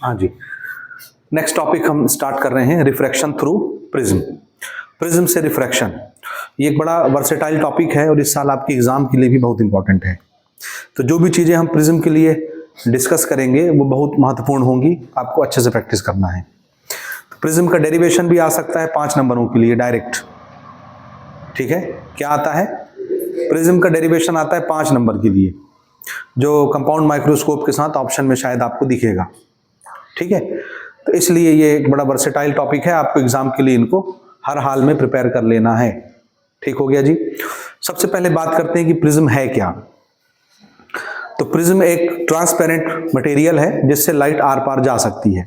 हाँ जी, next topic हम start कर रहे हैं, रिफ्रैक्शन थ्रू प्रिज्म। प्रिज्म से रिफ्रैक्शन, ये एक बड़ा वर्सेटाइल टॉपिक है और इस साल आपके एग्जाम के लिए भी बहुत इंपॉर्टेंट है। तो जो भी चीज़ें हम प्रिज्म के लिए डिस्कस करेंगे वो बहुत महत्वपूर्ण होंगी, आपको अच्छे से प्रैक्टिस करना है। तो प्रिज्म का डेरिवेशन भी आ सकता है 5 नंबरों के लिए डायरेक्ट, ठीक है। क्या आता है? प्रिज्म का डेरिवेशन आता है 5 नंबर के लिए, जो कंपाउंड माइक्रोस्कोप के साथ ऑप्शन में शायद आपको दिखेगा, ठीक है। तो इसलिए ये एक बड़ा वर्सेटाइल टॉपिक है, आपको एग्जाम के लिए इनको हर हाल में प्रिपेयर कर लेना है। ठीक हो गया जी। सबसे पहले बात करते हैं कि प्रिज्म है क्या। तो प्रिज्म एक ट्रांसपेरेंट मटेरियल है जिससे लाइट आर पार जा सकती है।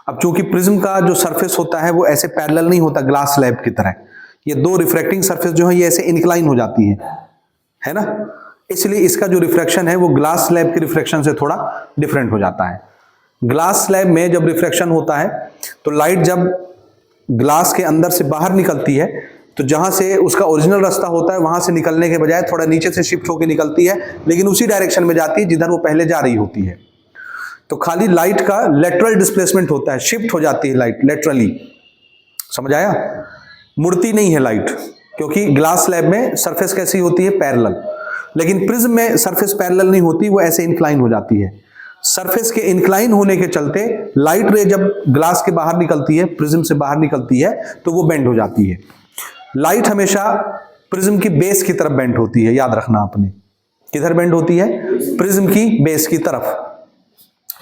अब चूंकि प्रिज्म का जो सरफेस होता है वो ऐसे पैरेलल नहीं होता ग्लास स्लैब की तरह, ये दो रिफ्रैक्टिंग सरफेस जो है ये ऐसे इंक्लाइन हो जाती है ना। इसलिए इसका जो रिफ्रैक्शन है वो ग्लास स्लैब के रिफ्रैक्शन से थोड़ा डिफरेंट हो जाता है। ग्लास स्लैब में जब रिफ्रैक्शन होता है तो लाइट जब ग्लास के अंदर से बाहर निकलती है तो जहां से उसका ओरिजिनल रास्ता होता है वहां से निकलने के बजाय थोड़ा नीचे से शिफ्ट होकर निकलती है, लेकिन उसी डायरेक्शन में जाती है जिधर वो पहले जा रही होती है। तो खाली लाइट का लेटरल डिस्प्लेसमेंट होता है, शिफ्ट हो जाती है लाइट लेटरली, समझ आया? मुड़ती नहीं है लाइट, क्योंकि ग्लास स्लैब में सरफेस कैसी होती है? पैरेलल। लेकिन प्रिज्म में सरफेस पैरेलल नहीं होती, वो ऐसे इंक्लाइन हो जाती है। सरफेस के इंक्लाइन होने के चलते लाइट रे जब ग्लास के बाहर निकलती है, प्रिज्म से बाहर निकलती है, तो वो बेंड हो जाती है। लाइट हमेशा प्रिज्म की बेस की तरफ बेंड होती है, याद रखना आपने। किधर बेंड होती है? प्रिज्म की बेस की तरफ,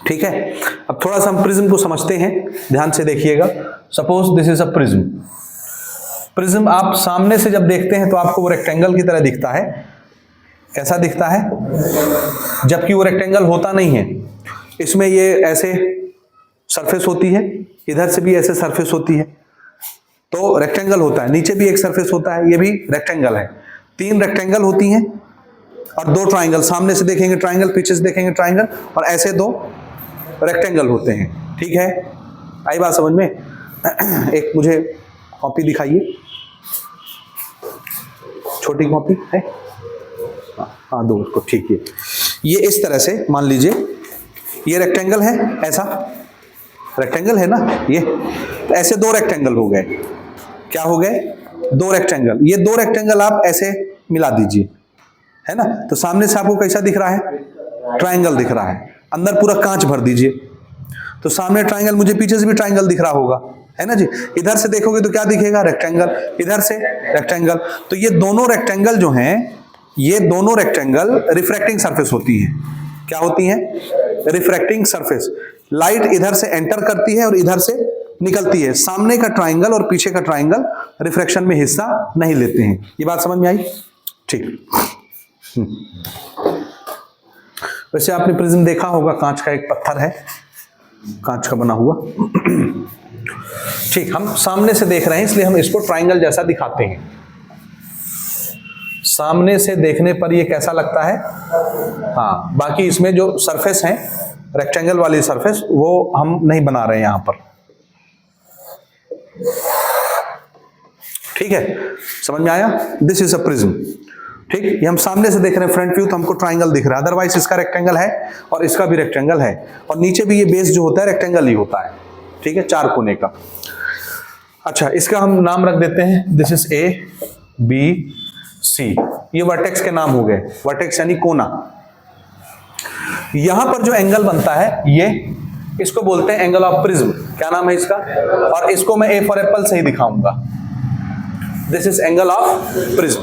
ठीक है। अब थोड़ा सा हम प्रिज्म को समझते हैं, ध्यान से देखिएगा। Suppose this is a prism. Prism आप सामने से जब देखते हैं तो आपको वो रेक्टेंगल की तरह दिखता है। कैसा दिखता है? जबकि वो रेक्टेंगल होता नहीं है। इसमें ये ऐसे सरफेस होती है, इधर से भी ऐसे सरफेस होती है, तो रेक्टेंगल होता है। नीचे भी एक सरफेस होता है, ये भी रेक्टेंगल है। 3 रेक्टेंगल होती हैं और 2 ट्राइंगल। सामने से देखेंगे ट्राइंगल, पीछे से देखेंगे ट्राइंगल, और ऐसे 2 रेक्टेंगल होते हैं, ठीक है। आई बात समझ में? एक मुझे कॉपी दिखाइए, छोटी कॉपी है, हाँ दो उसको, ठीक है। ये इस तरह से मान लीजिए ये रेक्टेंगल है, ऐसा रेक्टेंगल है ना ये, तो ऐसे 2 रेक्टेंगल हो गए। क्या हो गए? 2 रेक्टेंगल। ये 2 रेक्टेंगल आप ऐसे मिला दीजिए, है ना। तो सामने से आपको कैसा दिख रहा है? ट्राइंगल दिख रहा है। अंदर पूरा कांच भर दीजिए, तो सामने ट्राइंगल, मुझे पीछे से भी ट्राइंगल दिख रहा होगा, है ना जी। इधर से देखोगे तो क्या दिखेगा? रेक्टेंगल। इधर से रेक्टेंगल। तो ये दोनों रेक्टेंगल जो हैं, ये दोनों रेक्टेंगल रिफ्रैक्टिंग सरफेस होती है। क्या होती है? Refracting surface. लाइट इधर से एंटर करती है और इधर से निकलती है। सामने का ट्राइंगल और पीछे का ट्राइंगल रिफ्रैक्शन में हिस्सा नहीं लेते हैं। ये बात समझ में आई? ठीक। वैसे आपने प्रिज्म देखा होगा, कांच का एक पत्थर है, कांच का बना हुआ। ठीक, हम सामने से देख रहे हैं इसलिए हम इसको ट्राइंगल जैसा दिखाते हैं। सामने से देखने पर ये कैसा लगता है? हाँ, बाकी इसमें जो सरफेस है, रेक्टेंगल वाली सरफेस, वो हम नहीं बना रहे हैं यहां पर, ठीक है। समझ में आया? दिस इज अ प्रिज्म, ठीक। ये हम सामने से देख रहे हैं फ्रंट व्यू, तो हमको ट्राइंगल दिख रहा है, अदरवाइज इसका रेक्टेंगल है और इसका भी रेक्टेंगल है, और नीचे भी ये बेस जो होता है रेक्टेंगल ही होता है, ठीक है, 4 कोने का। अच्छा, इसका हम नाम रख देते हैं, this is A B C. ये वर्टेक्स के नाम हो गए, वर्टेक्स यानी कोना। यहां पर जो एंगल बनता है ये, इसको बोलते हैं एंगल ऑफ प्रिज्म। क्या नाम है इसका? और इसको मैं ए फॉर एप्पल से ही दिखाऊंगा। This is angle of prism.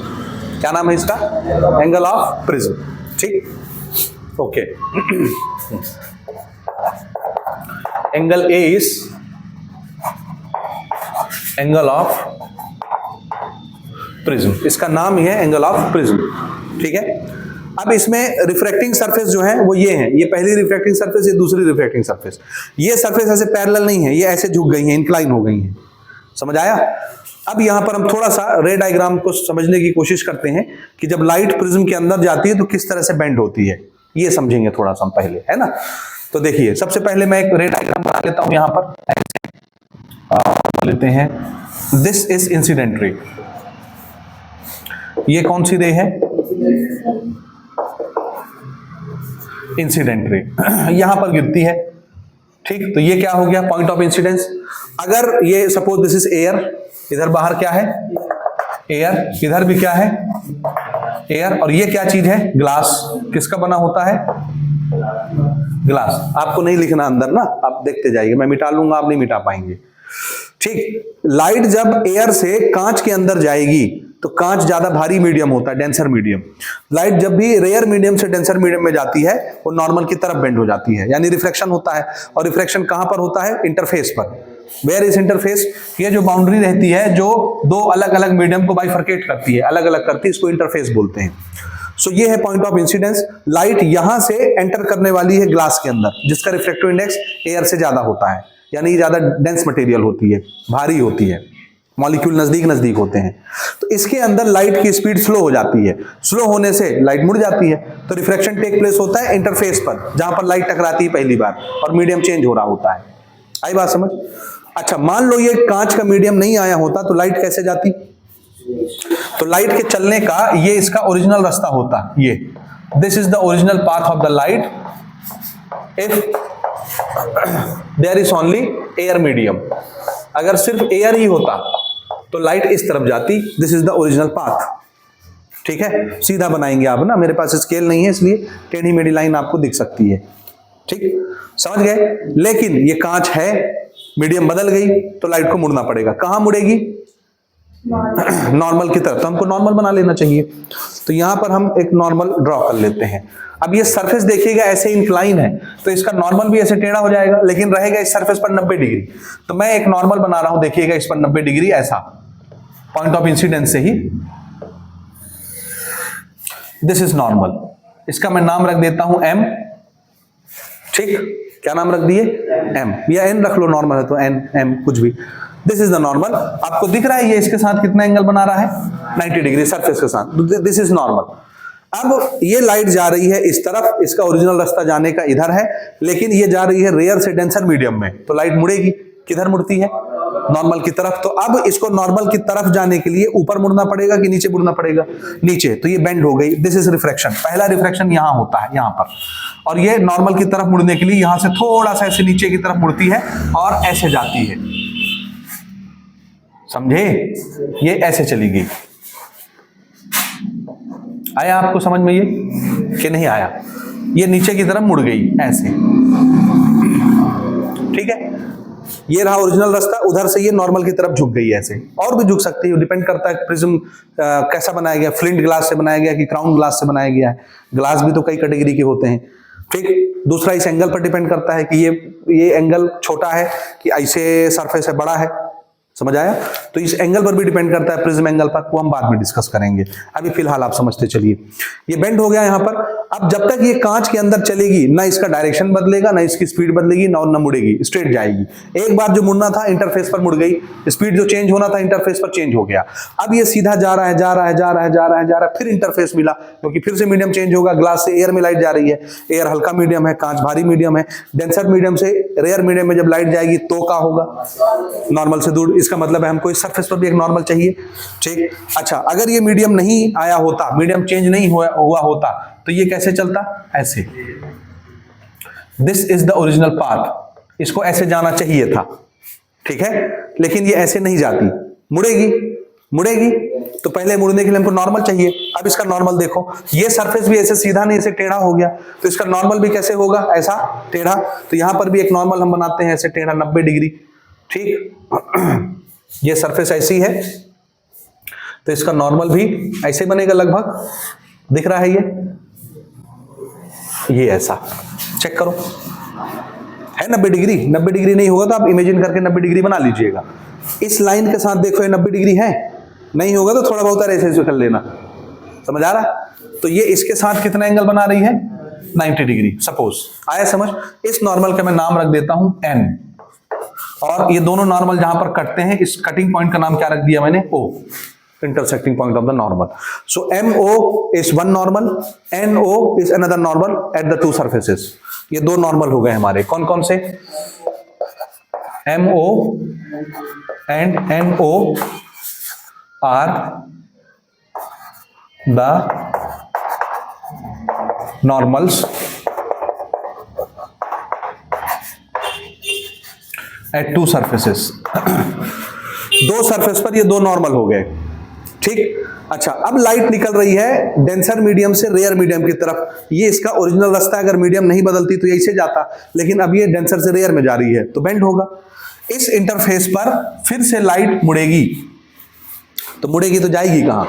क्या नाम है इसका? एंगल ऑफ प्रिज्म, ठीक, okay. Angle A is angle of prism, इसका नाम ही है एंगल ऑफ प्रिज्म, ठीक है। अब इसमें रिफ्रैक्टिंग सरफेस जो है वो ये है, ये पहली रिफ्रैक्टिंग सरफेस, ये दूसरी रिफ्रैक्टिंग सरफेस। ये सरफेस ऐसे पैरेलल नहीं है, ये ऐसे झुक गई है, इंक्लाइन हो गई है, समझ आया? अब यहां पर हम थोड़ा सा रे डायग्राम को समझने की कोशिश करते हैं कि जब लाइट प्रिज्म के अंदर जाती है तो किस तरह से बेंड होती है, ये समझेंगे थोड़ा सा हम पहले, है ना। तो देखिए, सबसे पहले मैं एक रे डायग्राम बना लेता हूं यहां पर, लेते हैं, दिस इज इंसिडेंट रे। ये कौन सी रे है? Incident ray. यहां पर गिरती है, ठीक, तो ये क्या हो गया पॉइंट ऑफ इंसिडेंस। अगर ये सपोज दिस इज एयर, इधर बाहर क्या है एयर, इधर भी क्या है एयर, और ये क्या चीज है ग्लास, किसका बना होता है ग्लास। आपको नहीं लिखना अंदर ना, आप देखते जाइए, मैं मिटा लूंगा, आप नहीं मिटा पाएंगे। ठीक, लाइट जब एयर से कांच के अंदर जाएगी तो कांच ज्यादा भारी मीडियम होता है, डेंसर मीडियम। लाइट जब भी रेयर मीडियम से डेंसर मीडियम में जाती है वो नॉर्मल की तरफ बेंड हो जाती है, यानी रिफ्लेक्शन होता है। और रिफ्लेक्शन कहां पर होता है इंटरफेस पर। वेयर इज इंटरफेस, ये जो बाउंड्री रहती है जो दो अलग अलग मीडियम को बाइफरकेट करती है, अलग अलग करती है, इसको इंटरफेस बोलते हैं। सो ये है पॉइंट ऑफ इंसिडेंस। लाइट यहां से एंटर करने वाली है ग्लास के अंदर, जिसका रिफ्लेक्टिव इंडेक्स एयर से ज्यादा होता है, यानी ज्यादा डेंस मटेरियल होती है, भारी होती है, मॉलिक्यूल नजदीक नजदीक होते हैं। तो इसके अंदर लाइट की स्पीड स्लो हो जाती है, स्लो होने से लाइट मुड़ जाती है, तो रिफ्लेक्शन टेक प्लेस होता है इंटरफेस पर, जहां पर लाइट टकराती है पहली बार और मीडियम चेंज हो रहा होता है। आई बात समझ। अच्छा, मान लो ये कांच का मीडियम नहीं आया होता तो लाइट कैसे जाती, तो लाइट के चलने का ये इसका ओरिजिनल रास्ता होता, ये this is the original path of the light if there is only air medium. अगर सिर्फ एयर ही होता तो लाइट इस तरफ जाती, this is the original path. ठीक है, सीधा बनाएंगे आप ना, मेरे पास स्केल नहीं है इसलिए टेढ़ी मेढ़ी लाइन आपको दिख सकती है। ठीक, समझ गए। लेकिन ये कांच है, मीडियम बदल गई तो लाइट को मुड़ना पड़ेगा, कहां मुड़ेगी नॉर्मल की तरफ, तो हमको नॉर्मल बना लेना चाहिए। तो यहां पर हम एक नॉर्मल ड्रॉ कर लेते हैं। अब ये सरफेस देखिएगा ऐसे इंक्लाइन है तो इसका नॉर्मल भी ऐसे टेढ़ा हो जाएगा, लेकिन रहेगा इस सरफेस पर 90 डिग्री। तो मैं एक नॉर्मल बना रहा हूं, देखिएगा इस पर 90 डिग्री ऐसा, पॉइंट ऑफ इंसिडेंस से ही दिस इज नॉर्मल। इसका मैं नाम रख देता हूं एम। ठीक, क्या नाम रख दिए एम, या एन रख लो, नॉर्मल है तो एन एम कुछ भी। This is the normal. आपको दिख रहा है ये इसके साथ कितना एंगल बना रहा है 90 डिग्री सरफेस के साथ, दिस इज नॉर्मल। अब ये लाइट जा रही है इस तरफ, इसका ओरिजिनल रास्ता जाने का इधर है, लेकिन ये जा रही है रेयर से डेंसर मीडियम में, तो लाइट मुड़ेगी, किधर मुड़ती है नॉर्मल की तरफ। तो अब इसको नॉर्मल की तरफ जाने के लिए ऊपर मुड़ना पड़ेगा कि नीचे मुड़ना पड़ेगा, नीचे, तो ये बेंड हो गई, दिस इज रिफ्रैक्शन। पहला रिफ्रैक्शन यहां होता है यहां पर, और ये नॉर्मल की तरफ मुड़ने के लिए यहां से थोड़ा सा ऐसे नीचे की तरफ मुड़ती है और ऐसे जाती है, समझे, ये ऐसे चली गई। आया आपको समझ में ये कि नहीं आया, ये नीचे की तरफ मुड़ गई ऐसे। ठीक है, ये रहा ओरिजिनल रास्ता, उधर से ये नॉर्मल की तरफ झुक गई ऐसे, और भी झुक सकती है, डिपेंड करता है प्रिज्म कैसा बनाया गया, फ्लिंट ग्लास से बनाया गया कि क्राउन ग्लास से बनाया गया है। ग्लास भी तो कई कैटेगरी के होते हैं। ठीक, दूसरा इस एंगल पर डिपेंड करता है कि ये एंगल छोटा है कि ऐसे सरफेस है बड़ा है, समझ आया। तो इस एंगल पर भी डिपेंड करता है, प्रिज्म एंगल पर, वो हम बाद में डिस्कस करेंगे, अभी फिलहाल आप समझते चलिए। ये बेंड हो गया यहां पर। अब जब तक ये कांच के अंदर चलेगी ना इसका डायरेक्शन बदलेगा, ना इसकी स्पीड बदलेगी, ना मुड़ेगी, स्ट्रेट जाएगी। एक बार जो मुड़ना था इंटरफेस पर मुड़ गई, स्पीड जो चेंज होना था इंटरफेस पर चेंज हो गया। अब ये सीधा जा रहा है, जा रहा है, जा रहा है, जा रहा है, जा रहा है, फिर इंटरफेस मिला, क्योंकि फिर से मीडियम चेंज होगा, ग्लास से एयर में लाइट जा रही है, एयर हल्का मीडियम है, कांच भारी मीडियम है, डेंसर मीडियम से रेयर मीडियम में जब लाइट जाएगी तो क्या होगा नॉर्मल से दूर। इसका मतलब है हमको इस सरफेस पर भी एक नॉर्मल चाहिए। ठीक, अच्छा, अगर ये मीडियम नहीं आया होता, मीडियम चेंज नहीं हुआ होता, तो ये कैसे चलता ऐसे, this is the original path, इसको ऐसे जाना चाहिए था। ठीक है, लेकिन ये ऐसे नहीं जाती, मुड़ेगी, तो पहले मुड़ने के लिए हमको नॉर्मल चाहिए। अब इसका नॉर्मल देखो, ये सरफेस भी ऐसे सीधा नहीं, ऐसे टेढ़ा हो गया, तो इसका नॉर्मल भी कैसे होगा ऐसा टेढ़ा। तो यहां पर भी एक नॉर्मल हम बनाते हैं ऐसे टेढ़ा 90 डिग्री। ठीक, ये सरफेस ऐसी है तो इसका नॉर्मल भी ऐसे बनेगा, लगभग दिख रहा है ये ऐसा, चेक करो है 90 डिग्री। 90 डिग्री नहीं होगा तो आप इमेजिन करके 90 डिग्री बना लीजिएगा। इस लाइन के साथ देखो ये 90 डिग्री है, नहीं होगा तो थोड़ा बहुत ऐसे कर लेना, समझ आ रहा। तो ये इसके साथ कितना एंगल बना रही है 90 डिग्री सपोज, आया समझ। इस नॉर्मल का मैं नाम रख देता हूं एन, और ये दोनों नॉर्मल जहां पर कटते हैं इस कटिंग पॉइंट का नाम क्या रख दिया मैंने, ओ, intersecting point of the normal. So MO is one normal, NO is another normal at the two surfaces. ये दो नॉर्मल हो गए हमारे, कौन कौन से, MO and NO are the normals at two surfaces. दो सरफेस पर ये दो नॉर्मल हो गए, ठीक। अच्छा, अब लाइट निकल रही है डेंसर मीडियम से रेयर मीडियम की तरफ। ये इसका ओरिजिनल रास्ता है, अगर मीडियम नहीं बदलती तो यही से जाता, लेकिन अब ये डेंसर से रेयर में जा रही है तो बेंड होगा। इस इंटरफेस पर फिर से लाइट मुड़ेगी, तो मुड़ेगी तो जाएगी कहां?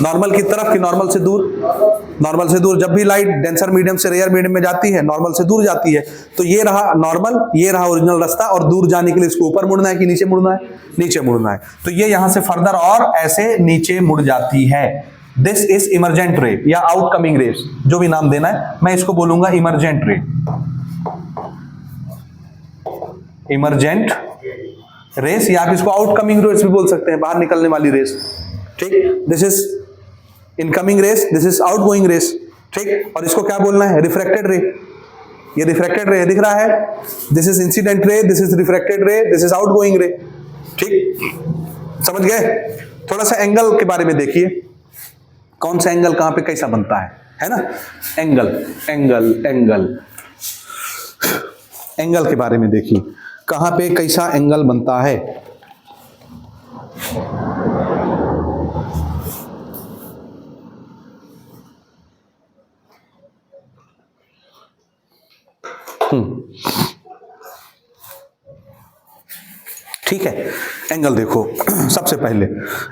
नॉर्मल की तरफ कि नॉर्मल से दूर? नॉर्मल से दूर। जब भी लाइट डेंसर मीडियम से रेयर मीडियम में जाती है नॉर्मल से दूर जाती है, तो ये रहा नॉर्मल, ये रहा ओरिजिनल रास्ता, और दूर जाने के लिए इसको ऊपर मुड़ना है कि नीचे मुड़ना है? नीचे मुड़ना है। तो ये यहां से फर्दर और ऐसे नीचे मुड़ जाती है। दिस इज इमर्जेंट रे या आउटकमिंग रेस, जो भी नाम देना है, मैं इसको बोलूंगा इमर्जेंट रे। इमर्जेंट रेस, या आप इसको आउटकमिंग रेस भी बोल सकते हैं, बाहर निकलने वाली रेस, ठीक। This is incoming rays, this is outgoing rays, ठीक। और इसको क्या बोलना है? रिफ्रैक्टेड रे। ये रिफ्रैक्टेड रे दिख रहा है, this is incident ray, this is refracted रे, दिस इज आउटगोइंग रे, ठीक। समझ गए? थोड़ा सा एंगल के बारे में देखिए, कौन सा एंगल कहां पे कैसा बनता है ना? एंगल एंगल एंगल एंगल के बारे में देखिए, कहां पे कैसा एंगल बनता है। ठीक है, एंगल देखो। सबसे पहले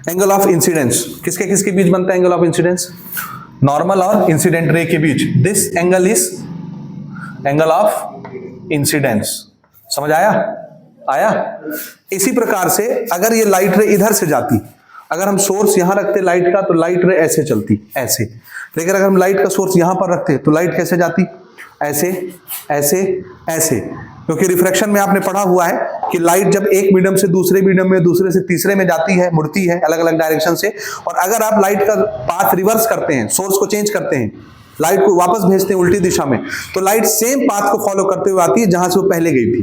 एंगल ऑफ इंसिडेंस किसके किसके बीच बनता है? एंगल ऑफ इंसिडेंस नॉर्मल और इंसिडेंट रे के बीच। This angle is angle of incidence. समझ आया? आया? इसी प्रकार से अगर ये लाइट रे इधर से जाती, अगर हम सोर्स यहां रखते लाइट का, तो लाइट रे ऐसे चलती, ऐसे। लेकिन अगर हम लाइट का सोर्स यहां पर रखते तो लाइट कैसे जाती? ऐसे ऐसे ऐसे। क्योंकि रिफ्रैक्शन में आपने पढ़ा हुआ है कि लाइट जब एक मीडियम से दूसरे मीडियम में, दूसरे से तीसरे में जाती है, मुड़ती है अलग अलग डायरेक्शन से, और अगर आप लाइट का पाथ रिवर्स करते हैं, सोर्स को चेंज करते हैं, लाइट को वापस भेजते हैं उल्टी दिशा में, तो लाइट सेम पाथ को फॉलो करते हुए आती है जहां से वो पहले गई थी।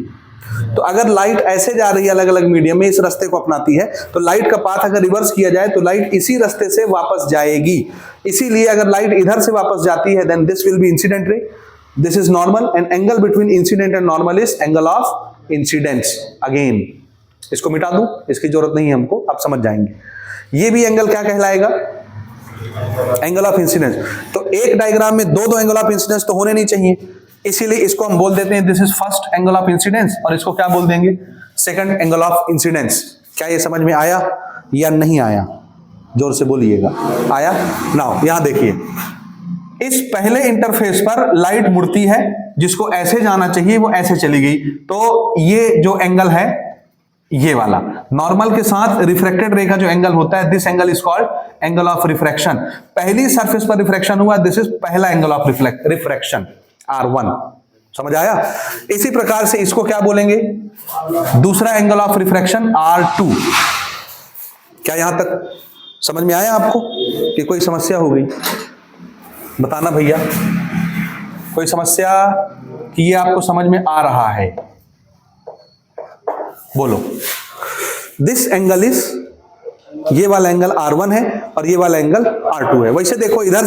तो अगर लाइट ऐसे जा रही है अलग अलग मीडियम में, इस रास्ते को अपनाती है, तो लाइट का पाथ अगर रिवर्स किया जाए तो लाइट इसी रास्ते से वापस जाएगी। इसीलिए अगर लाइट इधर से वापस जाती है, then this will be incident ray, this is normal, and angle between incident and normal is angle of incidence. Again इसको मिटा दूं, इसकी जरूरत नहीं है हमको, आप समझ जाएंगे। ये भी एंगल क्या कहलाएगा? Angle of incidence. तो एक डायग्राम में दो दो एंगल ऑफ इंसिडेंस तो होने नहीं चाहिए, इसीलिए इसको हम बोल देते हैं this is first angle of incidence, और इसको क्या बोल देंगे? Second angle of incidence. क्या ये समझ में आया या नहीं आया? जोर से बोलिएगा, आया? नाउ यहां देखिए, इस पहले इंटरफेस पर लाइट मुड़ती है, जिसको ऐसे जाना चाहिए वो ऐसे चली गई, तो ये जो एंगल है ये वाला नॉर्मल के साथ रिफ्रैक्टेड रे का जो एंगल होता है, this angle is called angle of refraction. पहली सरफेस पर रिफ्रैक्शन हुआ, दिस इज पहला एंगल ऑफ रिफ्रैक्शन R1। समझ आया? इसी प्रकार से इसको क्या बोलेंगे? दूसरा एंगल ऑफ रिफ्रैक्शन R2। क्या यहां तक समझ में आया आपको कि कोई समस्या हो गई? बताना भैया, कोई समस्या कि ये आपको समझ में आ रहा है? बोलो। दिस एंगल इज, ये वाला एंगल R1 है और ये वाला एंगल R2 है। वैसे देखो, इधर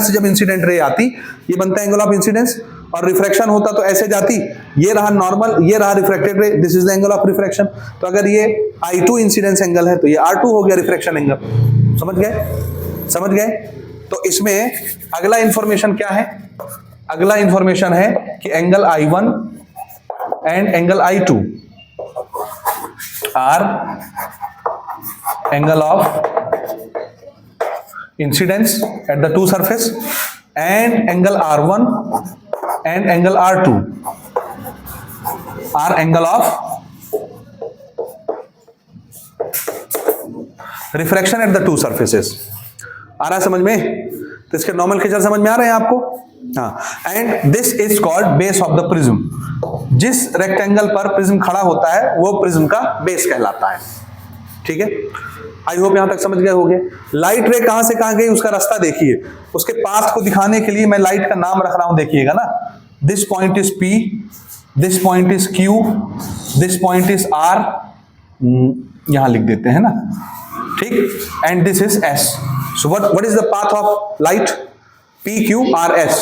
से जब इंसिडेंट रे आती, ये बनता है एंगल ऑफ इंसिडेंस, और रिफ्रैक्शन होता तो ऐसे जाती, ये रहा नॉर्मल, ये रहा रिफ्रैक्टेड रे, this is the angle of refraction. तो अगर ये I2 इंसिडेंस एंगल है तो ये R2 हो गया रिफ्रैक्शन एंगल। समझ गए? समझ गए? तो इसमें अगला इंफॉर्मेशन क्या है? अगला इंफॉर्मेशन है कि angle I1 and angle I2 are angle of incidence at the two surface, and angle R1 and angle R2 are angle of refraction at the two surfaces. आ रहा है समझ में? तो इसके नॉर्मल फीचर समझ में आ रहे हैं आपको? हाँ। And this is called base of the prism. जिस रेक्टेंगल पर प्रिज्म खड़ा होता है वो प्रिज्म का बेस कहलाता है। ठीक है, आई होप यहां तक समझ गए होंगे। लाइट रे कहां से कहां गई उसका रास्ता देखिए, उसके पाथ को दिखाने के लिए मैं लाइट का नाम रख रहा हूं, देखिएगा ना। This point is P, this point is Q, this point is R, यहां लिख देते हैं ना, ठीक, and this is S। So what is the path of light? P, Q, R, S.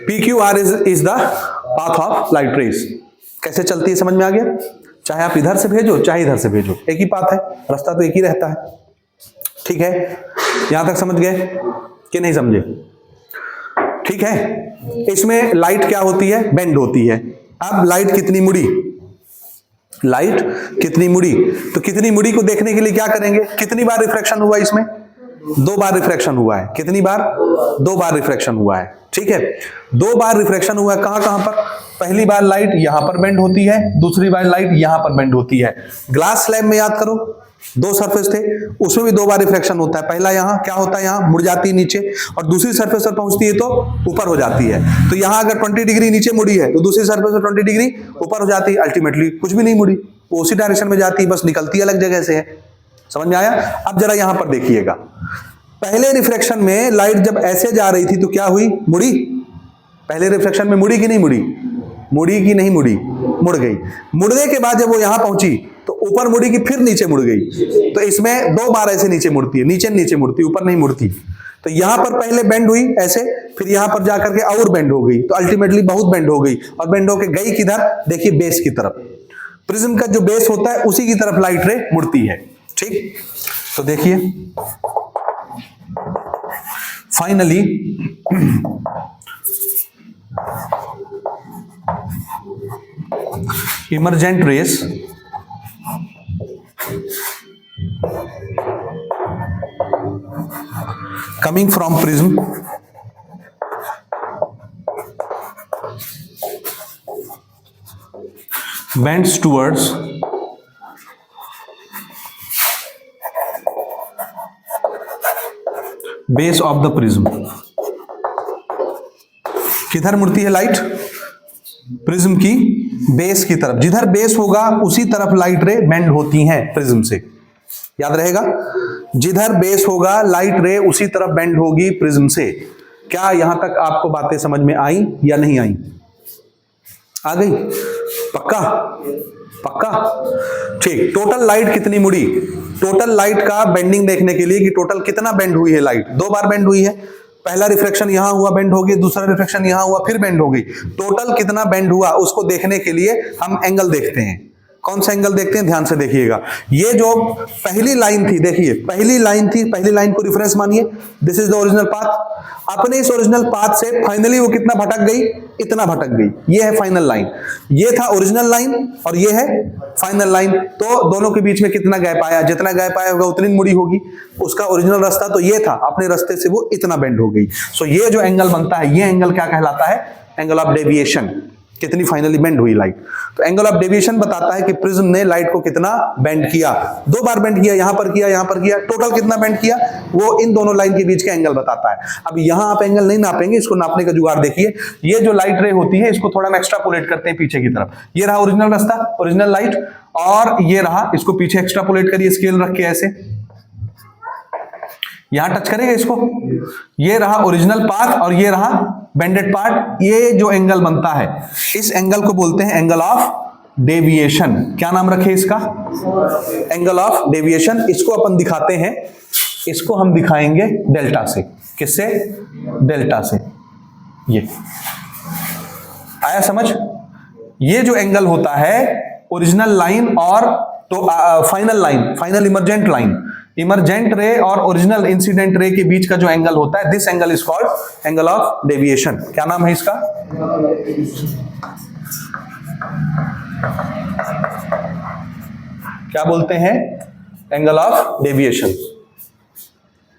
PQR is the path of light rays. कैसे चलती है समझ में आ गया? चाहे आप इधर से भेजो चाहे इधर से भेजो, एक ही पाथ है, रास्ता तो एक ही रहता है। ठीक है, यहां तक समझ गए कि नहीं समझे? ठीक है, इसमें लाइट क्या होती है? बेंड होती है। अब लाइट कितनी मुड़ी? लाइट कितनी मुड़ी? तो कितनी मुड़ी को देखने के लिए क्या करेंगे? कितनी बार रिफ्रैक्शन हुआ इसमें? 2 बार रिफ्रैक्शन हुआ है। कितनी बार? 2 बार रिफ्रैक्शन हुआ है। ठीक है, 2 बार रिफ्रैक्शन हुआ है। कहां कहां पर? पहली बार लाइट यहां पर बेंड होती है, दूसरी बार लाइट यहां पर बेंड होती है। ग्लास स्लैब में याद करो 2 सरफेस थे, उसमें भी 2 बार रिफ्रैक्शन होता है। पहला यहां क्या होता है? यहां मुड़ जाती है नीचे, और दूसरी सरफेस पर पहुंचती है तो ऊपर हो जाती है। तो यहां अगर 20 डिग्री नीचे मुड़ी है तो दूसरी सरफेस पर 20 डिग्री ऊपर हो जाती है। अल्टीमेटली कुछ भी नहीं मुड़ी, वो उसी डायरेक्शन में जाती है, बस निकलती अलग जगह से है। समझ में आया? अब जरा यहां पर देखिएगा, पहले रिफ्रैक्शन में लाइट जब ऐसे जा रही थी तो क्या हुई? मुड़ी। पहले रिफ्रैक्शन में मुड़ी कि नहीं मुड़ी? मुड़ी कि नहीं मुड़ी? मुड़ गई। मुड़ने के बाद जब वो यहां पहुंची तो ऊपर मुड़ी की, फिर नीचे मुड़ गई। तो इसमें 2 बार ऐसे नीचे मुड़ती है, नीचे नीचे मुड़ती, ऊपर नहीं मुड़ती। तो यहां पर पहले बेंड हुई ऐसे, फिर यहां पर जाकर के और बेंड हो गई, तो अल्टीमेटली बहुत बेंड हो गई, और बेंड होके गई किधर? देखिए बेस की तरफ। प्रिज्म का जो बेस होता है उसी की तरफ लाइट रे मुड़ती है। ठीक, तो देखिए finally emergent rays coming from prism bends towards base of the prism. किधर मुड़ती है लाइट? प्रिज्म की बेस की तरफ। जिधर बेस होगा उसी तरफ लाइट रे बेंड होती हैं प्रिज्म से। याद रहेगा, जिधर बेस होगा लाइट रे उसी तरफ बेंड होगी प्रिज्म से। क्या यहां तक आपको बातें समझ में आई या नहीं आई? आ गई? पक्का? पक्का? ठीक। टोटल लाइट कितनी मुड़ी? टोटल लाइट का बेंडिंग देखने के लिए कि टोटल कितना बेंड हुई है लाइट। 2 बार बेंड हुई है। पहला रिफ्रैक्शन यहां हुआ, बेंड हो गई, दूसरा रिफ्रैक्शन यहां हुआ, फिर बेंड हो गई। टोटल कितना बेंड हुआ उसको देखने के लिए हम एंगल देखते हैं। कौन सा एंगल देखते हैं? ध्यान से देखिएगा। ये जो पहली लाइन थी, देखिए पहली लाइन थी, पहली लाइन को रेफरेंस मानिए। This is the original path. अपने इस ओरिजिनल पाथ से फाइनली वो कितना भटक गई? इतना भटक गई। ये है फाइनल लाइन। ये था ओरिजिनल लाइन और ये है फाइनल लाइन। तो दोनों के बीच में कितना गैप आया? जितना गैप आया होगा उतनी मुड़ी होगी। उसका ओरिजिनल रास्ता तो ये था, अपने रास्ते से वो इतना बेंड हो गई। सो ये जो एंगल बनता है, ये एंगल क्या कहलाता है? Angle of deviation. कितनी फाइनली बेंड हुई लाइट। तो एंगल ऑफ डेविएशन बताता है कि प्रिज्म ने लाइट को कितना बेंड किया। 2 बार बेंड किया, यहां पर किया, यहां पर किया, टोटल कितना बेंड किया, वो इन दोनों लाइन के बीच का एंगल बताता है। अब यहां आप एंगल नहीं नापेंगे, इसको नापने का जुगाड़ देखिए। ये जो लाइट रे होती है इसको थोड़ा हम एक्स्ट्रापोलेट करते हैं पीछे की तरफ। ये रहा ओरिजिनल रास्ता, ओरिजिनल लाइट, और ये रहा, इसको पीछे एक्स्ट्रापोलेट करिए स्केल रख के ऐसे, यहां टच करेगा इसको। ये रहा ओरिजिनल पाथ और ये रहा बेंडेड पार्ट। ये जो एंगल बनता है इस एंगल को बोलते हैं एंगल ऑफ डेविएशन। क्या नाम रखे इसका? Angle of deviation. इसको अपन दिखाते हैं, इसको हम दिखाएंगे डेल्टा से। किससे? डेल्टा से। ये आया समझ? ये जो एंगल होता है ओरिजिनल लाइन और तो final line, final emergent line, emergent रे और ओरिजिनल इंसिडेंट रे के बीच का जो एंगल होता है, this angle is called angle of deviation. क्या नाम है इसका? क्या बोलते हैं? Angle of deviation.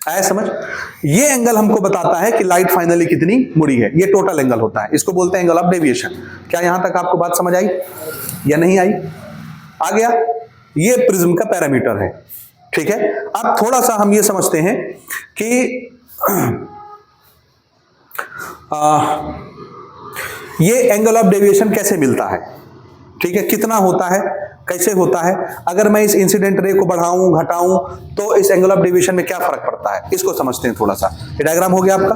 आया समझ? ये एंगल हमको बताता है कि लाइट फाइनली कितनी मुड़ी है। ये टोटल एंगल होता है, इसको बोलते हैं एंगल ऑफ डेविएशन। क्या यहां तक आपको बात समझ आई या नहीं आई? आ गया? ये प्रिज्म का पैरामीटर है। ठीक है, अब थोड़ा सा हम ये समझते हैं कि ये एंगल ऑफ डेविएशन कैसे मिलता है। ठीक है, कितना होता है, कैसे होता है, अगर मैं इस इंसिडेंट रे को बढ़ाऊं घटाऊं तो इस एंगल ऑफ डेविएशन में क्या फर्क पड़ता है, इसको समझते हैं थोड़ा सा। ये डायग्राम हो गया आपका?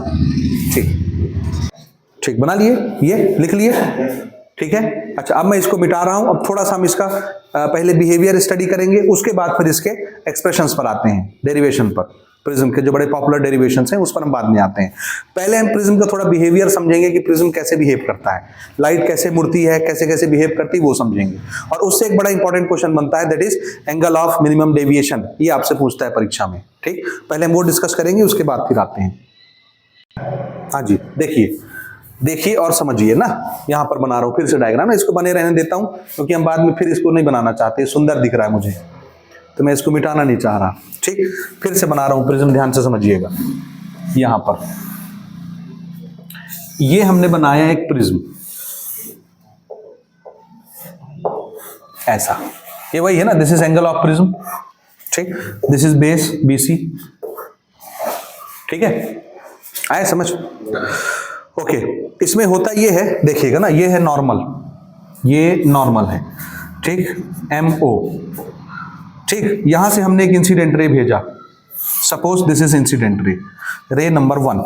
ठीक ठीक, बना लिए, ये लिख लिए। ठीक है। अच्छा, अब मैं इसको मिटा रहा हूं। अब थोड़ा सा हम इसका पहले बिहेवियर स्टडी करेंगे, उसके बाद फिर इसके एक्सप्रेशंस पर आते हैं, डेरिवेशन पर। प्रिज्म के जो बड़े पॉपुलर डेरिवेशंस हैं उस पर हम बाद में आते हैं। पहले हम प्रिज्म का थोड़ा बिहेवियर समझेंगे कि प्रिज्म कैसे बिहेव करता है, लाइट कैसे मुड़ती है, कैसे कैसे बिहेव करती है, वो समझेंगे। और उससे एक बड़ा इंपॉर्टेंट क्वेश्चन बनता है, that is angle of minimum deviation. ये आपसे पूछता है परीक्षा में, ठीक। पहले हम वो डिस्कस करेंगे, उसके बाद फिर आते हैं। हाँ जी, देखिए और समझिए ना। यहां पर बना रहा हूं फिर से डायग्राम ना, इसको बने रहने देता हूं क्योंकि हम बाद में फिर इसको नहीं बनाना चाहते, सुंदर दिख रहा है मुझे, तो मैं इसको मिटाना नहीं चाह रहा, ठीक। फिर से बना रहा हूं प्रिज्म, ध्यान से समझिएगा। यहां पर ये हमने बनाया एक प्रिज्म ऐसा, ये वही है ना, this is angle of prism, ठीक। दिस इज बेस BC, ठीक है, आए समझ। ओके, इसमें होता ये है, देखिएगा ना, ये है नॉर्मल, ये नॉर्मल है, ठीक, MO, ठीक। यहां से हमने एक इंसिडेंट रे भेजा, suppose this is incident ray number 1,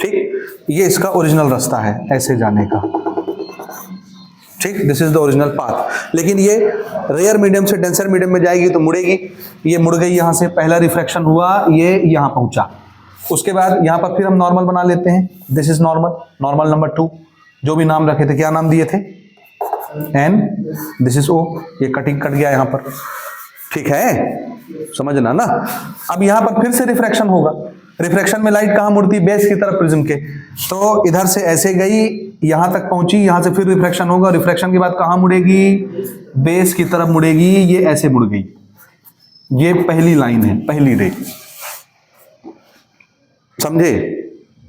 ठीक। ये इसका ओरिजिनल रास्ता है ऐसे जाने का, ठीक, this is the original path. लेकिन ये रेयर मीडियम से डेंसर मीडियम में जाएगी तो मुड़ेगी, ये मुड़ गई, यहां से पहला रिफ्रैक्शन हुआ, ये यहां पहुंचा। उसके बाद यहां पर फिर हम नॉर्मल बना लेते हैं, दिस इज नॉर्मल नंबर 2, जो भी नाम रखे थे, क्या नाम दिए थे, N, दिस इज O, ये कटिंग कट गया यहां पर, ठीक है, समझना ना। अब यहां पर फिर से रिफ्रैक्शन होगा, रिफ्रैक्शन में लाइट कहां मुड़ती, बेस की तरफ प्रिज्म के, तो इधर से ऐसे गई, यहां तक पहुंची, यहां से फिर रिफ्रैक्शन होगा, रिफ्रैक्शन के बाद कहां मुड़ेगी, बेस की तरफ मुड़ेगी, ये ऐसे मुड़ गई। ये पहली लाइन है, पहली रे, समझे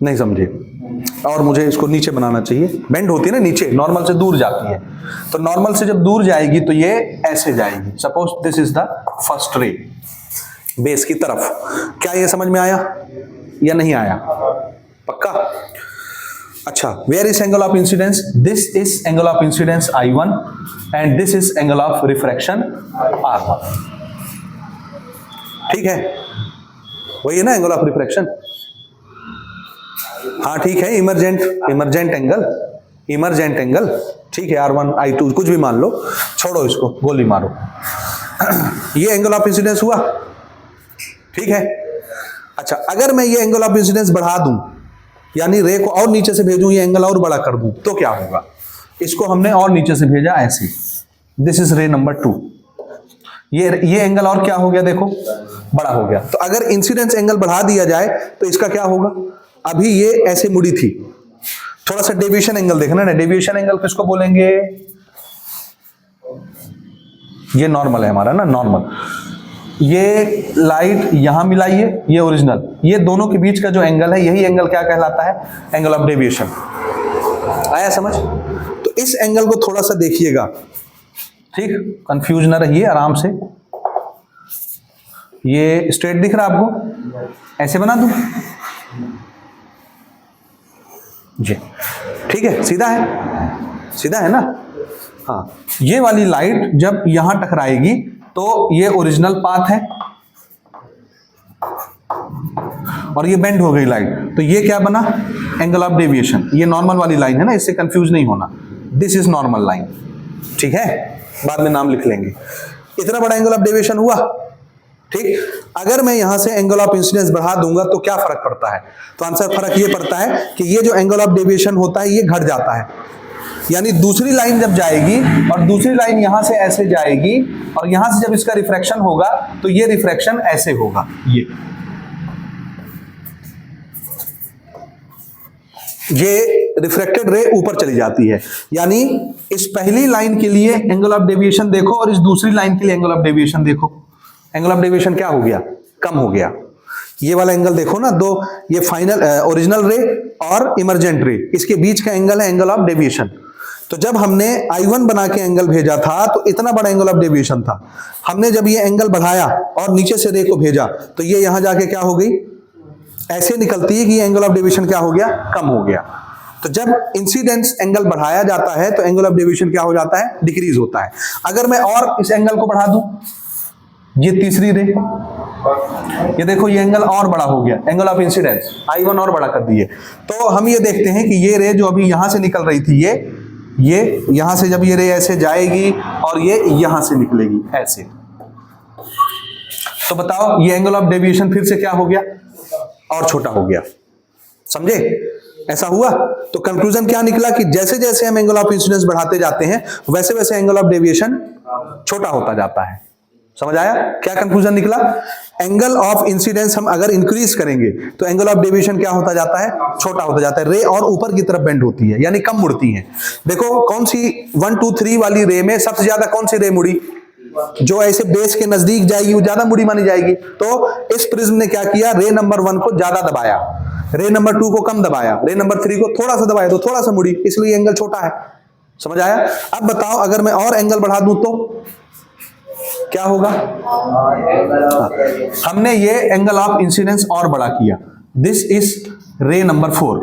नहीं समझे। और मुझे इसको नीचे बनाना चाहिए, बेंड होती है ना नीचे, नॉर्मल से दूर जाती है, तो नॉर्मल से जब दूर जाएगी तो ये ऐसे जाएगी। Suppose this is the first ray, base की तरफ। क्या ये समझ में आया या नहीं आया, पक्का। अच्छा, where is angle of incidence, this is angle of incidence I1 and this is angle of refraction R1, ठीक है, वही है ना एंगल ऑफ रिफ्रैक्शन। हाँ ठीक है, इमरजेंट एंगल, ठीक है, R1 I2 कुछ भी मान लो, छोड़ो इसको, गोली मारो। ये एंगल ऑफ इंसिडेंस हुआ, ठीक है। अच्छा, अगर मैं ये एंगल ऑफ इंसिडेंस बढ़ा दूं, यानी रे को और नीचे से भेजूं, ये एंगल और बड़ा कर दूं, तो क्या होगा। इसको हमने और नीचे से भेजा ऐसे, दिस इज रे नंबर 2, ये एंगल और क्या हो गया, देखो बड़ा हो गया। तो अगर इंसिडेंस एंगल बढ़ा दिया जाए तो इसका क्या होगा, अभी ये ऐसे मुड़ी थी, थोड़ा सा डेविएशन एंगल देखना ना, डेविएशन एंगल किसको बोलेंगे, ये नॉर्मल है हमारा ना, नॉर्मल। ये लाइट यहां मिलाइए, ये ओरिजिनल, ये दोनों के बीच का जो एंगल है, यही एंगल क्या कहलाता है, एंगल ऑफ डेविएशन। आया समझ। तो इस एंगल को थोड़ा सा देखिएगा, ठीक, कंफ्यूज ना रहिए, आराम से। ये स्ट्रेट दिख रहा है आपको, ऐसे बना दूं जी, ठीक है, सीधा है ना। हाँ, ये वाली लाइट जब यहां टकराएगी तो ये ओरिजिनल पाथ है और ये बेंड हो गई लाइट, तो ये क्या बना, एंगल ऑफ डेविएशन। ये नॉर्मल वाली लाइन है ना, इससे कंफ्यूज नहीं होना, दिस इज नॉर्मल लाइन, ठीक है, बाद में नाम लिख लेंगे। इतना बड़ा एंगल ऑफ डेविएशन हुआ, ठीक। अगर मैं यहां से एंगल ऑफ इंसिडेंस बढ़ा दूंगा तो क्या फर्क पड़ता है, तो आंसर फर्क ये पड़ता है कि ये जो एंगल ऑफ डेविएशन होता है ये घट जाता है, यानी दूसरी लाइन जब जाएगी और दूसरी लाइन यहां से ऐसे जाएगी और यहां से जब इसका रिफ्रैक्शन होगा तो ये रिफ्रैक्शन ऐसे होगा, ये रिफ्रैक्टेड रे ऊपर चली जाती है। यानी इस पहली लाइन के लिए एंगल ऑफ डेविएशन देखो और इस दूसरी लाइन के लिए एंगल ऑफ डेविएशन देखो, एंगल ऑफ डेविएशन क्या हो गया, कम हो गया। ये वाला एंगल देखो ना, दो, ये फाइनल ओरिजिनल रे और इमरजेंट रे, इसके बीच का एंगल है एंगल ऑफ डेविएशन। तो जब हमने I1 बना के एंगल भेजा था तो इतना बड़ा एंगल ऑफ डेविएशन था, हमने जब ये एंगल बढ़ाया और नीचे से रे को भेजा तो ये यहां जाके क्या हो गई, ऐसे निकलती है कि ये एंगल ऑफ डेविएशन क्या हो गया, कम हो गया। तो जब इंसिडेंस एंगल बढ़ाया जाता है तो एंगल ऑफ डेविएशन क्या हो जाता है, डिक्रीज होता है। अगर मैं और इस एंगल को बढ़ा दूं, ये तीसरी रे, ये देखो ये एंगल और बड़ा हो गया, एंगल ऑफ इंसिडेंस I1 और बड़ा कर दिए। तो हम ये देखते हैं कि ये रे जो अभी यहां से निकल रही थी, ये यहां से जब ये रे ऐसे जाएगी और ये यहां से निकलेगी ऐसे, तो बताओ ये एंगल ऑफ डेविएशन फिर से क्या हो गया, और छोटा हो गया। समझे? ऐसा हुआ। तो कंक्लूजन क्या निकला कि जैसे जैसे हम एंगल ऑफ इंसिडेंस बढ़ाते जाते हैं वैसे वैसे एंगल ऑफ डेविएशन छोटा होता जाता है। समझ आया? क्या कंक्लूजन निकला? एंगल ऑफ इंसिडेंस हम अगर इंक्रीज करेंगे तो एंगल ऑफ डेविएशन क्या होता जाता है, छोटा होता जाता है। रे और ऊपर की तरफ बेंड होती है, यानी कम मुड़ती है। देखो कौन सी 1 2 3 वाली रे में सबसे ज्यादा कौन सी रे मुड़ी, जो ऐसे बेस के नजदीक जाएगी वो ज्यादा मुड़ी मानी जाएगी। तो इस प्रिज्म ने क्या किया, रे नंबर 1 को ज्यादा दबाया, रे नंबर 2 को कम दबाया, रे नंबर 3 को थोड़ा सा दबाया, तो थोड़ा सा मुड़ी, इसलिए एंगल छोटा है। समझ आया? अब बताओ अगर मैं और एंगल बढ़ा दूं तो क्या होगा? हमने ये एंगल ऑफ इंसिडेंस और बड़ा किया, दिस इज रे नंबर 4,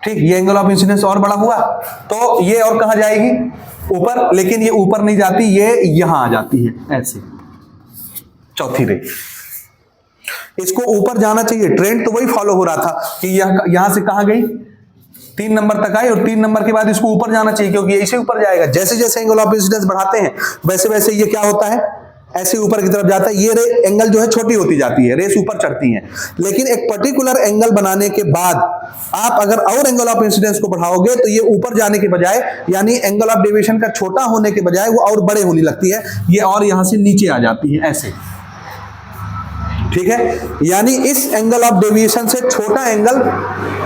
ठीक। ये एंगल ऑफ इंसिडेंस और बड़ा हुआ तो ये और कहां जाएगी, ऊपर, लेकिन ये ऊपर नहीं जाती, ये यहां आ जाती है ऐसे, चौथी रे। इसको ऊपर जाना चाहिए, ट्रेंड तो वही फॉलो हो रहा था कि यहां से कहां गई, 3 नंबर तक आई, और 3 नंबर के बाद इसको ऊपर जाना चाहिए क्योंकि इसे ऊपर जाएगा। जैसे जैसे एंगल ऑफ इंसिडेंस बढ़ाते हैं वैसे वैसे ये क्या होता है, ऐसे ऊपर की तरफ जाता है। ये रे एंगल जो है छोटी होती जाती है, रेस ऊपर चढ़ती है। लेकिन एक पर्टिकुलर एंगल बनाने के बाद आप अगर और एंगल ऑफ इंसिडेंस को बढ़ाओगे तो ये ऊपर जाने के बजाय, यानी एंगल ऑफ डेविएशन का छोटा होने के बजाय वो और बड़े होने लगती है, ये और यहां से नीचे आ जाती है ऐसे, ठीक है। यानी इस एंगल ऑफ डेविएशन से छोटा एंगल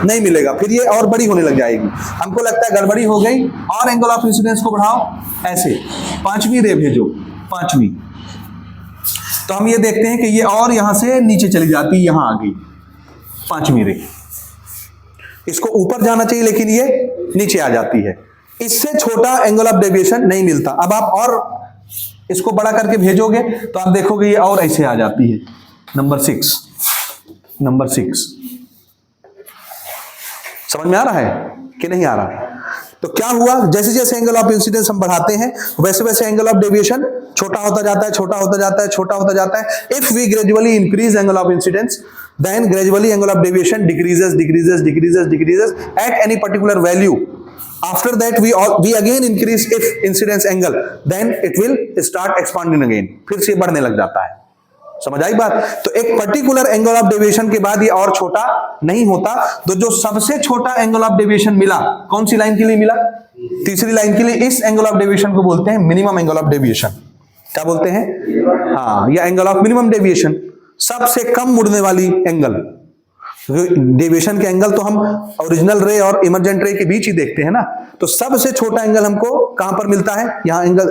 नहीं मिलेगा, फिर ये और बड़ी होने लग जाएगी। हमको लगता है गड़बड़ी हो गई, और एंगल ऑफ इंसिडेंस को बढ़ाओ ऐसे, 5वीं रे भेजो, 5वीं, तो हम ये देखते हैं कि ये और यहां से नीचे चली जाती, यहां आ गई 5वीं रे। इसको ऊपर जाना चाहिए लेकिन ये नीचे आ जाती है। इससे छोटा एंगल ऑफ डेविएशन नहीं मिलता। अब आप और इसको बड़ा करके भेजोगे तो आप देखोगे ये और ऐसे आ जाती है, नंबर 6, नंबर 6। समझ में आ रहा है कि नहीं आ रहा? तो क्या हुआ, जैसे जैसे एंगल ऑफ इंसिडेंस हम बढ़ाते हैं वैसे वैसे एंगल ऑफ डेविएशन छोटा होता जाता है, छोटा होता जाता है, छोटा होता जाता है। If we gradually increase angle of incidence then gradually angle of deviation decreases at any particular value. After that we again increase if incidence angle, then it will start expanding again, फिर से बढ़ने लग जाता है। समझ आई बात? तो एक पर्टिकुलर एंगल ऑफ डेविएशन के बाद ये और छोटा नहीं होता। तो जो सबसे छोटा एंगल ऑफ डेविएशन मिला, कौन सी लाइन के लिए मिला, तीसरी लाइन के लिए, इस एंगल ऑफ डेविएशन को बोलते हैं मिनिमम एंगल ऑफ डेविएशन। क्या बोलते हैं? हाँ, या एंगल ऑफ मिनिमम डेविएशन, सबसे कम मुड़ने वाली एंगल। डेविएशन के एंगल तो हम ओरिजिनल रे और इमर्जेंट रे के बीच ही देखते हैं ना, तो सबसे छोटा एंगल हमको कहां पर मिलता है, यहां एंगल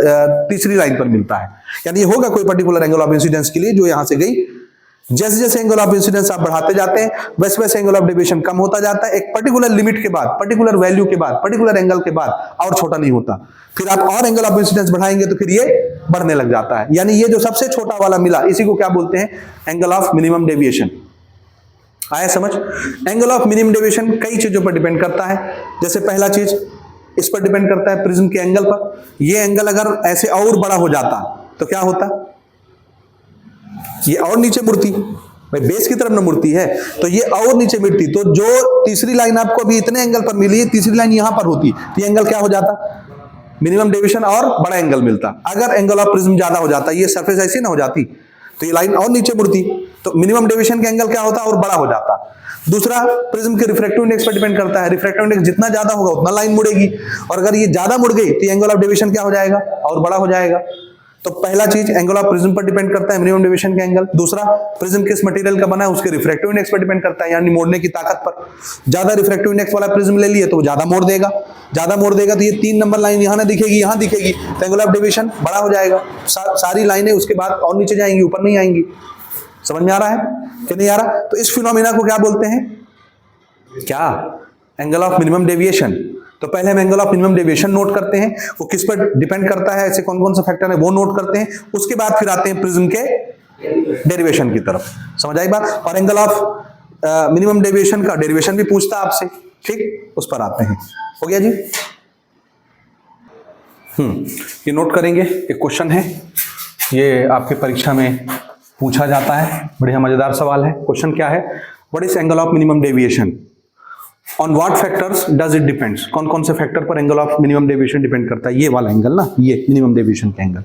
तीसरी लाइन पर मिलता है। यानी ये होगा कोई पर्टिकुलर एंगल ऑफ इंसिडेंस के लिए जो यहां से गई। जैसे जैसे एंगल ऑफ इंसिडेंस आप बढ़ाते जाते हैं वैसे वैसे एंगल ऑफ डेविएशन कम होता जाता है। एक पर्टिकुलर लिमिट के बाद, पर्टिकुलर वैल्यू के बाद, पर्टिकुलर एंगल के बाद और छोटा नहीं होता। फिर आप और एंगल ऑफ इंसिडेंस बढ़ाएंगे तो फिर ये बढ़ने लग जाता है। यानी ये जो सबसे छोटा वाला मिला इसी को क्या बोलते हैं, एंगल ऑफ मिनिमम डेविएशन। आया समझ? एंगल ऑफ मिनिमम डेविएशन कई चीजों पर डिपेंड करता है। जैसे पहला चीज इस पर डिपेंड करता है प्रिज्म के एंगल पर। ये एंगल अगर ऐसे और बड़ा हो जाता तो क्या होता, ये और नीचे मुड़ती, भाई बेस की तरफ न मुड़ती है तो ये और नीचे मुड़ती। तो जो तीसरी लाइन आपको अभी इतने एंगल पर मिली है, तीसरी लाइन यहां पर होती तो ये एंगल क्या हो जाता, मिनिमम डेविएशन और बड़ा एंगल मिलता। अगर एंगल ऑफ प्रिज्म ज्यादा हो जाता, ये सरफेस ऐसी ना हो जाती तो ये लाइन और नीचे मुड़ती, तो मिनिमम डेविएशन का एंगल क्या होता और बड़ा हो जाता। दूसरा, प्रिज्म के रिफ्रैक्टिव इंडेक्स पर डिपेंड करता है। रिफ्रैक्टिव इंडेक्स जितना ज्यादा होगा उतना लाइन मुड़ेगी, और अगर ये ज्यादा मुड़ गई तो एंगल ऑफ डेविएशन क्या हो जाएगा, और बड़ा हो जाएगा। तो पहला चीज एंगल ऑफ प्रिज्म पर डिपेंड करता है, मिनिमम डेविएशन का एंगल। दूसरा, प्रिज्म किस मटेरियल का बना है उसके रिफ्रैक्टिव इंडेक्स पर डिपेंड करता है, यानी मोड़ने की ताकत पर। ज्यादा रिफ्रैक्टिव इंडेक्स वाला प्रिज्म ले लिए तो वो ज्यादा मोड़ देगा, ज्यादा मोड़ देगा तो ये 3 नंबर लाइन यहां ना दिखेगी, यहां दिखेगी, तो एंगल ऑफ डेविएशन बड़ा हो जाएगा। सारी लाइनें उसके बाद और नीचे जाएंगी, ऊपर नहीं आएंगी। समझ में आ रहा है कि नहीं आ रहा? तो इस फिनोमिना को क्या बोलते हैं, क्या, एंगल ऑफ मिनिमम डेविएशन। तो पहले हम angle of minimum deviation note करते हैं, वो किस पर डिपेंड करता है, ऐसे कौन कौन सा फैक्टर है वो नोट करते हैं। उसके बाद फिर आते हैं प्रिज्म के डेरिवेशन की तरफ। समझ आई बात? और एंगल ऑफ मिनिमम डेविएशन का डेरिवेशन भी पूछता है आपसे, ठीक, उस पर आते हैं। हो गया जी? ये नोट करेंगे, एक क्वेश्चन है, ये आपके परीक्षा में पूछा जाता है, बढ़िया मजेदार सवाल है। क्वेश्चन क्या है, what is angle of minimum deviation on what factors does it depends, कौन कौन से फैक्टर पर angle of minimum deviation depend करता है, ये वाला एंगल ना, ये मिनिमम डेविएशन का एंगल।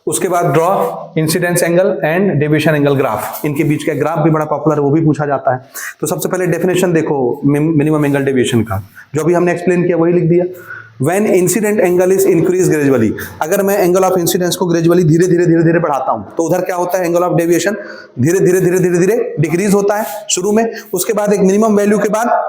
उसके बाद draw incidence angle and deviation angle graph, इनके बीच का ग्राफ भी बड़ा पॉपुलर है, वो भी पूछा जाता है। तो सबसे पहले डेफिनेशन देखो मिनिमम एंगल डेविएशन का, जो भी हमने एक्सप्लेन किया वही लिख दिया। When incident angle is increase gradually, अगर मैं एंगल ऑफ इंसिडेंस को ग्रेजुअली धीरे धीरे बढ़ाता हूं तो उधर क्या होता है, एंगल ऑफ डेविएशन धीरे धीरे डिक्रीज होता है शुरू में, उसके बाद एक मिनिमम वैल्यू के बाद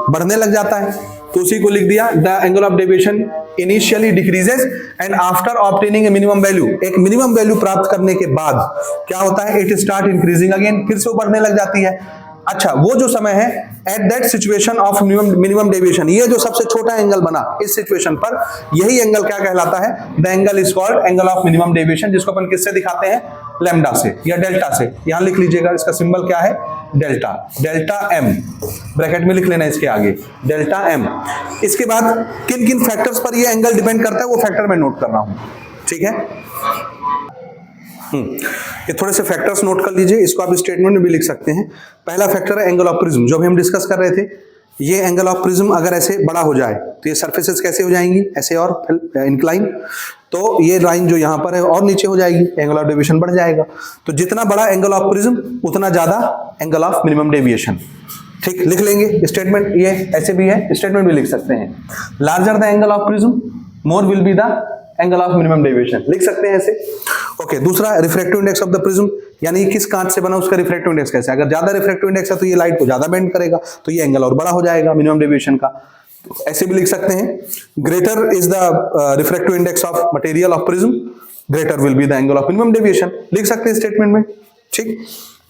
बढ़ने लग जाता है। तो उसी को लिख दिया, the angle of deviation initially decreases and after obtaining A minimum value, एक मिनिमम वैल्यू प्राप्त करने के बाद क्या होता है, इट स्टार्ट इंक्रीजिंग अगेन, फिर से वो बढ़ने लग जाती है। अच्छा, वो जो समय है at that situation of minimum deviation, ये जो सबसे छोटा एंगल बना इस सिचुएशन पर, यही एंगल क्या कहलाता है, the angle is called angle of minimum deviation, जिसको अपन किससे दिखाते हैं, लैम्डा से या डेल्टा से। यहां लिख लीजिएगा, इसका सिंबल क्या है, डेल्टा, डेल्टा एम, ब्रैकेट में लिख लेना इसके आगे, डेल्टा एम। इसके बाद किन किन फैक्टर्स पर ये एंगल डिपेंड करता है वो फैक्टर मैं नोट कर रहा हूं, ठीक है। ये थोड़े से फैक्टर्स नोट कर लीजिए, इसको आप स्टेटमेंट में भी लिख सकते हैं। पहला फैक्टर है एंगल ऑफ प्रिज्म, जो भी हम डिस्कस कर रहे थे। ये एंगल ऑफ प्रिज्म अगर ऐसे बड़ा हो जाए तो ये सरफेसेस कैसे हो जाएंगी, ऐसे और इंक्लाइन, तो ये लाइन जो यहाँ पर है और नीचे हो जाएगी, एंगल ऑफ डेविएशन बढ़ जाएगा। तो जितना बड़ा एंगल ऑफ प्रिज्म उतना ज्यादा एंगल ऑफ मिनिमम डेविएशन, ठीक, लिख लेंगे स्टेटमेंट। ये ऐसे भी है, स्टेटमेंट भी लिख सकते हैं, larger the angle of prism more will be the angle of minimum deviation, लिख सकते हैं ऐसे। ओके, दूसरा refractive index of the prism, यानी किस कांच से बना उसका रिफ्रैक्टिव इंडेक्स कैसे, अगर ज्यादा रिफ्रैक्टिव इंडेक्स है तो ये लाइट को ज्यादा बेंड करेगा, तो ये एंगल और बड़ा हो जाएगा मिनिमम डेविएशन का। तो ऐसे भी लिख सकते हैं, greater is the refractive index of material of prism, greater will be the angle of minimum deviation, लिख सकते हैं स्टेटमेंट में, ठीक।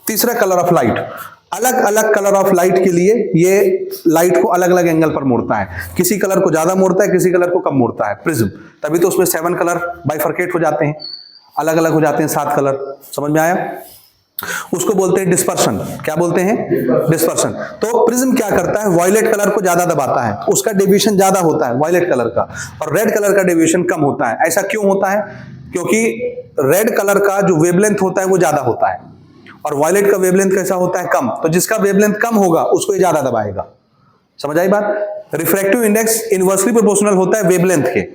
तीसरा कलर ऑफ लाइट, अलग अलग कलर ऑफ लाइट के लिए ये लाइट को अलग अलग एंगल पर मोड़ता है, किसी कलर को ज्यादा मोड़ता है, किसी कलर को कम मोड़ता है प्रिज्म, तभी तो उसमें 7 कलर बाइफरकेट हो जाते हैं, अलग अलग हो जाते हैं 7 कलर, समझ में आया। उसको बोलते हैं डिस्पर्शन, क्या बोलते हैं, डिस्पर्शन। तो प्रिज्म क्या करता है, वायलेट कलर को ज्यादा दबाता है, उसका डेविएशन ज्यादा होता है वायलेट कलर का, और रेड कलर का डेविएशन कम होता है। ऐसा क्यों होता है, क्योंकि रेड कलर का जो वेवलेंथ होता है वो ज्यादा होता है और वायलेट का वेवलेंथ कैसा होता है, कम, तो जिसका वेवलेंथ कम होगा उसको ये ज्यादा दबाएगा, समझ आई बात। रिफ्रैक्टिव इंडेक्स इनवर्सली प्रोपोर्शनल होता है वेवलेंथ के,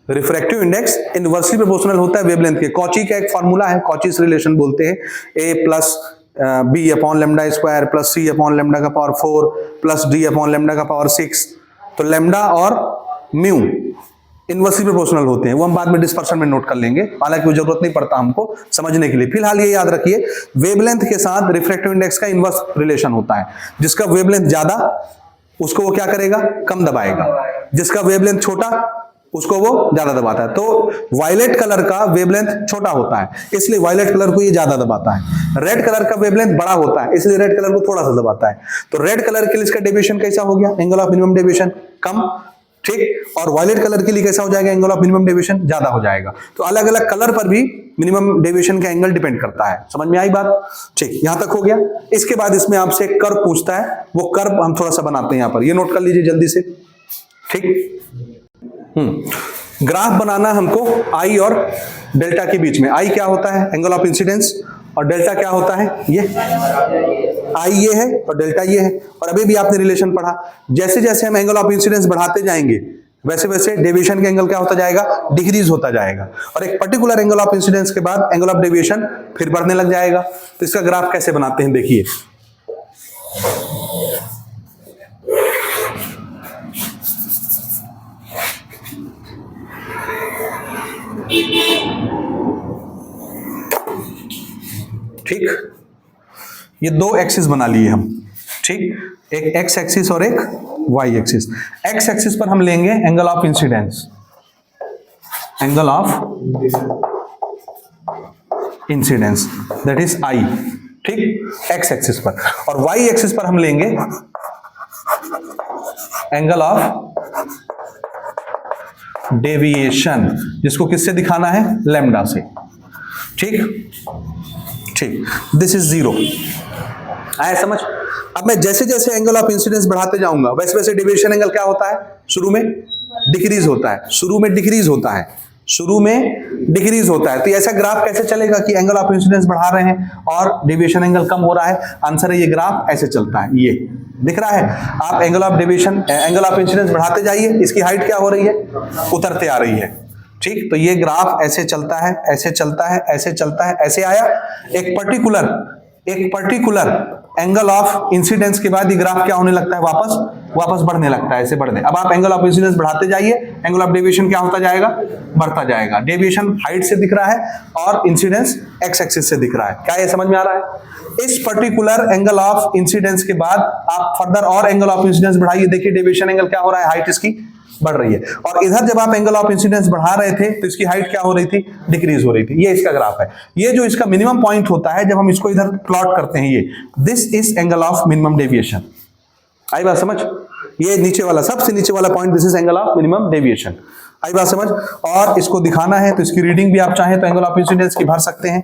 रिफ्रैक्टिव इंडेक्स इनवर्सली प्रोपोर्शनल होता है वेवलेंथ के। कॉची का एक फार्मूला है, कॉचीज रिलेशन बोलते हैं, a plus B upon lambda square plus C upon lambda का power 4 plus D upon lambda का पावर 6। तो लेमडा और म्यू इनवर्सली प्रोपोर्शनल होते हैं, वो हम बाद में डिस्पर्शन में नोट कर लेंगे, हालांकि वो जरूरत नहीं पड़ता हमको समझने के लिए। फिलहाल ये याद रखिए, वेवलेंथ के साथ रिफ्रैक्टिव इंडेक्स का इनवर्स रिलेशन होता है, जिसका वेवलेंथ ज्यादा उसको वो क्या करेगा, कम दबाएगा, जिसका वेवलेंथ छोटा उसको वो ज्यादा दबाता है। तो वायलेट कलर का वेवलेंथ छोटा होता है, इसलिए वायलेट कलर को ये ज्यादा दबाता है। रेड कलर का वेवलेंथ बड़ा होता है, इसलिए रेड कलर को थोड़ा सा दबाता है। तो रेड कलर के लिए इसका डेविएशन कैसा हो गया, एंगल ऑफ मिनिमम डेविएशन कम, ठीक, और वायलेट कलर के लिए कैसा हो जाएगा, एंगल ऑफ मिनिमम डेविएशन ज्यादा हो जाएगा। तो अलग अलग कलर पर भी मिनिमम डेविएशन का एंगल डिपेंड करता है, समझ में आई बात, ठीक, यहां तक हो गया। इसके बाद इसमें आपसे कर्व पूछता है, वो कर्व हम थोड़ा सा बनाते हैं यहां पर, ये नोट कर लीजिए जल्दी से, ठीक। ग्राफ बनाना हमको आई और डेल्टा के बीच में। आई क्या होता है, एंगल ऑफ इंसिडेंस, और डेल्टा क्या होता है, ये आई ये है और डेल्टा ये है। और अभी भी आपने रिलेशन पढ़ा, जैसे जैसे हम एंगल ऑफ इंसिडेंस बढ़ाते जाएंगे वैसे वैसे डेविएशन का एंगल क्या होता जाएगा, डिक्रीज होता जाएगा, और एक पर्टिकुलर एंगल ऑफ इंसिडेंस के बाद एंगल ऑफ डेविएशन फिर बढ़ने लग जाएगा। तो इसका ग्राफ कैसे बनाते हैं, देखिए, ठीक, ये 2 एक्सिस बना लिए हम, ठीक, एक एक्स एक्सिस और एक वाई एक्सिस। एक्स एक्सिस पर हम लेंगे angle of incidence, angle of incidence that is I, ठीक, एक्स एक्सिस पर, और वाई एक्सिस पर हम लेंगे एंगल ऑफ डेविएशन, जिसको किससे दिखाना है, लैम्डा से, ठीक, ठीक, दिस इज 0, आया समझ। अब मैं जैसे जैसे एंगल ऑफ इंसिडेंस बढ़ाते जाऊंगा वैसे वैसे डेविएशन एंगल क्या होता है, शुरू में डिक्रीज होता है, शुरू में डिक्रीज होता है, शुरू में डिक्रीज होता है। तो ऐसा ग्राफ कैसे चलेगा कि एंगल ऑफ इंसिडेंस बढ़ा रहे हैं और डेविएशन एंगल कम हो रहा है? आंसर है ये ग्राफ ऐसे चलता है, ये दिख रहा है। आप angle of deviation, angle of incidence बढ़ाते जाइए, इसकी हाइट क्या हो रही है? उतरते आ रही है। ठीक, तो ये ग्राफ ऐसे चलता है, ऐसे चलता है, ऐसे चलता है, ऐसे आया। एक पर्टिकुलर एंगल ऑफ इंसिडेंस के बाद ये ग्राफ क्या होने लगता है? वापस बढ़ने लगता है, ऐसे बढ़ने। अब आप एंगल ऑफ इंसिडेंस बढ़ाते जाइए, एंगल ऑफ डेविएशन क्या होता जाएगा? बढ़ता जाएगा। डेविएशन हाइट से दिख रहा है और इंसिडेंस एक्स एक्सिस से दिख रहा है। क्या ये समझ में आ रहा है? इस पर्टिकुलर एंगल ऑफ इंसिडेंस के बाद आप फर्दर और एंगल ऑफ इंसिडेंस बढ़ाइए, देखिए डेविएशन एंगल क्या हो रहा है? हाइट इसकी बढ़ रही है। और इधर जब आप एंगल ऑफ इंसिडेंस बढ़ा रहे थे तो इसकी हाइट क्या हो रही थी? डिक्रीज हो रही थी। ये इसका ग्राफ है। ये जो इसका मिनिमम पॉइंट होता है, जब हम इसको इधर प्लॉट करते हैं, ये this is angle of minimum deviation. आई बात समझ? ये नीचे वाला, सबसे नीचे वाला point, this is angle of minimum deviation. आई बात समझ? और इसको दिखाना है तो इसकी रीडिंग भी आप चाहें तो एंगल ऑफ इंसिडेंस की भर सकते हैं,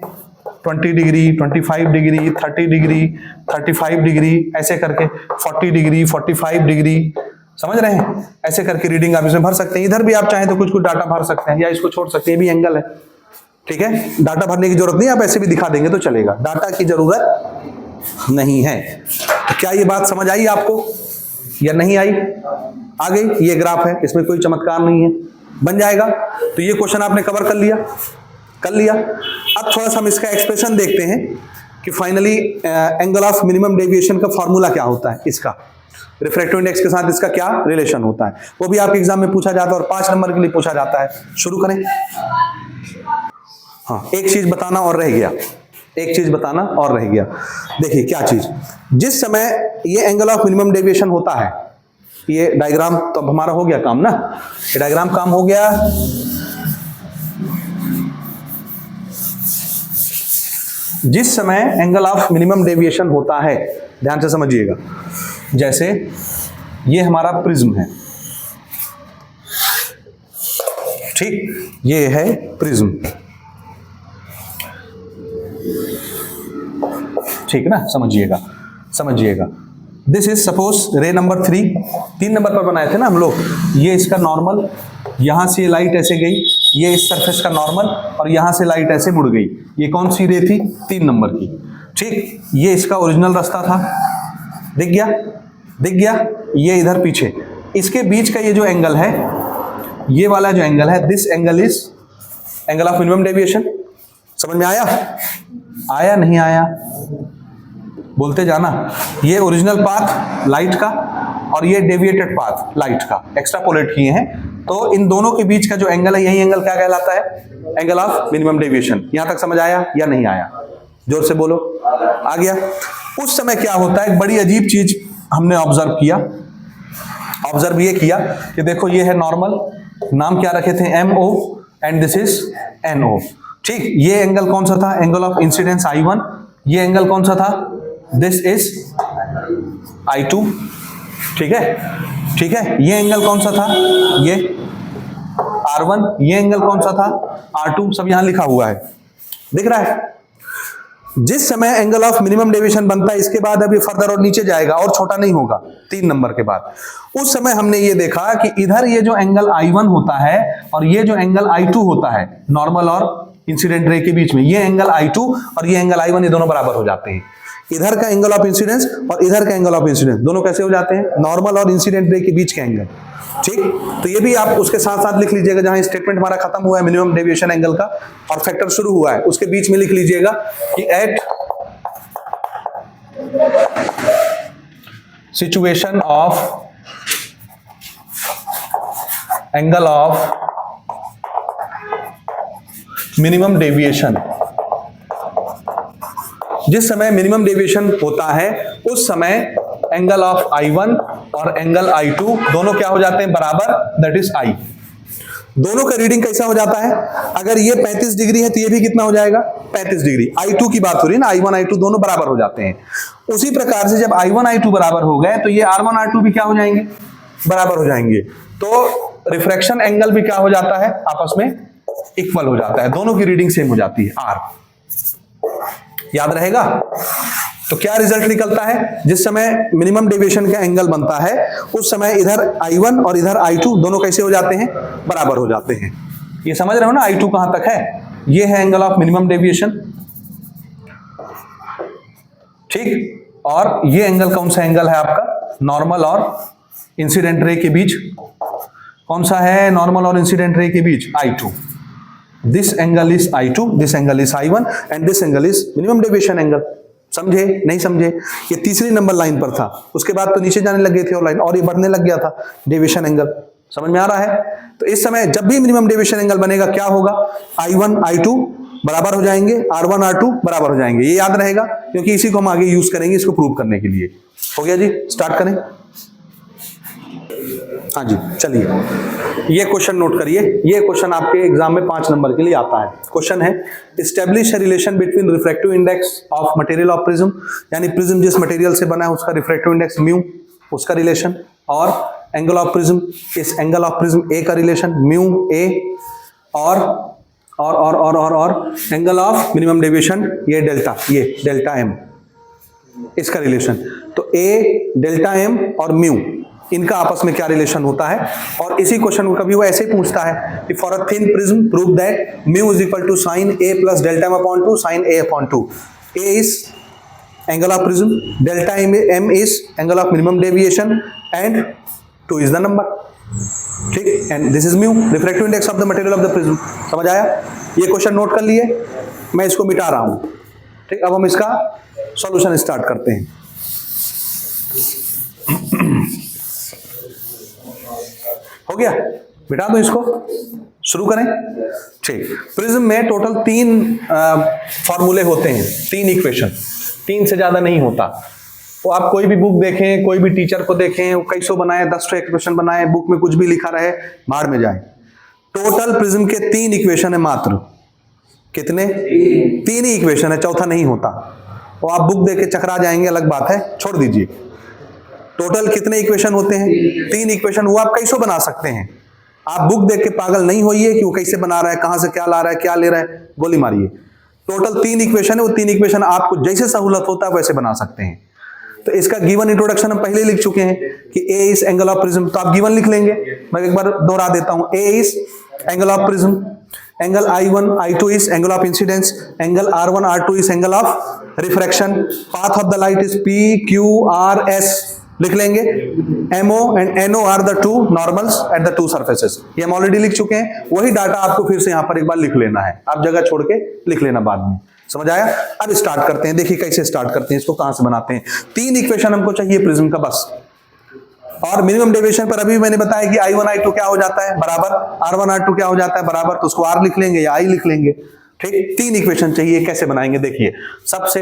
20 डिग्री, 25 डिग्री, 30 डिग्री, 35 डिग्री, ऐसे करके 40 डिग्री, 45 डिग्री, समझ रहे हैं? ऐसे करके रीडिंग आप इसमें भर सकते हैं। इधर भी आप चाहें तो कुछ डाटा भर सकते हैं या इसको छोड़ सकते हैं, ये भी एंगल है। ठीक है, डाटा भरने की जरूरत नहीं, आप ऐसे भी दिखा देंगे तो चलेगा, डाटा की जरूरत नहीं है। तो क्या ये बात समझ आई आपको या नहीं आई? आ गई? ये ग्राफ है, इसमें कोई चमत्कार नहीं है, बन जाएगा। तो ये क्वेश्चन आपने कवर कर लिया। अब थोड़ा सा हम इसका एक्सप्रेशन देखते हैं कि finally angle of minimum deviation का फॉर्मूला क्या होता है, इसका रिफ्रैक्टिव इंडेक्स के साथ इसका क्या रिलेशन होता है, वो भी आपके एग्जाम में पूछा जाता है और 5 नंबर के लिए पूछा जाता है। शुरू करें। हाँ, एक चीज बताना और रह गया, देखिए क्या चीज। जिस समय ये एंगल ऑफ मिनिमम डेविएशन होता है, ये डायग्राम तो अब हमारा हो गया काम ना, ये डायग्राम काम हो गया। जिस समय एंगल ऑफ मिनिमम डेविएशन होता है, ध्यान से समझिएगा, जैसे ये हमारा प्रिज्म है, ठीक, ये है प्रिज्म, ठीक है ना? समझिएगा। दिस इज सपोज रे नंबर 3 नंबर पर बनाए थे ना हम लोग। ये इसका नॉर्मल, यहां से लाइट ऐसे गई, ये इस सरफेस का नॉर्मल, और यहां से लाइट ऐसे मुड़ गई। ये कौन सी रे थी? 3 नंबर की। ठीक, ये इसका ओरिजिनल रास्ता था, दिख गया। ये इधर पीछे, इसके बीच का ये जो एंगल है, ये वाला जो एंगल है, this angle is angle of minimum deviation. समझ में आया नहीं आया? बोलते जाना। ये ओरिजिनल पाथ लाइट का और ये डेविएटेड पाथ लाइट का एक्स्ट्रापोलेट किए हैं, तो इन दोनों के बीच का जो एंगल है, यही एंगल क्या कहलाता है? Angle of minimum deviation. यहां तक समझ आया या नहीं आया? जोर से बोलो। आ गया? उस समय क्या होता है, एक बड़ी अजीब चीज हमने ऑब्जर्व ये किया कि देखो ये है नॉर्मल, नाम क्या रखे थे? MO, and this is NO। ठीक, ये एंगल कौन सा था? Angle of incidence I1। ये एंगल कौन सा था? This is I2। ठीक है। ये एंगल कौन सा था? ये R1। ये एंगल कौन सा था? R2। सब यहां लिखा हुआ है, दिख रहा है? जिस समय एंगल ऑफ मिनिमम डेविएशन बनता है, इसके बाद अभी फर्दर और नीचे जाएगा और छोटा नहीं होगा 3 नंबर के बाद। उस समय हमने ये देखा कि इधर ये जो एंगल I1 होता है और ये जो एंगल I2 होता है, नॉर्मल और इंसिडेंट रे के बीच में, ये एंगल I2 और ये एंगल I1, ये दोनों बराबर हो जाते हैं। इधर का एंगल ऑफ इंसिडेंस और इधर का एंगल ऑफ इंसिडेंस दोनों कैसे हो जाते हैं? नॉर्मल और इंसिडेंट रे के बीच के एंगल। ठीक, तो ये भी आप उसके साथ साथ लिख लीजिएगा, जहां स्टेटमेंट हमारा खत्म हुआ है मिनिमम डेविएशन एंगल का और फैक्टर शुरू हुआ है, उसके बीच में लिख लीजिएगा कि at situation of angle of minimum deviation, जिस समय मिनिमम डेविएशन होता है उस समय एंगल ऑफ I1 और एंगल I2 दोनों क्या हो जाते हैं? बराबर, दैट इज I। दोनों का रीडिंग कैसा हो जाता है? अगर ये 35 डिग्री है तो ये भी कितना हो जाएगा? 35 डिग्री। I2 की बात हो रही है ना, I1 I2 दोनों बराबर हो जाते हैं। उसी प्रकार से जब I1 I2 बराबर हो गए तो ये R1 R2 भी क्या हो जाएंगे? बराबर हो जाएंगे। तो रिफ्रैक्शन एंगल भी क्या हो जाता है? आपस में इक्वल हो जाता है, दोनों की रीडिंग सेम हो जाती है, R। याद रहेगा? तो क्या रिजल्ट निकलता है? जिस समय मिनिमम डेविएशन का एंगल बनता है उस समय इधर I1 और इधर I2 दोनों कैसे हो जाते हैं? बराबर हो जाते हैं। ये समझ रहे हो ना I2 कहां तक है, ये है एंगल ऑफ मिनिमम डेविएशन, ठीक। और ये एंगल कौन सा एंगल है आपका, नॉर्मल और इंसिडेंट रे के बीच, कौन सा है, नॉर्मल और इंसिडेंट रे के बीच I2। This angle is I2, this angle is I1 and this angle is minimum deviation angle. समझे नहीं समझे, ये तीसरी नंबर लाइन पर था, उसके बाद तो नीचे जाने लग गए थे और लाइन, और ये बढ़ने लग गया था डेविएशन एंगल। समझ में आ रहा है। तो इस समय जब भी मिनिमम डेविएशन एंगल बनेगा क्या होगा, I1 I2 बराबर हो जाएंगे, R1 R2 बराबर हो जाएंगे, ये याद रहेगा क्योंकि इसी को हम आगे यूज करेंगे इसको प्रूव करने के लिए। हो गया जी, स्टार्ट करें। हाँ जी चलिए, ये क्वेश्चन नोट करिए, ये क्वेश्चन आपके एग्जाम में 5 नंबर के लिए आता है। क्वेश्चन है establish relation between refractive index of material of prism, यानी प्रिज्म जिस मटेरियल से बना है उसका रिफ्रैक्टिव इंडेक्स म्यू, उसका रिलेशन, और एंगल ऑफ प्रिज्म, इस एंगल ऑफ प्रिज्म ए का रिलेशन म्यू ए, और एंगल ऑफ मिनिमम डेविएशन ये डेल्टा एम, इसका रिलेशन। तो ए डेल्टा एम और म्यू, इनका आपस में क्या रिलेशन होता है। और इसी क्वेश्चन को कभी वो ऐसे ही पूछता है कि for a thin prism prove that mu is equal to sine A plus delta M upon 2 sine A upon 2। A is angle of prism, delta M is angle of minimum deviation and 2 is the number, ठीक। And this is mu, refractive index of the material of the prism. समझ आया, ये question note कर लिए, मैं इसको मिटा रहा हूं, ठीक। अब हम इसका सॉल्यूशन स्टार्ट करते हैं। हो गया, मिटा दो इसको, शुरू करें, ठीक। प्रिज्म में टोटल 3 फॉर्मूले होते हैं, 3 इक्वेशन, 3 से ज्यादा नहीं होता। वो आप कोई भी बुक देखें, कोई भी टीचर को देखें, वो कैसो बनाए, 10 इक्वेशन बनाए, बुक में कुछ भी लिखा रहे, भाड़ में जाए। टोटल प्रिज्म के 3 इक्वेशन है मात्र। कितने? 3 ही इक्वेशन है, चौथा नहीं होता। वो आप बुक देख के चकरा जाएंगे, अलग बात है, छोड़ दीजिए। टोटल कितने इक्वेशन होते हैं? 3 इक्वेशन। वो आप कैसे बना सकते हैं? आप बुक देख के पागल नहीं होइए कि वो कैसे बना रहा है, कहां से क्या ला रहा है, क्या ले रहा है, गोली मारिए। टोटल 3 इक्वेशन है, वो 3 इक्वेशन आपको जैसे सहूलत होता है वैसे बना सकते हैं। तो इसका गिवन इंट्रोडक्शन हम पहले लिख चुके हैं कि ए इज एंगल ऑफ प्रिज्म, तो आप गिवन लिख लेंगे। मैं एक बार दोहरा देता हूं, A is angle of prism, angle I1 I2 is angle of incidence, angle R1 R2 is angle of refraction, path of the light is PQRS लिख लेंगे, MO and NO are the 2 normals at the 2 surfaces. ये हम already लिख चुके हैं, वही data आपको फिर से यहां पर एक बार लिख लेना है, आप जगह छोड़ के लिख लेना बाद में। समझ आया? अब स्टार्ट करते हैं, देखिए कैसे स्टार्ट करते हैं, इसको कहां से बनाते हैं। 3 इक्वेशन हमको चाहिए प्रिज्म का बस। और मिनिमम डेविएशन पर अभी मैंने बताया कि I1 I2 क्या हो जाता है बराबर, R1 R2 क्या हो जाता है बराबर, तो उसको R लिख लेंगे या I लिख लेंगे, ठीक। 3 इक्वेशन चाहिए, कैसे बनाएंगे देखिए। सबसे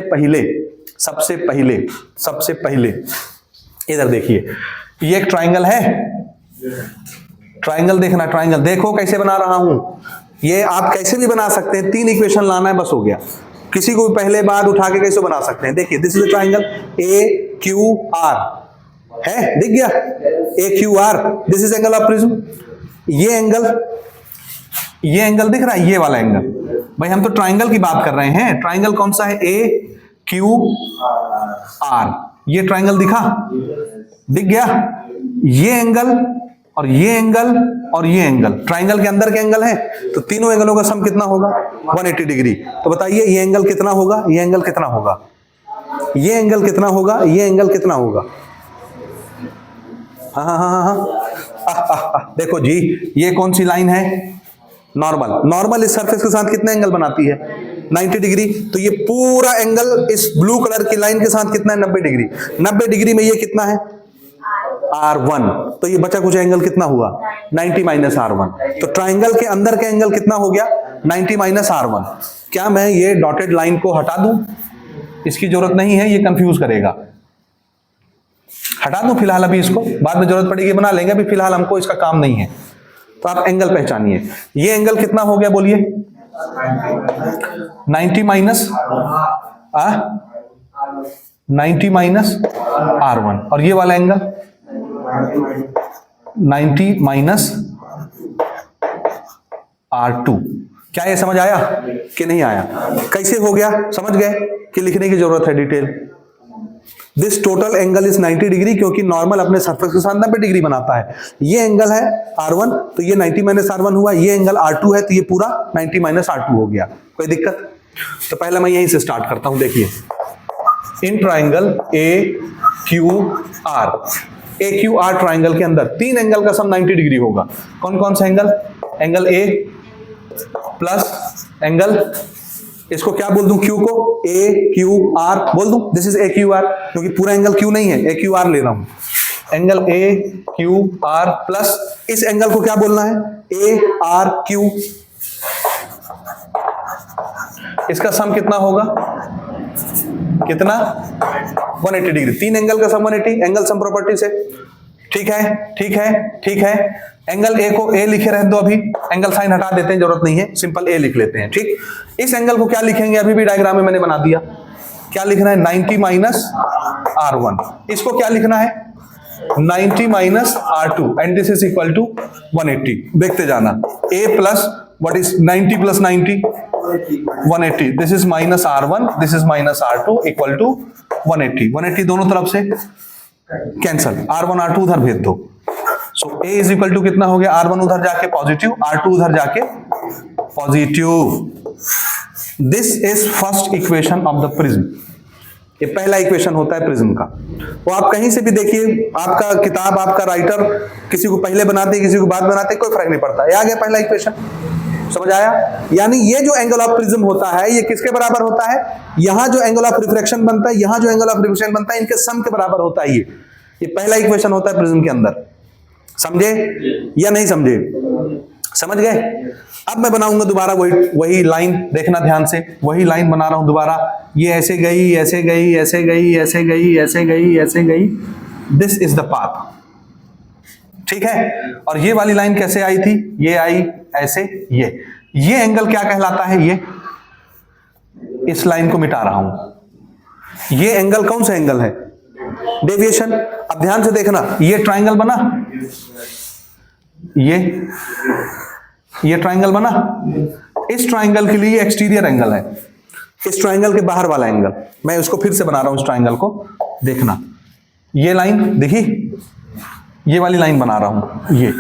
पहले इधर देखिए, ये एक ट्राइंगल है, ट्राइंगल देखना, ट्राइंगल देखो कैसे बना रहा हूं। ये आप कैसे भी बना सकते हैं, 3 इक्वेशन लाना है बस, हो गया। किसी को भी पहले बाद उठा के कैसे बना सकते हैं, देखिए दिस इज ट्राइंगल AQR है, दिख गया AQR, this is angle of prism. ये एंगल दिख रहा है, ये वाला एंगल। भाई हम तो ट्राइंगल की बात कर रहे हैं, ट्राइंगल कौन सा है, AQR। ये ट्राइंगल दिख गया, ये एंगल और ये एंगल और ये एंगल ट्राइंगल के अंदर के एंगल है, तो तीनों एंगलों का सम कितना होगा, 180 डिग्री। तो बताइए ये एंगल कितना होगा, ये एंगल कितना होगा, ये एंगल कितना होगा, ये एंगल कितना होगा। हाँ, देखो जी, ये कौन सी लाइन है, नॉर्मल इस सरफेस के साथ कितना एंगल बनाती है, 90 डिग्री। तो ये पूरा एंगल इस ब्लू कलर की लाइन के साथ कितना है, 90 डिग्री। 90 डिग्री में ये कितना है, R1। तो ये बचा कुछ एंगल कितना हुआ, 90 माइनस R1। तो ट्राइंगल के अंदर का एंगल कितना हो गया, 90 माइनस R1। क्या मैं ये डॉटेड लाइन को हटा दूं, इसकी जरूरत नहीं है, ये कंफ्यूज करेगा, हटा दूं फिलहाल, अभी इसको बाद में जरूरत पड़ेगी बना लेंगे, अभी फिलहाल हमको इसका काम नहीं है। तो आप एंगल पहचानिए, ये एंगल कितना हो गया बोलिए, 90 माइनस 90 और ये वाला एंगल 90 माइनस R2। क्या ये समझ आया कि नहीं आया, कैसे हो गया, समझ गए कि लिखने की जरूरत है detail. This total angle is 90 degree, क्योंकि नॉर्मल अपने सरफेस के साथ 90 डिग्री बनाता है। ये एंगल है R1, तो ये 90 माइनस R1 हुआ। ये एंगल R2 है, तो ये पूरा 90 माइनस R2 हो गया। कोई दिक्कत? तो पहले मैं यहीं से स्टार्ट करता हूं। देखिए, in triangle AQR, AQR triangle के अंदर तीन एंगल का सम 90 डिग्री होगा। कौन कौन सा angle? Angle A plus angle, इसको क्या बोल दूं? Q को AQR बोल दूं। दिस इज AQR, क्योंकि पूरा एंगल Q नहीं है, AQR ले रहा हूं। एंगल AQR प्लस इस एंगल को क्या बोलना है? ARQ। इसका सम कितना होगा? कितना? 180 डिग्री। तीन एंगल का सम 180, एंगल सम प्रॉपर्टी से। ठीक है, ठीक है, ठीक है। एंगल A को A लिखे रहने दो, अभी एंगल साइन हटा देते हैं, जरूरत नहीं है, सिंपल A लिख लेते हैं। ठीक, इस एंगल को क्या लिखेंगे? अभी भी डायग्राम में मैंने बना दिया। क्या लिखना है? 90 माइनस R1। इसको क्या लिखना है? 90 minus R2, and this is equal to 180। देखते जाना। A plus what is 90 plus 90? 180। This is minus R1, this is minus R2 equal to 180। 180 दोनों तरफ से कैंसल, R1 R2 उधर भेज दो। सो A इज इक्वल टू कितना हो गया? R1 उधर जाके पॉजिटिव, R2 उधर जाके positive. This is first equation of the prism. ये पहला इक्वेशन होता है प्रिज्म का। वो आप कहीं से भी देखिए, आपका किताब, आपका राइटर किसी को पहले बनाते, किसी को बाद बनाते, कोई फर्क नहीं पड़ता। ये आ गया पहला इक्वेशन, समझ आया? यानी ये जो एंगल ऑफ प्रिज्म होता है, ये किसके बराबर होता है? यहां जो एंगल ऑफ रिफ्रैक्शन बनता है, यहां जो एंगल ऑफ रिफ्रैक्शन बनता है, इनके सम के बराबर होता है। ये पहला इक्वेशन होता है प्रिज्म के अंदर। समझे या नहीं समझे? समझ गए? अब मैं बनाऊंगा दोबारा वही लाइन, देखना ध्यान से। वही लाइन बना रहा हूं दोबारा। ये ऐसे गई, ऐसे गई, ऐसे गई, ऐसे गई, ऐसे गई, ऐसे गई। This is the path. ठीक है, और ये वाली लाइन कैसे आई थी? ये आई ऐसे। ये एंगल क्या कहलाता है? ये इस लाइन को मिटा रहा हूं। ये एंगल कौन सा एंगल है? डेविएशन। अब ध्यान से देखना, ये ट्राइंगल बना, ये ट्राइंगल बना। इस ट्राइंगल के लिए एक्सटीरियर एंगल है, इस ट्राइंगल के बाहर वाला एंगल। मैं उसको फिर से बना रहा हूं, इस ट्राइंगल को देखना। ये लाइन देखी, ये वाली लाइन बना रहा हूं, ये,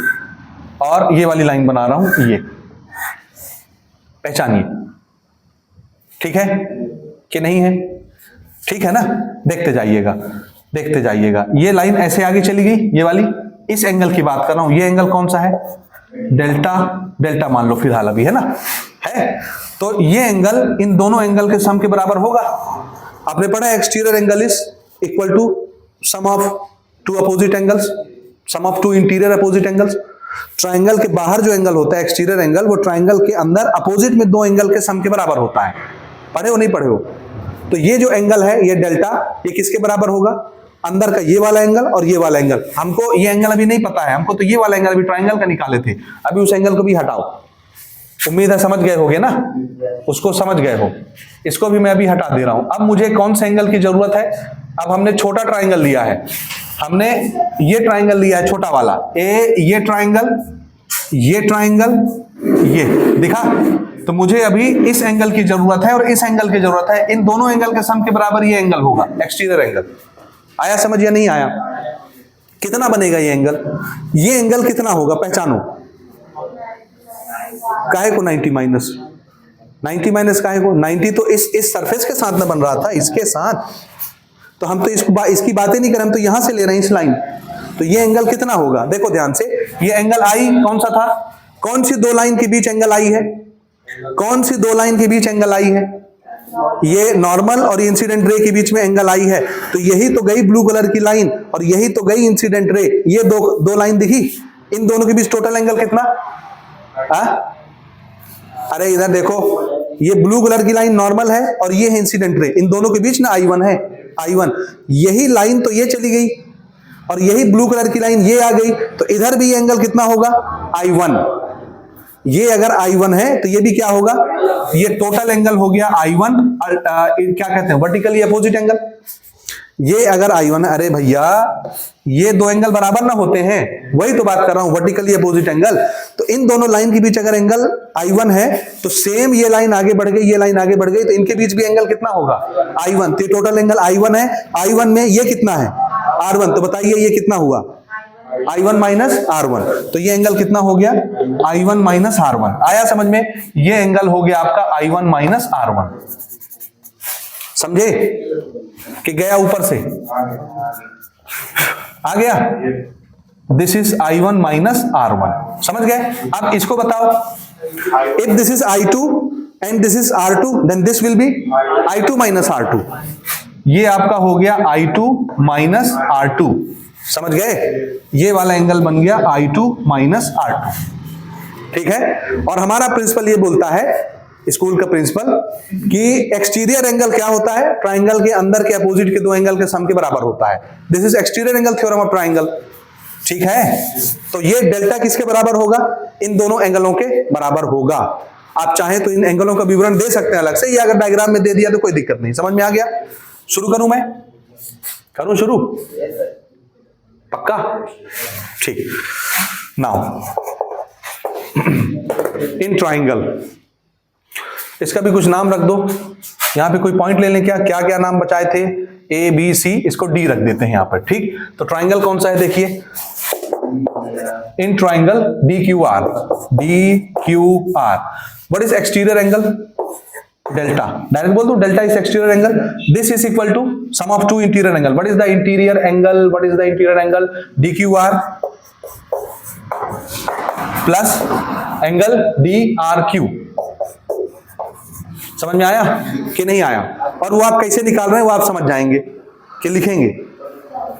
और ये वाली लाइन बना रहा हूं, ये। पहचानिए, ठीक है कि नहीं है? ठीक है ना? देखते जाइएगा, देखते जाइएगा। ये लाइन ऐसे आगे चली गई, ये वाली। इस एंगल की बात कर रहा हूं। ये एंगल कौन सा है? डेल्टा। डेल्टा मान लो फिलहाल, अभी है ना, है। तो ये एंगल इन दोनों एंगल के सम के बराबर होगा। आपने पढ़ा exterior angle is equal to sum of two opposite angles, sum of two interior opposite angles. Triangle के बाहर जो एंगल होता है एक्सटीरियर एंगल, वो ट्राइंगल के अंदर अपोजिट में दो एंगल के सम के बराबर होता है। पढ़े हो नहीं पढ़े हो? तो ये जो एंगल है, ये डेल्टा, ये किसके बराबर होगा? अंदर का ये वाला एंगल और ये वाला एंगल। हमको ये एंगल अभी नहीं पता है, हमको तो ये वाला एंगल अभी ट्राइंगल का निकाले थे। अभी उस एंगल को भी हटाओ। उम्मीद है समझ गए होगे ना, उसको समझ गए हो। इसको भी मैं अभी हटा दे रहा हूं। अब मुझे कौन से एंगल की जरूरत है? अब हमने छोटा ट्राइंगल लिया है, हमने ये ट्राइंगल लिया है छोटा वाला, ये ट्राइंगल, ये ट्राइंगल, ये दिखा। तो मुझे अभी इस एंगल की जरूरत है और इस एंगल की जरूरत है। इन दोनों एंगल के सम के बराबर ये एंगल होगा, एक्सटीरियर एंगल। आया समझ या नहीं आया? कितना बनेगा ये एंगल? ये एंगल कितना होगा? पहचानो। काहे को 90 माइनस? 90 माइनस काहे को? 90 तो इस सरफेस के साथ में बन रहा था, इसके साथ। तो हम तो इसकी बातें नहीं कर रहे, हम तो यहां से ले रहे हैं इस लाइन। तो ये एंगल कितना होगा? देखो ध्यान से। ये एंगल आई कौन सा था? कौन सी दो लाइन के बीच एंगल आई है? कौन सी दो लाइन के बीच एंगल आई है? ये नॉर्मल और इंसिडेंट रे के बीच में एंगल आई है। तो यही तो गई ब्लू कलर की लाइन और यही तो गई इंसिडेंट रे। ये दो लाइन दिखी, इन दोनों के बीच टोटल एंगल कितना? अरे इधर देखो, ये ब्लू कलर की लाइन नॉर्मल है और ये है इंसिडेंट रे। इन दोनों के बीच ना I1 है, I1। यही लाइन तो ये चली गई और यही ब्लू कलर की लाइन ये आ गई। तो इधर भी ये एंगल कितना होगा? I1। ये अगर I1 है तो ये भी क्या होगा? ये टोटल एंगल हो गया I1। क्या कहते हैं? Vertically opposite angle. ये अगर I1 है, अरे भैया ये दो एंगल बराबर ना होते हैं, वही तो बात कर रहा हूं, वर्टिकली अपोजिट एंगल। तो इन दोनों लाइन के बीच अगर एंगल I1 है तो सेम ये लाइन आगे बढ़ गई, ये लाइन आगे बढ़ गई, तो इनके बीच भी एंगल कितना होगा I1। तो टोटल एंगल I1 है, I1 में ये कितना है R1, तो बताइए ये कितना हुआ I1 माइनस R1। तो ये एंगल कितना हो गया I1 माइनस R1। आया समझ में? ये एंगल हो गया आपका I1 माइनस R1। समझे कि गया ऊपर से? आ गया? This is I1 minus R1। समझ गए? अब इसको बताओ, if this is I2 and this is R2 then this will be I2 minus R2। ये आपका हो गया I2 माइनस R2। समझ गए? ये वाला एंगल बन गया I2 माइनस R2। ठीक है? और हमारा प्रिंसिपल ये बोलता है, स्कूल का प्रिंसिपल, कि एक्सटीरियर एंगल क्या होता है, ट्राइंगल के अंदर के अपोजिट के दो एंगल के सम के बराबर होता है। This is exterior angle theorem of triangle. ठीक है? तो ये डेल्टा किसके बराबर होगा? इन दोनों एंगलों के बराबर होगा। आप चाहें तो इन एंगलों का विवरण दे सकते हैं अलग से, या अगर डायग्राम में दे दिया तो कोई दिक्कत नहीं। समझ में आ गया? शुरू करूं मैं? करूं शुरू? पक्का? ठीक। नाउ इन ट्राइंगल, इसका भी कुछ नाम रख दो। यहां पे कोई पॉइंट ले लें, क्या क्या क्या नाम बचाए थे? A B C, इसको D रख देते हैं यहां पर। ठीक? तो ट्राइंगल कौन सा है देखिए, in triangle DQR। DQR what is exterior angle? Delta. Direct बोल दो, delta is exterior angle. This is equal to sum of two interior angle. What is the interior angle? What is the interior angle? DQR plus angle DRQ। समझ में आया कि नहीं आया? और वो आप कैसे निकाल रहे हैं वो आप समझ जाएंगे कि लिखेंगे।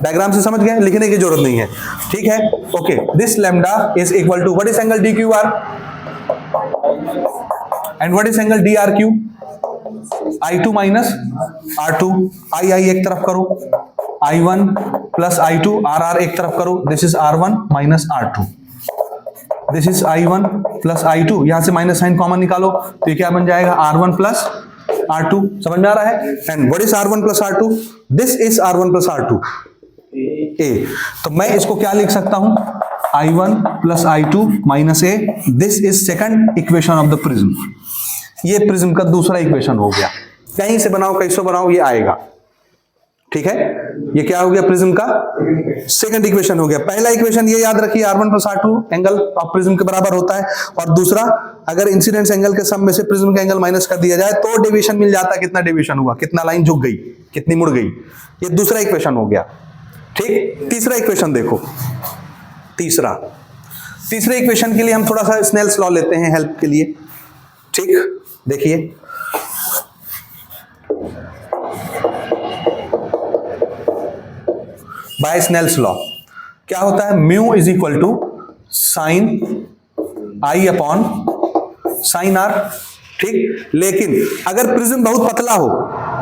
डायग्राम से समझ गए, लिखने की जरूरत नहीं है। ठीक है? Okay, this lambda is equal to what is angle DQR and what is angle DRQ? I2 minus R2। I एक तरफ करो, I1 प्लस I2, R एक तरफ करो, this is R1 minus R2। This is I1 plus I2, यहां से minus sign common निकालो, तो ये क्या बन जाएगा R1 प्लस R2। समझ में आ रहा है? And what is R1 plus R2? This is R1 plus R2 A। तो मैं इसको क्या लिख सकता हूं? I1 plus I2 minus A। This is second equation of the prism. ये प्रिज्म का दूसरा इक्वेशन हो गया। कहीं से बनाओ, कैसे बनाओ, ये आएगा। ठीक है? ये क्या हो गया? प्रिज्म का सेकंड इक्वेशन हो गया। पहला इक्वेशन ये याद रखिए, R1 plus R2 angle of prism के बराबर होता है। और दूसरा, अगर इंसिडेंस एंगल के सम में से प्रिज्म का एंगल माइनस कर दिया जाए तो डेविएशन मिल जाता है। कितना डेविएशन हुआ, कितना लाइन झुक गई, कितनी मुड़ गई। ये दूसरा इक्वेशन हो गया। ठीक? तीसरा इक्वेशन देखो, तीसरे इक्वेशन के लिए हम थोड़ा सा स्नेल्स लॉ लेते हैं हेल्प के लिए। ठीक? देखिए, बाय स्नेल्स लॉ क्या होता है? Mu is equal to sine I upon sine R। ठीक? लेकिन अगर प्रिज्म बहुत पतला हो,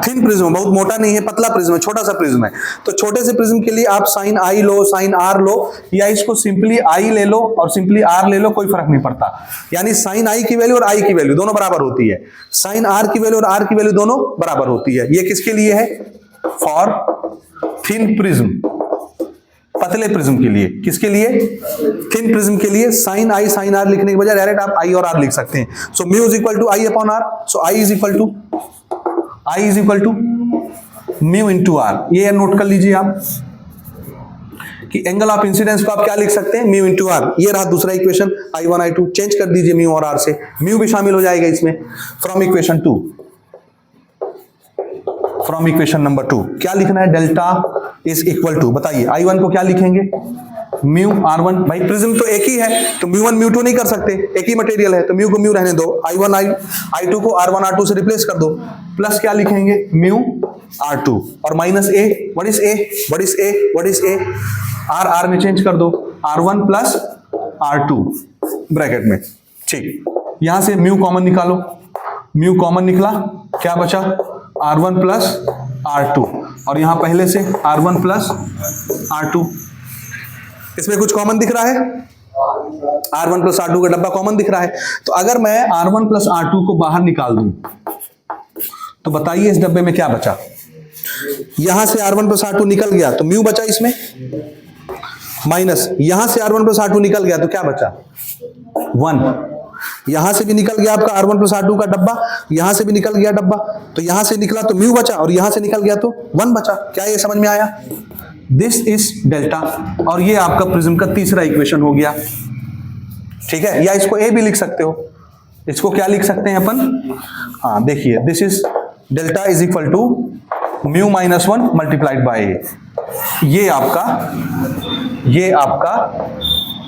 थिन प्रिज्म, बहुत मोटा नहीं है, पतला प्रिज्म है, छोटा सा प्रिज्म है, तो छोटे से प्रिज्म के लिए आप साइन I लो, साइन R लो, या इसको सिंपली I ले लो और सिंपली R ले लो, कोई फर्क नहीं पड़ता। यानी साइन I की वैल्यू और I की वैल्यू दोनों बराबर होती है, साइन R की वैल्यू और R की वैल्यू दोनों बराबर होती है। ये किसके लिए है? फॉर थिन प्रिज्म, पतले प्रिज्म के लिए। किसके लिए? थिन प्रिज्म के लिए साइन I साइन R लिखने के बजाय डायरेक्ट आप I और R लिख सकते हैं। So mu is equal to I upon R। So I is equal to mu into R। ये नोट कर लीजिए आप कि एंगल ऑफ इंसिडेंस को आप क्या लिख सकते हैं? Mu into R। ये रहा दूसरा इक्वेशन, I1 I2 चेंज कर दीजिए म्यू और R से, म्यू भी शामिल हो जाएगा इसमें। From equation 2, from equation number 2 क्या लिखना है? डेल्टा इज इक्वल टू, बताइए I1 को क्या लिखेंगे? Mu R1। भाई प्रिज्म तो एक ही है, तो म्यू 1 म्यू 2 नहीं कर सकते, एक ही मटेरियल है, तो म्यू को म्यू रहने दो, I1 I2 को R1 R2 से रिप्लेस कर दो, प्लस क्या लिखेंगे? म्यू R2 और minus A। What is A? What is A? What is A? R में चेंज कर दो, R1 प्लस R2 ब्रैकेट में। ठीक? यहां से म्यू कॉमन निकालो, म्यू कॉमन निकला, क्या बचा? R1 प्लस R2, और यहां पहले से R1 प्लस R2। इसमें कुछ कॉमन दिख रहा है? R1 प्लस R2 का डब्बा कॉमन दिख रहा है। तो अगर मैं R1 प्लस R2 को बाहर निकाल दूं तो बताइए इस डब्बे में क्या बचा? यहां से R1 प्लस R2 निकल गया तो म्यू बचा इसमें, माइनस यहां से R1 प्लस R2 निकल गया तो क्या बचा 1। यहां से भी निकल गया आपका R1 प्लस R2 का डब्बा, यहां से भी निकल गया डब्बा, तो यहां से निकला तो म्यू बचा और यहां से निकल गया तो 1 बचा। क्या ये समझ में आया? दिस इज डेल्टा, और ये आपका प्रिज्म का तीसरा इक्वेशन हो गया। ठीक है, या इसको ए भी लिख सकते हो, इसको क्या लिख सकते हैं अपन, हाँ देखिए, this is delta is equal to mu minus 1 multiplied by A. ये आपका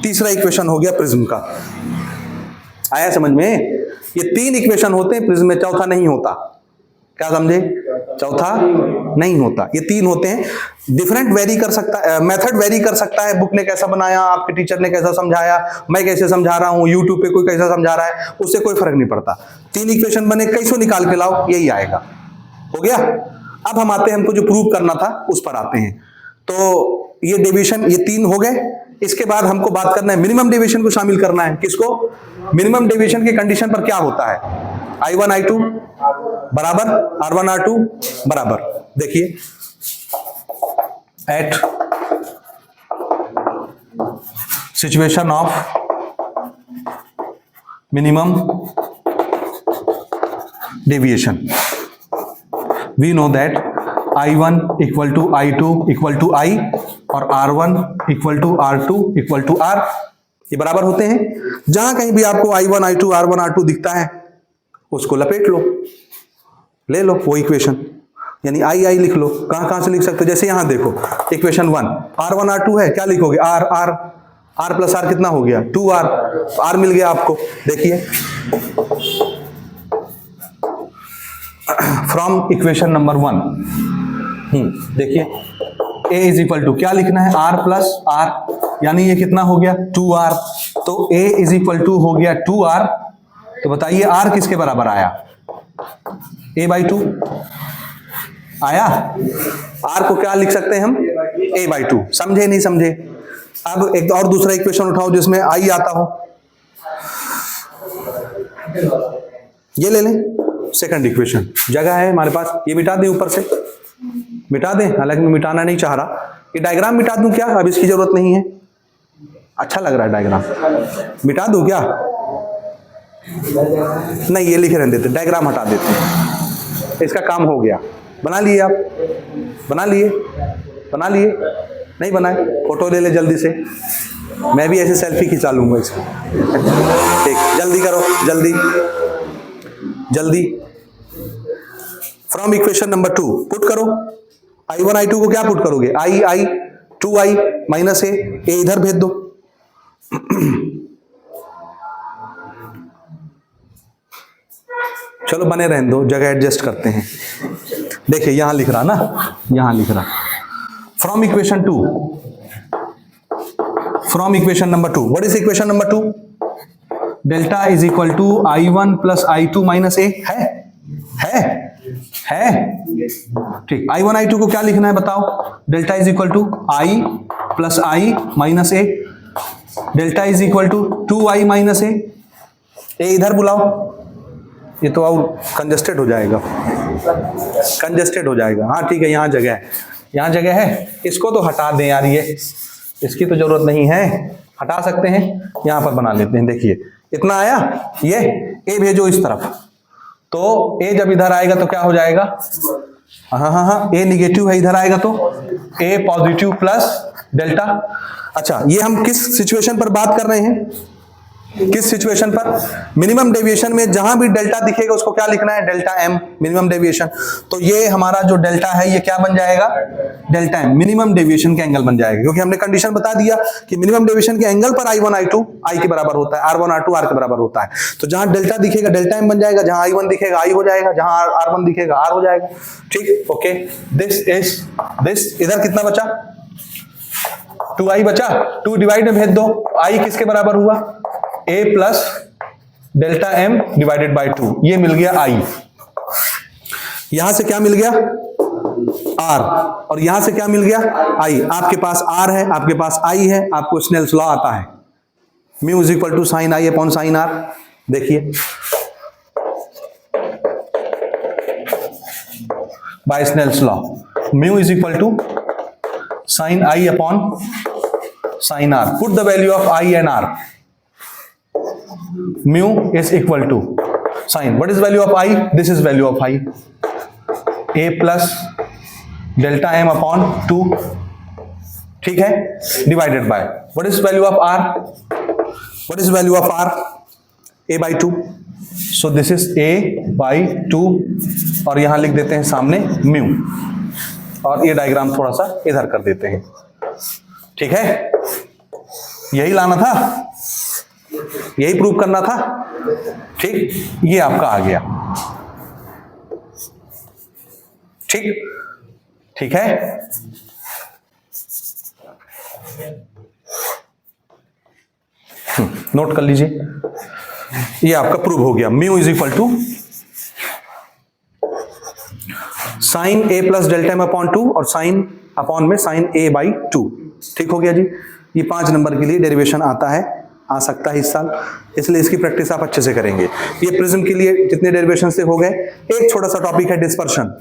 तीसरा इक्वेशन हो गया प्रिज्म का। आया समझ में? ये 3 इक्वेशन होते हैं प्रिज्म में, चौथा नहीं होता। क्या समझे? चौथा नहीं होता, ये 3 होते हैं। डिफरेंट वेरी कर सकता है, मेथड वेरी कर सकता है, बुक ने कैसा बनाया, आपके टीचर ने कैसा समझाया, मैं कैसे समझा रहा हूं, यूट्यूब पे कोई कैसा समझा रहा है, उससे कोई फर्क नहीं पड़ता। 3 इक्वेशन बने, कैसे निकाल के लाओ, यही आएगा। हो गया? अब हम आते हैं, हमको जो प्रूव करना था उस पर आते हैं। तो ये डेविएशन, ये 3 हो गए। इसके बाद हमको बात करना है, मिनिमम डेविएशन को शामिल करना है। किसको? मिनिमम डेविएशन की कंडीशन पर क्या होता है, I1 I2 बराबर R1 R2 बराबर, देखिए at situation of minimum deviation we know that I1 equal to I2 equal to I और R1 equal to R2 equal to R, ये बराबर होते हैं। जहां कहीं भी आपको I1 I2 R1 R2 दिखता है उसको लपेट लो, ले लो वो इक्वेशन, यानी I लिख लो। कहां से लिख सकते हो? जैसे यहां देखो, इक्वेशन 1 R1 R2 है, क्या लिखोगे? R प्लस R कितना हो गया? 2R, R मिल गया आपको। देखिए फ्रॉम इक्वेशन नंबर 1, देखिए A इज इक्वल टू क्या लिखना है? R प्लस R, यानी ये कितना हो गया? 2R। तो A इज इक्वल टू हो गया 2R। तो बताइए R किसके बराबर आया? A/2 आया। R को क्या लिख सकते हैं हम? A/2। समझे नहीं समझे? अब एक और दूसरा इक्वेशन उठाओ जिसमें I आता हो, ये ले लें। सेकंड इक्वेशन, जगह है हमारे पास, ये मिटा दें, ऊपर से मिटा दें, हालांकि मैं मिटाना नहीं चाह रहा। ये डायग्राम मिटा दूं क्या? अब इसकी जरूरत नहीं है, अच्छा लग रहा है डायग्राम, मिटा दूं क्या? नहीं, ये लिखे रहने देते, डायग्राम हटा देते हैं, इसका काम हो गया। बना लिए आप? बना लिए? नहीं बनाए? फोटो ले ले जल्दी से, मैं भी ऐसे सेल्फी खिंचा लूंगा इसको। ठीक, जल्दी करो, जल्दी। फ्रॉम इक्वेशन नंबर 2 पुट करो। I1 I2 को क्या पुट करोगे? I 2I माइनस A इधर भेज दो। चलो बने रहने दो, जगह एडजस्ट करते हैं। देखिए यहां लिख रहा ना, यहां लिख रहा from equation 2, from equation number 2, what is equation number 2? Delta is equal to I1 plus I2 minus A है ठीक। I1 I2 को क्या लिखना है बताओ? Delta is equal to I plus I minus A, delta is equal to 2I minus A इधर बुलाओ, ये तो और कंजेस्टेड हो जाएगा, हाँ ठीक है, यहाँ जगह है, इसको तो हटा दें यार, ये इसकी तो जरूरत नहीं है, हटा सकते हैं, यहां पर बना लेते हैं। देखिए इतना आया, ये A भेजो इस तरफ, तो A जब इधर आएगा तो क्या हो जाएगा? हाँ, A निगेटिव है, इधर आएगा तो A पॉजिटिव प्लस डेल्टा। अच्छा, ये हम किस सिचुएशन पर बात कर रहे हैं? किस सिचुएशन पर? मिनिमम डेविएशन में जहां भी डेल्टा दिखेगा उसको क्या लिखना है? Delta M, minimum deviation. तो ये हमारा जो डेल्टा है ये क्या बन जाएगा? डेल्टा M, मिनिमम डेविएशन के एंगल बन जाएगा, क्योंकि हमने कंडीशन बता दिया कि मिनिमम डेविएशन के एंगल पर I1 I2 I के बराबर होता है, R1 R2 R के बराबर होता है। तो जहां डेल्टा दिखेगा डेल्टा M बन जाएगा, जहां I1 दिखेगा I हो जाएगा, जहां R1 दिखेगा R हो जाएगा। ठीक, ओके। दिस इधर कितना बचा? 2I बचा, 2 डिवाइड में भेज दो, I किसके बराबर हुआ? A plus delta M divided by 2, ये मिल गया I। यहां से क्या मिल गया? R, और यहां से क्या मिल गया? I। आपके पास R है, आपके पास I है, आपको स्नेल्स लॉ आता है, mu is equal to sine I upon sine R। देखिए by Snell's law, mu is equal to sine I upon sine R. Put the value of I and R. Mu is equal to sine, what is value of I? This is value of I, A plus delta M upon 2, ठीक है, divided by what is value of R? What is value of R? a by 2. So this is a by 2 और यहां लिख देते हैं सामने mu, और ये डायग्राम थोड़ा सा इधर कर देते हैं, ठीक है. यही लाना था, यही प्रूव करना था, ठीक. ये आपका आ गया, ठीक, ठीक है. नोट कर लीजिए, ये आपका प्रूव हो गया. Mu is equal to sine A plus delta M upon 2 और साइन अपॉन में साइन ए बाई 2. ठीक हो गया जी. ये 5 नंबर के लिए डेरिवेशन आता है, आ सकता है इस साल, इसलिए इसकी प्रैक्टिस आप अच्छे से करेंगे. ये प्रिज्म के लिए जितने डेरिवेशन से हो गए. एक छोटा सा टॉपिक है डिस्पर्शन.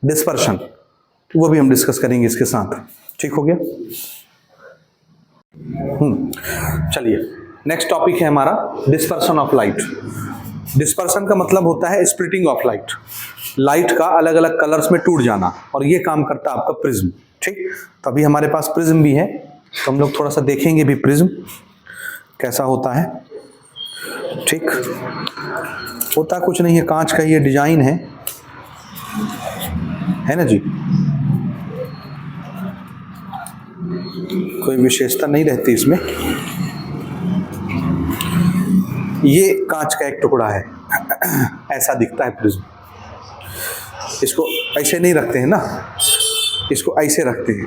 डिस्पर्शन वो भी हम डिस्कस करेंगे इसके साथ. ठीक हो गया. चलिए नेक्स्ट टॉपिक है हमारा डिस्पर्शन ऑफ लाइट. डिस्पर्शन का मतलब होता है स्प्लिटिंग ऑफ लाइट. लाइट का अलग अलग कलर्स में टूट जाना, और ये काम करता है आपका प्रिज्म. ठीक, तो अभी हमारे पास प्रिज्म भी है, तो हम लोग थोड़ा सा देखेंगे भी प्रिज्म कैसा होता है. ठीक, होता कुछ नहीं है, कांच का ये डिजाइन है ना जी. कोई विशेषता नहीं रहती इसमें. ये कांच का एक टुकड़ा है, ऐसा दिखता है प्रिज्म. इसको ऐसे नहीं रखते हैं ना, इसको ऐसे रखते हैं.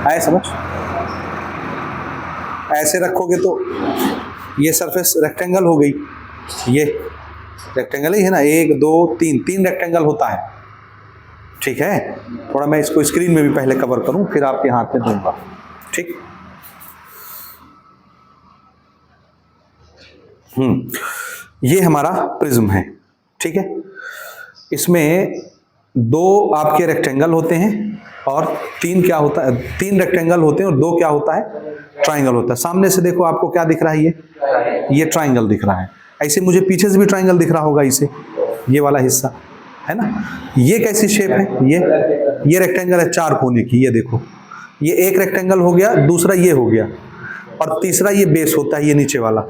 आए समझ? ऐसे रखोगे तो ये सरफेस रेक्टेंगल हो गई. ये रेक्टेंगल ही है ना, 1 2 3 रेक्टेंगल होता है. ठीक है, थोड़ा मैं इसको स्क्रीन में भी पहले कवर करूं, फिर आपके हाथ में दूंगा. ठीक. ये हमारा प्रिज्म है. ठीक है, इसमें 2 आपके रेक्टेंगल होते हैं और 3 क्या होता है, 3 रेक्टेंगल होते हैं और 2 क्या होता है, ट्राइंगल होता है. सामने से देखो आपको क्या दिख रहा है, ये ट्राइंगल दिख रहा है. ऐसे मुझे पीछे से भी ट्राइंगल दिख रहा होगा, इसे ये वाला हिस्सा है ना. ये कैसी शेप है, ये रेक्टेंगल है 4 कोने की. ये देखो, ये एक रेक्टेंगल हो गया, दूसरा ये हो गया, और तीसरा ये बेस होता है, ये नीचे वाला.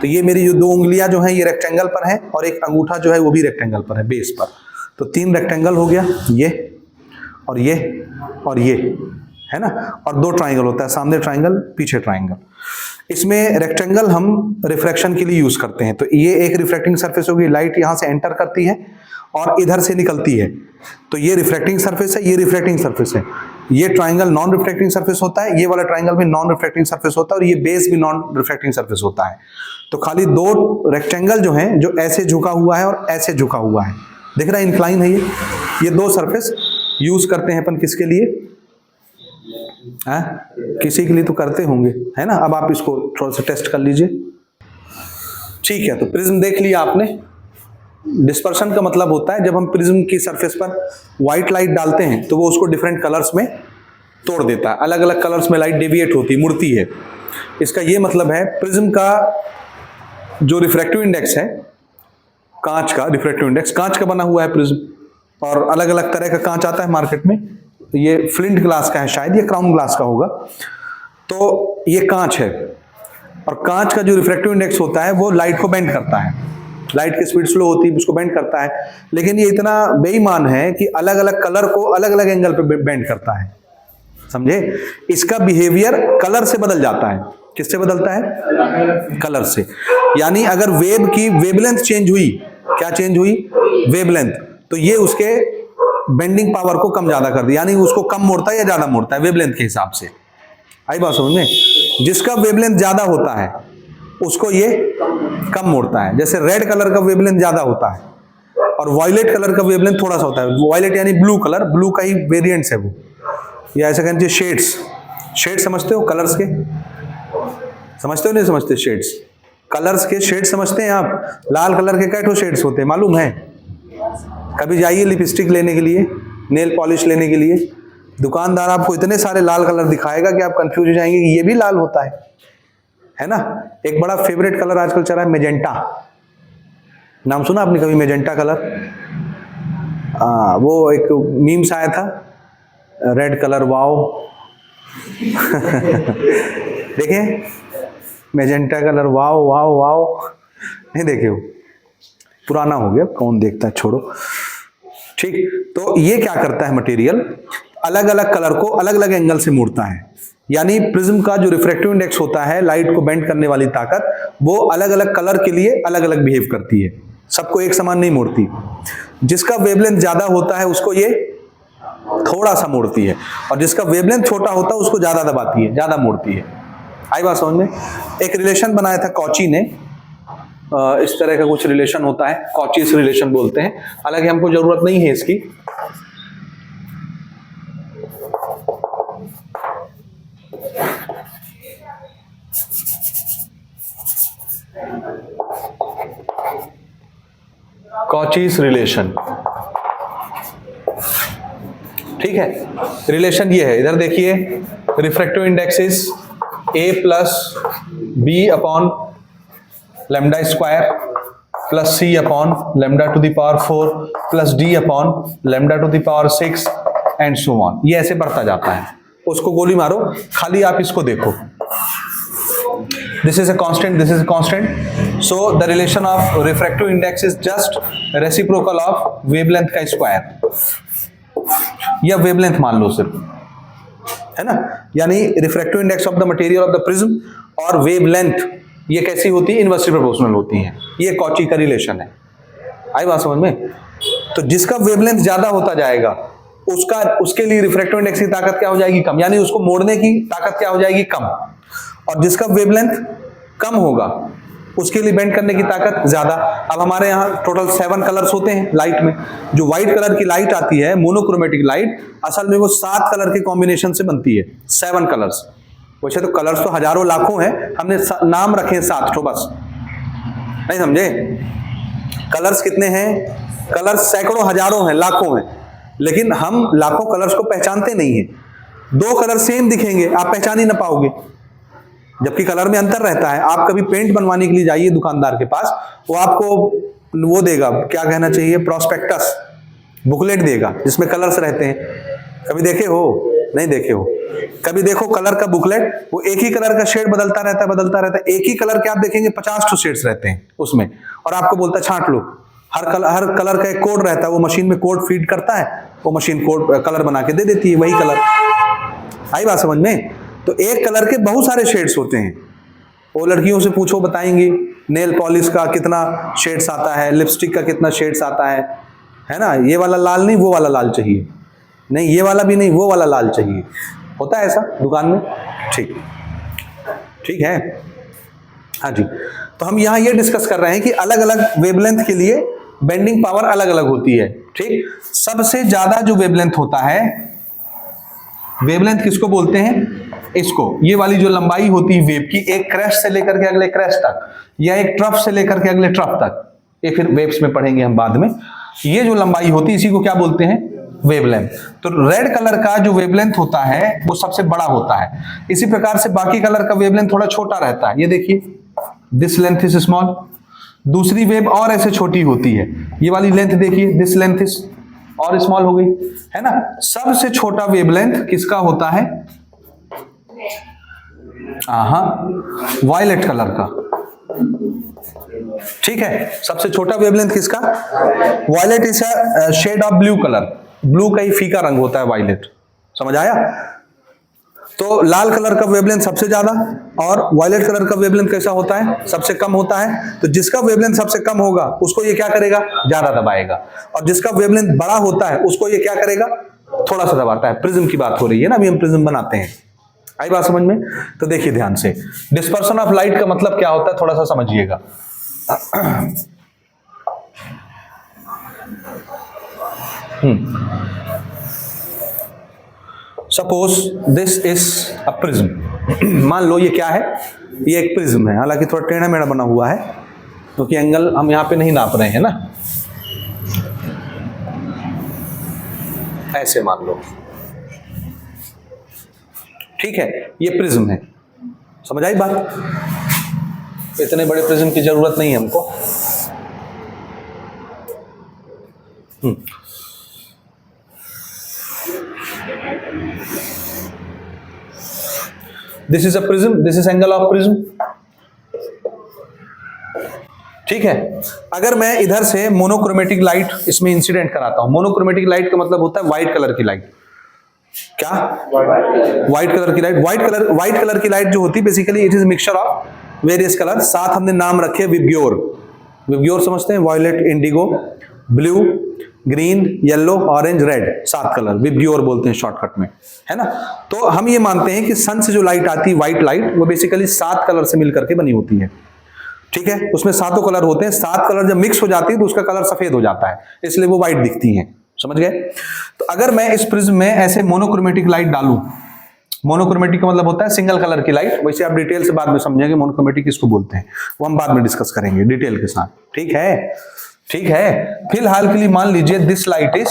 तो ये मेरी जो 2 उंगलियां जो हैं ये रेक्टेंगल पर है, और एक अंगूठा जो है वो भी रेक्टेंगल पर है, बेस पर. तो 3 रेक्टेंगल हो गया, ये और ये और ये है ना, और 2 ट्राइंगल होता है, सामने ट्राइंगल पीछे ट्राइंगल. इसमें रेक्टेंगल हम रिफ्रैक्शन के लिए यूज करते हैं. तो ये एक रिफ्रैक्टिंग सरफेस होगी, लाइट यहां से एंटर करती है और इधर से निकलती है, तो ये रिफ्रैक्टिंग सरफेस है, ये रिफ्रैक्टिंग सरफेस है. ये ट्राइंगल नॉन रिफ्रैक्टिंग सरफेस होता है, ये वाला ट्राइंगल भी नॉन रिफ्रैक्टिंग सरफेस होता है, और ये बेस भी नॉन रिफ्रैक्टिंग सरफेस होता है. तो खाली 2 रेक्टेंगल जो हैं, जो ऐसे झुका हुआ है और ऐसे झुका हुआ है, दिख रहा है, इंक्लाइन है ये 2 सरफेस यूज करते हैं अपन किसके लिए, किसी के लिए तो करते होंगे, है ना. अब आप इसको थोड़ा सा टेस्ट कर लीजिए. ठीक है, तो प्रिज्म देख लिया आपने. डिस्पर्शन का मतलब होता है जब हम प्रिज्म की सरफेस पर व्हाइट लाइट डालते हैं तो वो उसको डिफरेंट कलर्स में तोड़ देता है. अलग अलग कलर्स में लाइट डेविएट होती, मुड़ती है. इसका ये मतलब है प्रिज्म का जो रिफ्रैक्टिव इंडेक्स है, कांच का रिफ्रैक्टिव इंडेक्स, कांच का बना हुआ है प्रिज्म, और अलग अलग तरह का कांच आता है मार्केट में. ये फ्लिंट ग्लास का है शायद, ये क्राउन ग्लास का होगा. तो ये कांच है, और कांच का जो रिफ्रैक्टिव इंडेक्स होता है वो लाइट को बेंड करता है. लाइट की स्पीड स्लो होती है, उसको बेंड करता है. लेकिन ये इतना बेईमान है कि अलग अलग कलर को अलग अलग एंगल पे बेंड करता है. समझे? इसका बिहेवियर कलर से बदल जाता है. किससे बदलता है? कलर से. यानी अगर वेव की वेवलेंथ चेंज हुई, क्या चेंज हुई, वेवलेंथ, तो ये उसके बेंडिंग पावर को कम ज्यादा कर दिया, यानी उसको कम मोड़ता है या ज्यादा मोड़ता है वेवलेंथ के हिसाब से. आई बात समझ में? जिसका वेवलेंथ ज्यादा होता है उसको ये कम मोड़ता है. जैसे रेड कलर का वेवलेंथ ज्यादा होता है और वायलेट कलर का वेवलेंथ थोड़ा सा होता है. वायलेट यानी ब्लू कलर, ब्लू का ही वेरिएंट्स है वो, या ऐसा कहते हैं शेड्स. शेड समझते हो कलर्स के? समझते हो नहीं समझते? शेड्स, कलर्स के शेड समझते हैं आप? लाल कलर के कैठो शेड्स होते हैं, मालूम है? कभी जाइए लिपस्टिक लेने के लिए, नेल पॉलिश लेने के लिए, दुकानदार आपको इतने सारे लाल कलर दिखाएगा कि आप कंफ्यूज हो जाएंगे कि ये भी लाल होता है ना। एक बड़ा फेवरेट कलर आजकल चल रहा है मेजेंटा, नाम सुना आपने कभी मेजेंटा कलर? वो एक मीम्स आया था, रेड कलर वाओ देखिए magenta colour wow wow wow, नहीं देखे हो, पुराना हो गया, कौन देखता है, छोड़ो। ठीक, तो ये क्या करता है मटेरियल, अलग अलग कलर को अलग अलग एंगल से मोड़ता है। यानी प्रिज्म का जो रिफ्रैक्टिव इंडेक्स होता है, लाइट को बेंड करने वाली ताकत, वो अलग अलग कलर के लिए अलग अलग बिहेव करती है, सबको एक समान नहीं मोड़ती। जिसका वेवलेंथ ज्यादा होता है उसको ये थोड़ा सा मोड़ती है, और जिसका वेवलेंथ छोटा होता है उसको ज्यादा दबाती है, ज्यादा मोड़ती है। आई बात समझ में? एक रिलेशन बनाया था कॉची ने, इस तरह का कुछ रिलेशन होता है, कॉचीज रिलेशन बोलते हैं, हालांकि हमको जरूरत नहीं है इसकी। कॉचीज रिलेशन, ठीक है। रिलेशन ये है, इधर देखिए, refractive index is a plus B upon lambda square plus c upon lambda to the power 4 plus d upon lambda to the power 6 and so on. ये ऐसे बढ़ता जाता है, उसको गोली मारो, खाली आप इसको देखो। This is a constant, this is a constant. So the relation of refractive index is just reciprocal of wavelength का square, या wavelength मान लो सिर्फ, है ना। यानी refractive index of the material of the prism और वेवलेंथ ये कैसी होती है, इनवर्सली प्रोपोर्शनल होती हैं। ये कॉची का रिलेशन है। आई बात समझ में? तो जिसका वेवलेंथ ज्यादा होता जाएगा उसके लिए रिफ्रैक्टिव इंडेक्स की ताकत क्या हो जाएगी, कम, यानी उसको मोड़ने की ताकत क्या हो जाएगी, कम। और जिसका वेवलेंथ कम होगा उसके लिए बेंड करने की ताकत ज्यादा। अब हमारे यहाँ टोटल 7 कलर्स होते हैं लाइट में। जो व्हाइट कलर की लाइट आती है, मोनोक्रोमेटिक लाइट, असल में वो 7 कलर के कॉम्बिनेशन से बनती है, 7 कलर्स। वैसे तो कलर्स तो हजारों लाखों हैं, हमने नाम रखे 7 तो बस, नहीं समझे? कलर्स कितने हैं? कलर्स सैकड़ों हजारों हैं, लाखों हैं, लेकिन हम लाखों कलर्स को पहचानते नहीं है। 2 कलर सेम दिखेंगे, आप पहचान ही ना पाओगे, जबकि कलर में अंतर रहता है। आप कभी पेंट बनवाने के लिए जाइए दुकानदार के पास, वो आपको वो देगा, क्या कहना चाहिए, प्रॉस्पेक्टस, बुकलेट देगा जिसमें कलर्स रहते हैं। कभी देखे हो? नहीं देखे हो। कभी देखो कलर का बुकलेट, वो एक ही कलर का शेड बदलता रहता है। एक ही कलर के आप देखेंगे 50 तो शेड्स रहते हैं उसमें, और आपको बोलता है छांट लो। हर कलर का एक कोड रहता है, वो मशीन में कोड फीड करता है, वो मशीन कोड कलर बना के दे देती है, वही कलर। आई बात समझ में? तो एक कलर के बहुत सारे शेड्स होते हैं। वो लड़कियों से पूछो, बताएंगी नेल पॉलिश का कितना शेड्स आता है, लिपस्टिक का कितना शेड्स आता है ना। ये वाला लाल नहीं, वो वाला लाल चाहिए, नहीं ये वाला भी नहीं, वो वाला लाल चाहिए। होता है ऐसा दुकान में? ठीक है, हाँ जी। तो हम यहाँ ये डिस्कस कर रहे हैं कि अलग अलग वेवलेंथ के लिए बेंडिंग पावर अलग अलग होती है। ठीक, सबसे ज्यादा जो वेवलेंथ होता है, वेवलेंथ किसको बोलते हैं? इसको, ये वाली जो लंबाई होती है वेव की, एक क्रैश से लेकर के अगले क्रैश तक, या एक ट्रफ से लेकर के अगले ट्रफ तक, ये फिर वेव्स में पढ़ेंगे हम बाद में। ये जो लंबाई होती है इसी को क्या बोलते हैं? वेवलेंथ। तो रेड कलर का जो वेवलेंथ होता है वो सबसे बड़ा होता है। इसी प्रकार से बाकी कलर का वेवलेंथ थोड़ा छोटा रहता है। ये देखिए, दिस लेंथ इज स्मॉल। दूसरी वेव और ऐसे छोटी होती है, ये वाली लेंथ देखिए, दिस लेंथ इज और स्मॉल हो गई, है ना। सबसे छोटा वेवलेंथ किसका होता है? वायलेट कलर का। ठीक है, सबसे छोटा वेवलेंथ किसका? Violet is a shade of blue colour. Blue का ही फीका रंग होता है वायलेट, समझ आया? तो लाल कलर का वेवलेंथ सबसे ज्यादा, और वायलेट कलर का वेवलेंथ कैसा होता है? सबसे कम होता है। तो जिसका वेवलेंथ सबसे कम होगा उसको ये क्या करेगा? ज्यादा दबाएगा, और जिसका वेवलेंथ बड़ा होता है उसको ये क्या करेगा? थोड़ा सा दबाता है। प्रिज्म की बात हो रही है ना, अभी हम प्रिज्म बनाते हैं। आई बात समझ में? तो देखिए ध्यान से, डिस्पर्सन ऑफ लाइट का मतलब क्या होता है, थोड़ा सा समझिएगा। Suppose this is a prism. मान लो ये क्या है? ये एक प्रिज्म है, हालांकि थोड़ा टेढ़ा मेढ़ा बना हुआ है क्योंकि एंगल हम यहां पे नहीं नाप रहे हैं ना। ऐसे मान लो, ठीक है, ये प्रिज्म है। समझ आई बात? इतने बड़े प्रिज्म की जरूरत नहीं है हमको। This is a prism, this is angle of prism, ठीक है। अगर मैं इधर से मोनोक्रोमेटिक लाइट इसमें इंसिडेंट कराता हूं, मोनोक्रोमेटिक लाइट का मतलब होता है व्हाइट कलर की लाइट। क्या? व्हाइट कलर की लाइट। व्हाइट कलर की लाइट जो होती है basically it is mixture of various colour. साथ हमने नाम रखे विबग्योर। विबग्योर समझते हैं? Violet, indigo, blue, green, yellow, orange, red, 7 colour VIBGYOR बोलते हैं शॉर्टकट में, है ना। तो हम ये मानते हैं कि सन से जो लाइट आती है व्हाइट लाइट, वो बेसिकली 7 कलर से मिलकर के बनी होती है, ठीक है। उसमें 7 कलर होते हैं। 7 कलर जब मिक्स हो जाती है तो उसका कलर सफेद हो जाता है, इसलिए वो व्हाइट दिखती हैं। समझ गए? तो अगर मैं इस प्रिज्म में ऐसे मोनोक्रोमेटिक लाइट डालूं, मोनोक्रोमेटिक का मतलब होता है सिंगल कलर की लाइट। वैसे आप डिटेल से बाद में समझेंगे मोनोक्रोमेटिक किसको बोलते हैं, वो हम बाद में डिस्कस करेंगे डिटेल के साथ, ठीक है। ठीक है, फिलहाल के लिए मान लीजिए this light is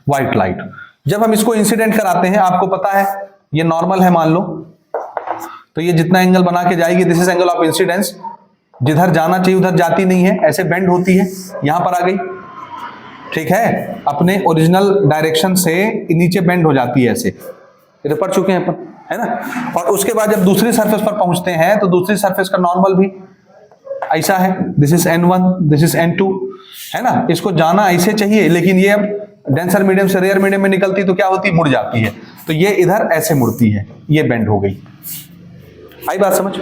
white light. जब हम इसको इंसिडेंट कराते हैं, आपको पता है ये नॉर्मल है मान लो, तो ये जितना एंगल बना के जाएगी, this is angle of incidence. जिधर जाना चाहिए उधर जाती नहीं है, ऐसे बेंड होती है, यहां पर आ गई, ठीक है, अपने ओरिजिनल डायरेक्शन से नीचे बेंड हो जाती है, ऐसे ये पढ़ चुके हैं अपन, है ना। और उसके बाद जब दूसरी सरफेस पर पहुंचते हैं तो दूसरी सरफेस का नॉर्मल भी ऐसा है, this is N1, this is N2, है ना। इसको जाना ऐसे चाहिए, लेकिन ये अब डेंसर मीडियम से रेयर मीडियम में निकलती तो क्या होती, मुड़ जाती है। तो ये इधर ऐसे मुड़ती है, ये बेंड हो गई। आई बात समझ?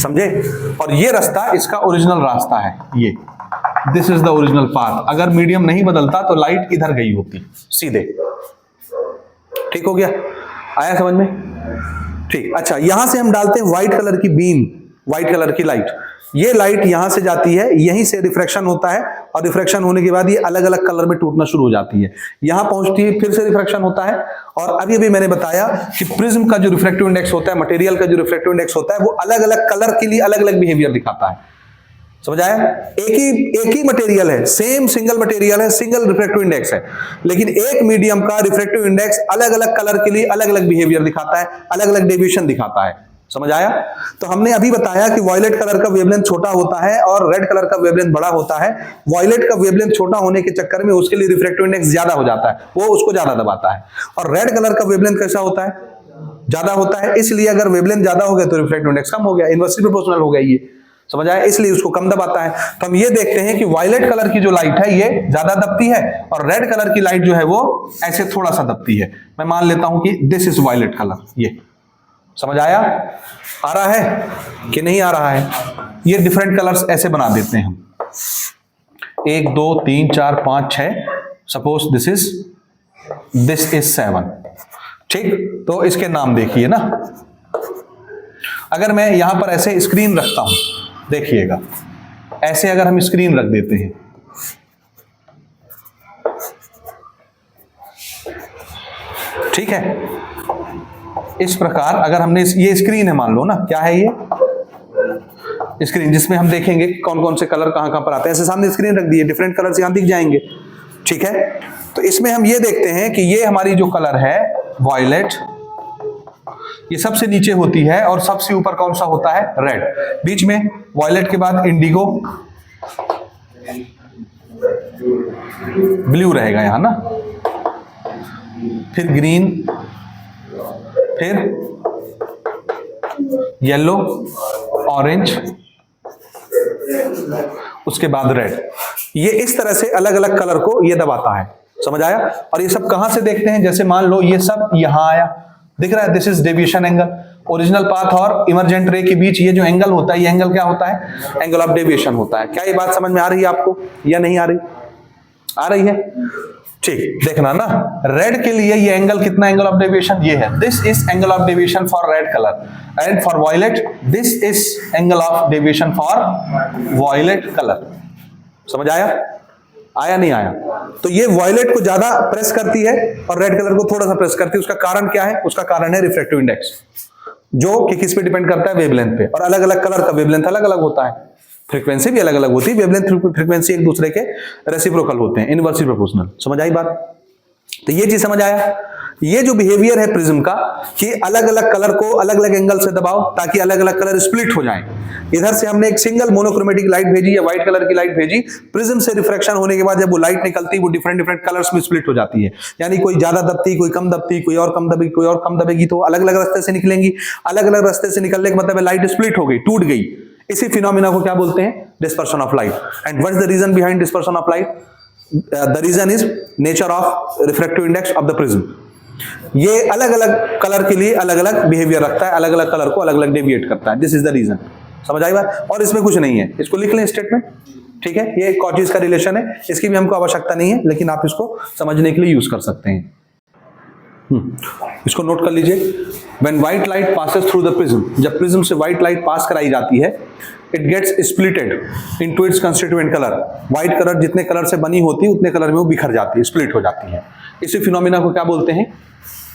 समझे? और ये रास्ता इसका ओरिजिनल रास्ता है, ये this is the original path. अगर मीडियम नहीं बदलता तो लाइट इधर गई होती सीधे। ठीक हो गया? आया समझ में? ठीक। अच्छा, यहां से हम डालते हैं व्हाइट कलर की बीम, व्हाइट कलर की लाइट। ये लाइट यहां से जाती है, यहीं से रिफ्रैक्शन होता है, और रिफ्रैक्शन होने के बाद ये अलग अलग कलर में टूटना शुरू हो जाती है। यहां पहुंचती है, फिर से रिफ्रैक्शन होता है। और अभी अभी मैंने बताया कि प्रिज्म का जो रिफ्रैक्टिव इंडेक्स होता है, मटेरियल का जो रिफ्रैक्टिव इंडेक्स होता है, वो अलग अलग कलर के लिए अलग अलग बिहेवियर दिखाता है। समझ आया? एक ही मटेरियल है, सेम सिंगल मटेरियल है, सिंगल रिफ्रैक्टिव इंडेक्स है, लेकिन एक मीडियम का रिफ्रैक्टिव इंडेक्स अलग अलग कलर के लिए अलग अलग बिहेवियर दिखाता है, अलग अलग डेविएशन दिखाता है। समझ आया? तो हमने अभी बताया कि वॉयलेट कलर का वेवलेंथ छोटा होता है और रेड कलर का वेवलेंथ बड़ा होता है। वॉयलेट का वेवलेंथ छोटा होने के चक्कर में उसके लिए रिफ्रैक्टिव इंडेक्स ज्यादा हो जाता है, वो उसको ज्यादा दबाता है। और रेड कलर का वेवलेंथ कैसा होता है? ज्यादा होता है, इसलिए अगर वेवलेंथ ज्यादा हो गया तो रिफ्रैक्टिव इंडेक्स कम हो गया, इनवर्सली प्रोपोर्शनल हो गया ये। समझ आया? इसलिए उसको कम दबाता है। तो हम ये देखते हैं कि वॉयलेट कलर की जो लाइट है ये ज्यादा दबती है, और रेड कलर की लाइट जो है वो ऐसे थोड़ा सा दबती है। मैं मान लेता हूं कि दिस इज वॉयलेट कलर। ये समझ आया? आ रहा है कि नहीं आ रहा है? ये डिफरेंट कलर्स ऐसे बना देते हैं हम, 1 2 3 4 5 6। Suppose this is 7। ठीक, तो इसके नाम देखिए ना। अगर मैं यहां पर ऐसे स्क्रीन रखता हूं, देखिएगा ऐसे अगर हम स्क्रीन रख देते हैं, ठीक है, इस प्रकार अगर हमने ये स्क्रीन है मान लो ना, क्या है ये स्क्रीन, जिसमें हम देखेंगे कौन कौन से कलर कहां कहां पर आते हैं। ऐसे सामने स्क्रीन रख दी है, डिफरेंट कलर्स यहां दिख जाएंगे, ठीक है। तो इसमें हम ये देखते हैं कि ये हमारी जो कलर है वॉयलेट, ये सबसे नीचे होती है, और सबसे ऊपर कौन सा होता है? रेड। बीच में वॉयलेट के बाद इंडिगो, ब्लू रहेगा यहां ना, फिर ग्रीन, फिर येलो, ऑरेंज, उसके बाद रेड। ये इस तरह से अलग अलग कलर को ये दबाता है। समझ आया? और ये सब कहां से देखते हैं? जैसे मान लो ये सब यहां आया, दिख रहा है, this is deviation angle. Original path और इमर्जेंट रे के बीच ये जो एंगल होता है, ये एंगल क्या होता है? एंगल ऑफ डेविएशन होता है। क्या ये बात समझ में आ रही है आपको या नहीं आ रही? आ रही है? ठीक, देखना ना, रेड के लिए ये एंगल कितना एंगल ऑफ डेविएशन? ये है, this is angle of deviation for red colour, and for violet this is angle of deviation for violet colour. समझ आया? आया नहीं आया? तो ये वॉयलेट को ज्यादा प्रेस करती है और रेड कलर को थोड़ा सा प्रेस करती है। उसका कारण क्या है? उसका कारण है रिफ्रैक्टिव इंडेक्स, जो कि किस पे डिपेंड करता है? वेवलेंथ पे। और अलग अलग कलर का वेवलेंथ अलग अलग होता है। फ्रीक्वेंसी भी अलग अलग होती है, वेवलेंथ फ्रीक्वेंसी एक दूसरे के रेसिप्रोकल होते हैं, इनवर्सली प्रोपोर्शनल। समझ आई बात? तो ये चीज समझ आया। ये जो बिहेवियर है प्रिज्म का कि अलग अलग कलर को अलग अलग एंगल से दबाओ ताकि अलग अलग कलर स्प्लिट हो जाएं। इधर से हमने एक सिंगल मोनोक्रोमेटिक लाइट भेजी या व्हाइट कलर की लाइट भेजी, प्रिज्म से रिफ्रैक्शन होने के बाद जब वो लाइट निकलती है वो डिफरेंट डिफरेंट कलर्स में स्प्लिट हो जाती है। यानी कोई ज्यादा दबती, कोई कम दबती, कोई और कम दबेगी, कोई और कम दबेगी, तो अलग अलग रास्ते से निकलेंगी। अलग अलग रास्ते से निकलने का मतलब लाइट स्प्लिट हो गई, टूट गई। इसी फिनोमिना को क्या बोलते हैं? Dispersion of light. And what is the reason behind dispersion of light? The reason is nature of refractive index of the prism. ये अलग अलग कलर के लिए अलग अलग बिहेवियर रखता है, अलग अलग कलर को अलग अलग डेविएट करता है। This is the reason. समझ आई बात? और इसमें कुछ नहीं है, इसको लिख लें स्टेटमेंट, ठीक है। ये कॉचीज का रिलेशन है, इसकी भी हमको आवश्यकता नहीं है, लेकिन आप इसको समझने के लिए यूज कर सकते हैं। इसको नोट कर लीजिए। When white light passes through the prism, जब प्रिज्म से व्हाइट लाइट पास कराई जाती है, it gets splitted into its constituent color। White colour जितने कलर से बनी होती है उतने कलर में वो बिखर जाती है, स्प्लिट हो जाती है। इसी फिनोमिना को क्या बोलते हैं?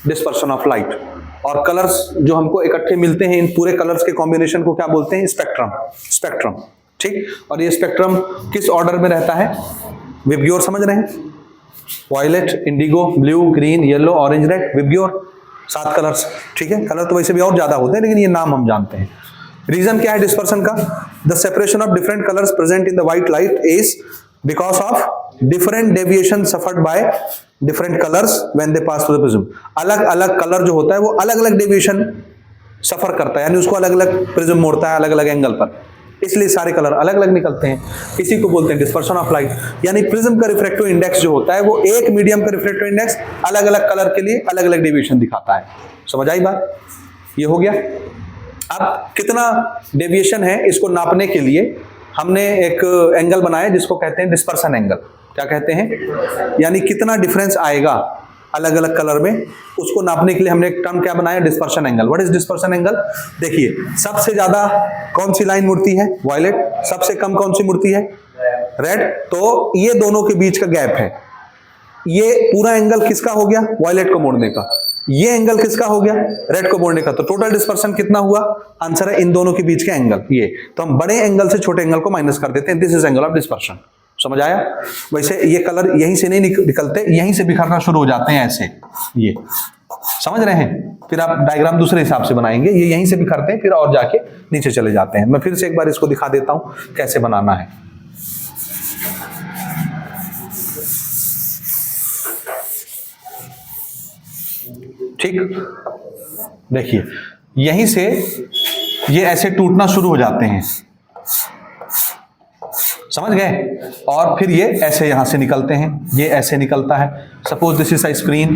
Dispersion of light. और कलर्स जो हमको इकट्ठे मिलते हैं, इन पूरे कलर्स के कॉम्बिनेशन को क्या बोलते हैं? स्पेक्ट्रम। स्पेक्ट्रम, ठीक। और ये स्पेक्ट्रम किस ऑर्डर में रहता है? विबग्योर समझ रहे हैं? Violet, indigo, blue, green, yellow, orange, red, VIBGYOR, 7 colours, ठीक है। कलर तो वैसे भी और ज्यादा होते हैं, लेकिन ये नाम हम जानते हैं। रीजन क्या है डिस्पर्शन का? The separation of different colours present in the white light is because of different deviation suffered by different colours when they pass through the prism. अलग अलग कलर जो होता है वो अलग अलग डेविएशन सफर करता है, यानी उसको अलग अलग प्रिज्म मोड़ता है अलग अलग एंगल पर, इसलिए सारे कलर अलग अलग निकलते हैं। इसी को बोलते हैं डिस्पर्शन ऑफ लाइट। यानी प्रिज्म का रिफ्रैक्टिव इंडेक्स जो होता है वो एक मीडियम का रिफ्रैक्टिव इंडेक्स अलग अलग कलर के लिए अलग अलग डेविएशन दिखाता है। समझ आई बात? ये हो गया। अब कितना डेविएशन है इसको नापने के लिए हमने एक एंगल बनाया जिसको कहते हैं डिस्पर्शन एंगल। क्या कहते हैं? यानी कितना डिफरेंस आएगा अलग अलग कलर में, उसको नापने के लिए हमने एक टर्म क्या बनाया? Dispersion angle. What is dispersion angle? देखिए, सबसे ज्यादा कौन सी लाइन मुड़ती है? वायलेट। सबसे कम कौन सी मुड़ती है? रेड। तो ये दोनों के बीच का गैप है। ये पूरा एंगल किसका हो गया? वायलेट को मोड़ने का। ये एंगल किसका हो गया? रेड को मोड़ने का। तो टोटल डिस्पर्शन कितना हुआ? आंसर है इन दोनों के बीच का एंगल ये। तो हम बड़े एंगल से छोटे एंगल को माइनस कर देते हैं। This is angle of dispersion. समझ आया? वैसे ये कलर यहीं से नहीं निकलते, यहीं से बिखरना शुरू हो जाते हैं ऐसे, ये समझ रहे हैं? फिर आप डायग्राम दूसरे हिसाब से बनाएंगे, ये यहीं से बिखरते हैं फिर और जाके नीचे चले जाते हैं। मैं फिर से एक बार इसको दिखा देता हूं कैसे बनाना है। ठीक, देखिए यहीं से ये ऐसे टूटना शुरू हो जाते हैं, समझ गए? और फिर ये ऐसे यहां से निकलते हैं, ये ऐसे निकलता है। Suppose this is a screen,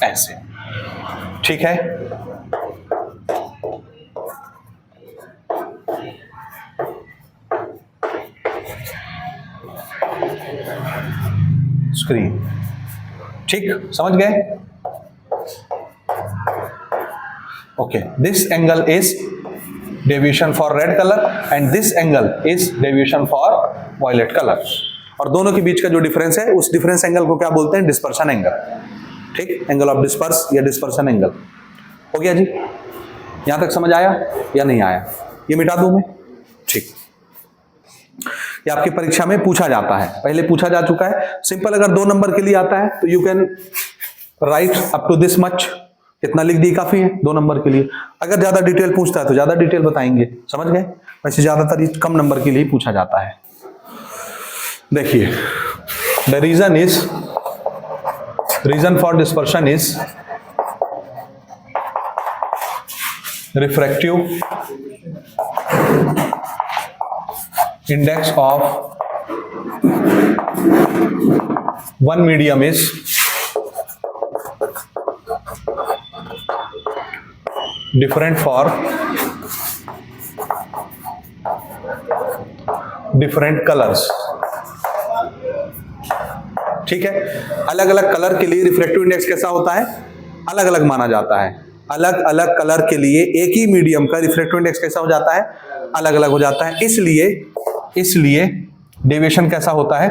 ऐसे, ठीक है। स्क्रीन, ठीक, समझ गए? Okay, this angle is deviation for red colour and this angle is deviation for violet colour. और दोनों के बीच का जो डिफरेंस है उस डिफरेंस एंगल को क्या बोलते हैं? Dispersion angle. ठीक, एंगल ऑफ डिस्पर्स या डिस्पर्शन एंगल। हो गया जी? यहां तक समझ आया या नहीं आया? ये मिटा दूं मैं? ठीक, ये आपकी परीक्षा में पूछा जाता है, पहले पूछा जा चुका है। सिंपल अगर 2 नंबर के लिए आता है तो you can write up to this much, इतना लिख दी काफी है 2 नंबर के लिए। अगर ज्यादा डिटेल पूछता है तो ज्यादा डिटेल बताएंगे, समझ गए? वैसे ज्यादातर कम नंबर के लिए पूछा जाता है। देखिए, the reason for dispersion is refractive index of one medium is different for different colors। ठीक है, अलग अलग कलर के लिए रिफ्रैक्टिव इंडेक्स कैसा होता है? अलग अलग माना जाता है। अलग अलग कलर के लिए एक ही मीडियम का रिफ्रैक्टिव इंडेक्स कैसा हो जाता है? अलग अलग हो जाता है। इसलिए डेविएशन कैसा होता है?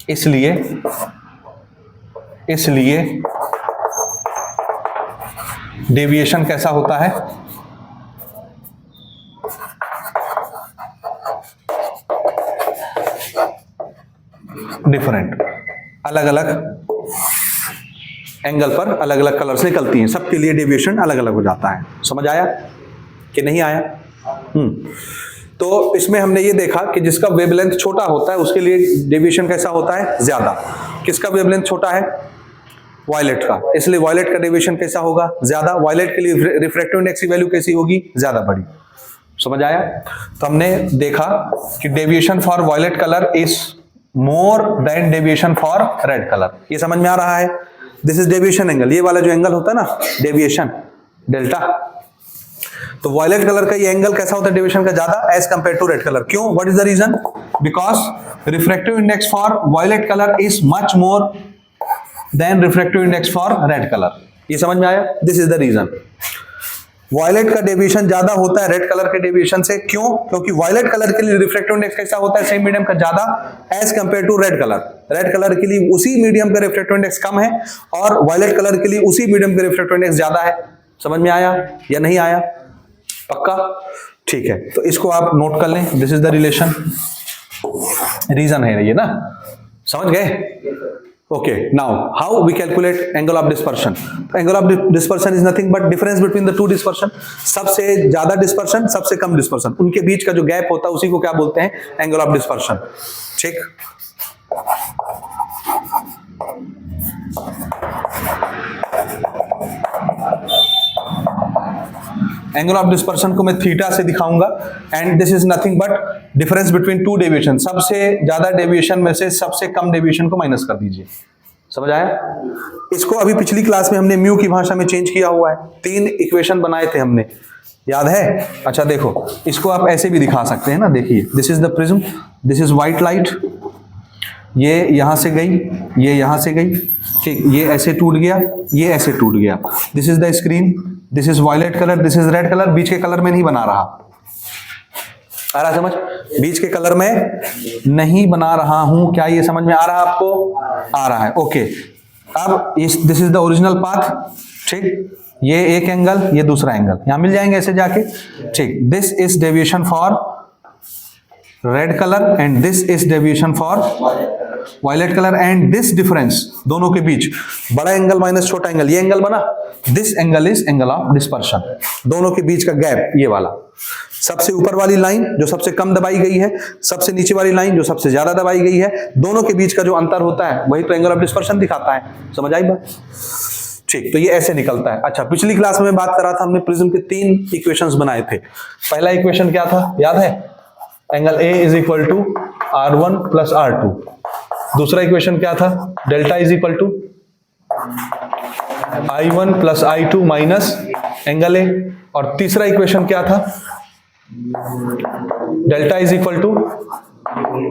इसलिए डेविएशन कैसा होता है? डिफरेंट, अलग अलग एंगल पर अलग अलग कलर्स निकलती हैं, सबके लिए डेविएशन अलग अलग हो जाता है। समझ आया कि नहीं आया? तो इसमें हमने ये देखा कि जिसका वेवलेंथ छोटा होता है उसके लिए डेविएशन कैसा होता है? ज्यादा। किसका वेवलेंथ छोटा है? वायलेट का, इसलिए वायलेट का डेविएशन कैसा होगा? ज्यादा। वायलेट के लिए रिफ्रैक्टिव इंडेक्स की वैल्यू कैसी होगी? ज्यादा बड़ी। समझ आया? तो हमने देखा कि deviation for violet colour is more than deviation for red colour. ये समझ में आ रहा है? दिस इज डेविएशन एंगल, ये वाला जो एंगल होता है ना डेविएशन डेल्टा, तो वायलेट कलर का ये एंगल कैसा होता है डेविएशन का? ज्यादा as compare to red colour. क्यों? What is the reason? Because refractive index for violet colour is much more than refractive index for red colour. ये समझ में आया? This is the reason. Violet का डेविएशन ज्यादा होता है रेड कलर के डेविएशन से। क्यों? क्योंकि वायलेट कलर के लिए रिफ्रैक्टिव इंडेक्स कैसा होता है? सेम मीडियम का ज्यादा as compare to red colour. Red colour के लिए उसी मीडियम का रिफ्रैक्टिव इंडेक्स कम है और वायलेट कलर के लिए उसी मीडियम का रिफ्रैक्टिव इंडेक्स ज्यादा है। समझ में आया या नहीं आया? पक्का? ठीक है, तो इसको आप नोट कर लें। This is the relation, reason है ये ना, समझ गए? Okay, now how we calculate angle of dispersion? Angle of dispersion is nothing but difference between the two dispersion. सबसे ज्यादा डिस्पर्शन, सबसे कम डिस्पर्शन, उनके बीच का जो गैप होता है उसी को क्या बोलते हैं? Angle of dispersion. ठीक, एंगल ऑफ डिस्पर्शन को मैं थीटा से दिखाऊंगा and this is nothing but difference between two deviation. सबसे ज्यादा डेविएशन में से सबसे कम डेविएशन को माइनस कर दीजिए। समझ आया? इसको अभी पिछली क्लास में हमने म्यू की भाषा में चेंज किया हुआ है। 3 इक्वेशन बनाए थे हमने, याद है? अच्छा देखो, इसको आप ऐसे भी दिखा सकते हैं ना। देखिए, this is the prism, this is white light, ये यहां से गई, ये यहां से गई, ठीक, ये ऐसे टूट गया, ये ऐसे टूट गया। This is the screen, this is violet colour, this is red colour. बीच के कलर में नहीं बना रहा, आ रहा समझ? बीच के कलर में नहीं बना रहा हूं। क्या ये समझ में आ रहा आपको? आ रहा है। ओके, अब this is the original path, ठीक, ये एक एंगल, ये दूसरा एंगल, यहां मिल जाएंगे ऐसे जाके, ठीक। This is deviation for red colour and this is deviation for violet colour and this difference दोनों के बीच बड़ा एंगल माइनस छोटा एंगल, ये एंगल बना, this angle is angle of dispersion. दोनों के बीच का गैप ये वाला, सबसे ऊपर वाली लाइन जो सबसे कम दबाई गई है, सबसे नीचे वाली लाइन जो सबसे ज्यादा दबाई गई है, दोनों के बीच का जो अंतर होता है वही तो एंगल ऑफ डिस्पर्शन दिखाता है। समझ आई बात? ठीक, तो ये ऐसे निकलता है। अच्छा, पिछली क्लास में बात करा था हमने, प्रिज्म के 3 इक्वेशंस बनाए थे। पहला इक्वेशन क्या था, याद है? Angle A is equal to R1 plus R2। दूसरा इक्वेशन क्या था? Delta is equal to I1 plus I2 minus angle A। और तीसरा इक्वेशन क्या था? Delta is equal to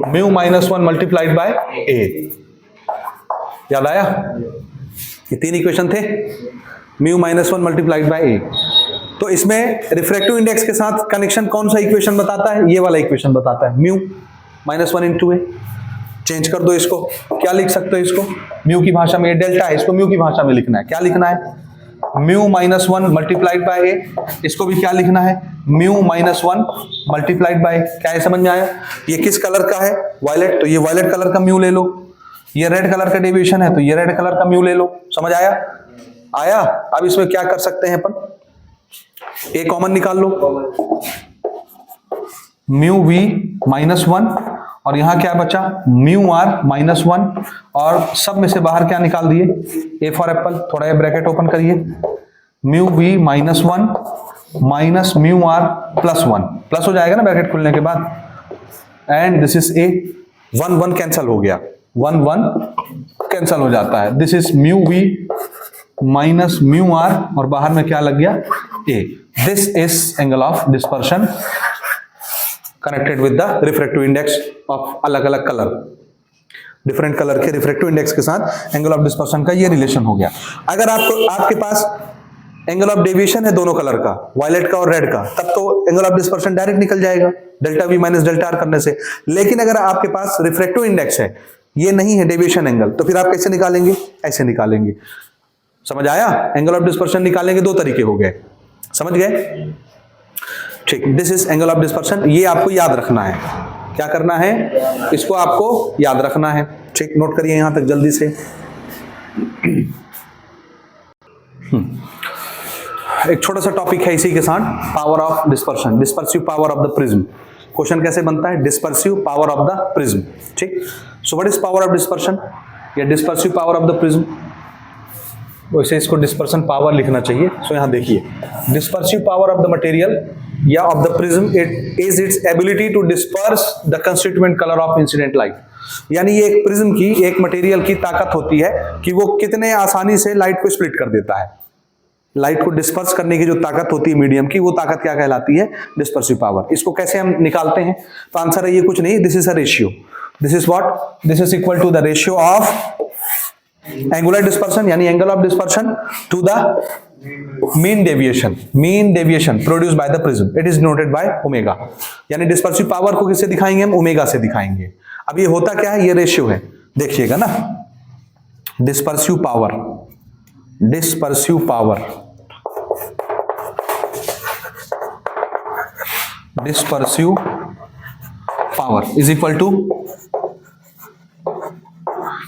mu minus 1 multiplied by A। याद आया? ये 3 इक्वेशन थे, mu minus 1 multiplied by A। तो इसमें रिफ्रैक्टिव इंडेक्स के साथ कनेक्शन कौन सा इक्वेशन बताता है? ये वाला इक्वेशन बताता है, म्यू माइनस 1 इंटू ए। चेंज कर दो इसको, क्या लिख सकते हो इसको? म्यू की भाषा में, डेल्टा है, इसको म्यू की भाषा में लिखना है। क्या लिखना है? म्यू माइनस 1 मल्टीप्लाइड बाय ए। इसको भी क्या लिखना है? Mu minus 1 multiplied bye. क्या है, समझ में आया? ये किस कलर का है? वायलेट, तो ये वायलेट कलर का म्यू ले लो। ये रेड कलर का डेविएशन है तो ये रेड कलर का म्यू ले लो। समझ आया? आया? अब इसमें क्या कर सकते हैं अपन? ए कॉमन निकाल लो, म्यू वी माइनस 1 और यहां क्या बचा? म्यू आर माइनस 1 और सब में से बाहर क्या निकाल दिए? A for apple. थोड़ा ये ब्रैकेट ओपन करिए, mu V minus 1 minus mu R plus 1, plus हो जाएगा ना ब्रैकेट खुलने के बाद, and this is A. 1 1 cancel हो गया, 1 1 कैंसल हो जाता है। This is mu V minus mu R और बाहर में क्या लग गया? A. This is angle of dispersion connected with the refractive index of अलग अलग कलर, डिफरेंट कलर के रिफ्रैक्टिव इंडेक्स के साथ एंगल ऑफ डिस्पर्शन का ये रिलेशन हो गया। अगर आपके पास एंगल ऑफ डेविएशन है दोनों कलर का, वायलेट का और रेड का, तब तो एंगल ऑफ डिस्पर्शन डायरेक्ट निकल जाएगा delta V minus delta are करने से। लेकिन अगर आपके पास रिफ्रैक्टिव इंडेक्स है, ये नहीं है डेविएशन एंगल, तो फिर आप कैसे निकालेंगे? ऐसे निकालेंगे। समझ आया? एंगल ऑफ डिस्पर्शन निकालने के दो तरीके हो गए, समझ गए? ठीक, this is angle of dispersion. ये आपको याद रखना है, क्या करना है, इसको आपको याद रखना है। ठीक, नोट करिए यहां तक जल्दी से। एक छोटा सा टॉपिक है इसी के साथ, power of dispersion, dispersive power of the prism. Question कैसे बनता है, dispersive power of the prism. ठीक, so what is power of dispersion या dispersive power of the prism? वैसे इसको डिस्पर्शन पावर लिखना चाहिए। सो यहां देखिए, dispersive power of the material या of the prism it is its ability to disperse the constituent colour of incident light. यानी ये एक प्रिज्म की, एक मटेरियल की ताकत होती है कि वो कितने आसानी से लाइट को स्प्लिट कर देता है। लाइट को डिस्पर्स करने की जो ताकत होती है मीडियम की, वो ताकत क्या कहलाती है, डिस्पर्सिव पावर। इसको कैसे हम निकालते हैं? तो आंसर है ये कुछ नहीं, this is a ratio. This is what, this is equal to the ratio of angular dispersion यानी angle of dispersion to the mean deviation produce by the prism, it is denoted by omega. यानी dispersive power को किससे दिखाएंगे हम, omega से दिखाएंगे। अब ये होता क्या है, ये रेशियो है, देखिएगा ना, dispersive power is equal to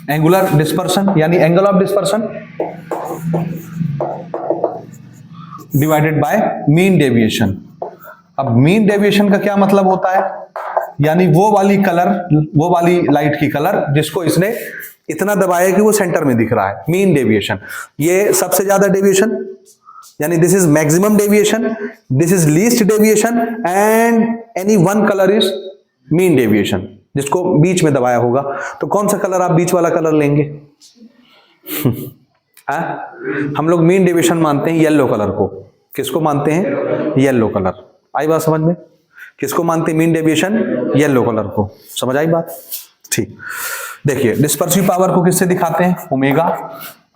angular dispersion यानी angle of dispersion divided by mean deviation. अब मीन डेविएशन का क्या मतलब होता है, यानी वो वाली लाइट की कलर जिसको इसने इतना दबाया कि वो सेंटर में दिख रहा है, मीन डेविएशन। ये सबसे ज्यादा डेविएशन यानी this is maximum deviation, this is least deviation and any one colour is mean deviation, जिसको बीच में दबाया होगा। तो कौन सा कलर आप बीच वाला कलर लेंगे? हम लोग मीन डेविएशन मानते हैं येलो कलर को। किसको मानते हैं? Yellow colour. आई बात समझ में? किसको मानते हैं मीन डेविएशन? येलो कलर को। समझ आई बात? ठीक, देखिए डिस्पर्सिव पावर को किससे दिखाते हैं? ओमेगा,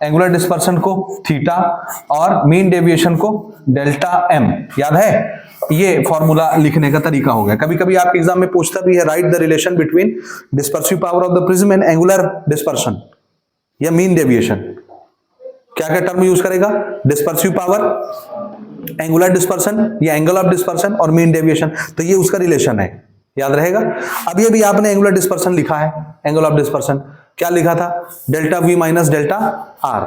एंगुलर डिस्पर्शन को थीटा और मीन डेविएशन को डेल्टा एम। याद है? ये फॉर्मूला लिखने का तरीका हो गया। कभी कभी आपके एग्जाम में पूछता भी है, right the relation between dispersive power of the prism and angular dispersion या मीन डेविएशन। क्या क्या टर्म यूज करेगा? डिस्पर्सिव पावर, एंगुलर डिस्पर्शन या एंगल ऑफ डिस्पर्शन और मीन डेविएशन। तो ये उसका रिलेशन है, याद रहेगा। अब ये भी आपने एंगुलर डिस्पर्शन लिखा है, एंगल ऑफ डिस्पर्शन क्या लिखा था? Delta V minus delta are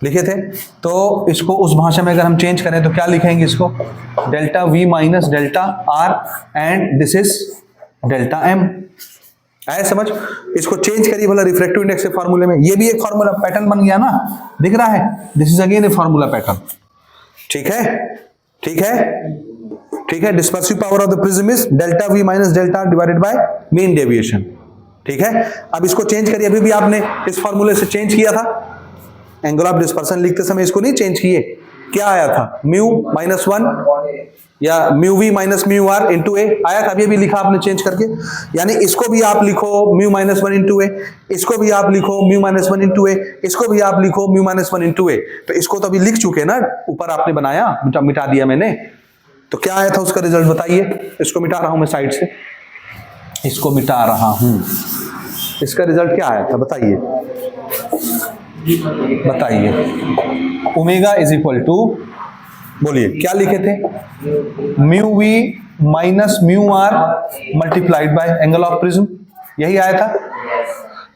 लिखे थे। तो इसको उस भाषा में अगर हम चेंज करें तो क्या लिखेंगे इसको? Delta V minus delta R and this is delta M. आया समझ? इसको चेंज करिए भला रिफ्रैक्टिव इंडेक्स के फॉर्मूले में। ये भी एक फॉर्मूला पैटर्न बन गया ना, दिख रहा है? This is again a formula pattern. ठीक है, ठीक है, ठीक है। Dispersive power of the prism is delta V minus delta are divided by mean deviation. ठीक है, अब इसको चेंज करिए। अभी भी आपने इस फॉर्मूले से चेंज किया था, एंगल ऑफ डिस्पर्शन लिखते समय इसको नहीं चेंज किए। क्या आया था? म्यू माइनस 1 या mu V minus mu R into A आया था। अभी लिखा आपने चेंज करके। यानी इसको भी आप लिखो म्यू माइनस 1 इंटू ए, इसको भी आप लिखो म्यू माइनस 1 इंटू ए, इसको भी आप लिखो म्यू माइनस 1 इंटू ए। तो इसको तो अभी लिख चुके ना, ऊपर आपने बनाया, मिटा दिया मैंने। तो क्या आया था उसका रिजल्ट बताइए। इसको मिटा रहा हूं मैं साइड से, इसको मिटा रहा हूं। इसका रिजल्ट क्या आया था बताइए, बताइए। ओमेगा इज इक्वल टू, बोलिए क्या लिखे थे? Mu V minus mu R multiplied by angle of prism, यही आया था।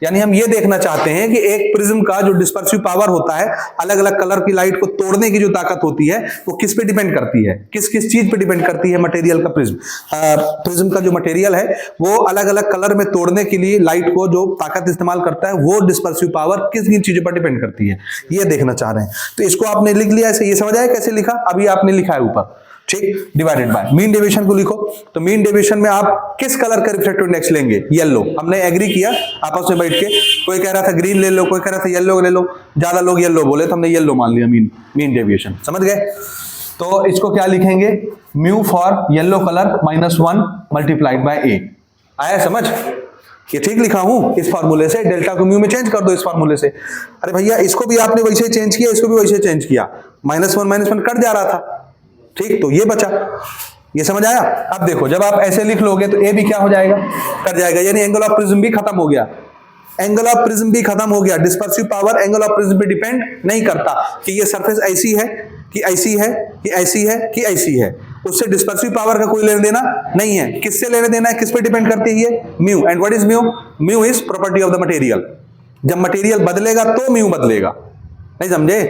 यानी हम ये देखना चाहते हैं कि एक प्रिज्म का जो डिस्पर्सिव पावर होता है, अलग अलग कलर की लाइट को तोड़ने की जो ताकत होती है, वो किस पे डिपेंड करती है, किस किस चीज पे डिपेंड करती है? मटेरियल का प्रिज्म का जो मटेरियल है वो अलग अलग कलर में तोड़ने के लिए लाइट को जो ताकत इस्तेमाल करता है, वो डिस्पर्सिव पावर किस किन चीजों पर डिपेंड करती है, ये देखना चाह रहे हैं। तो इसको आपने लिख लिया ऐसे, ये समझ आया कैसे लिखा? अभी आपने लिखा है ऊपर, ठीक। डिवाइडेड बाय मीन डेविएशन को लिखो। तो मीन डेविएशन में आप किस कलर का रिफ्रैक्टिव इंडेक्स लेंगे? येलो। हमने एग्री किया आपस में बैठ के, कोई कह रहा था ग्रीन ले लो, कोई कह रहा था येलो ले लो, ज्यादा लोग येलो बोले तो हमने येलो मान लिया मीन डेविएशन। समझ गए? तो इसको क्या लिखेंगे? Mu for yellow colour minus 1 multiplied by A. आया समझ? ये ठीक लिखा हूं इस फॉर्मूले से। डेल्टा को म्यू में चेंज कर दो इस फॉर्मूले से। अरे भैया इसको भी आपने वैसे ही चेंज किया, इसको भी वैसे चेंज किया, माइनस वन कट जा रहा था, ठीक। तो ये बचा, ये समझ आया? अब देखो जब आप ऐसे लिख लोगे तो ए भी क्या हो जाएगा? कट जाएगा, यानी एंगल ऑफ प्रिज्म भी खत्म हो गया। एंगल ऑफ प्रिज्म भी खत्म हो गया, dispersive power angle of prism पे डिपेंड नहीं करता कि ये सरफेस ऐसी है कि ऐसी है कि ऐसी है कि ऐसी है, उससे डिस्पर्सिव पावर का कोई लेना देना नहीं है। किससे लेना देना है, किस पे डिपेंड करती है ये, mu. And what is mu? Mu is property of the material. जब मटेरियल बदलेगा तो म्यू बदलेगा। नहीं समझे?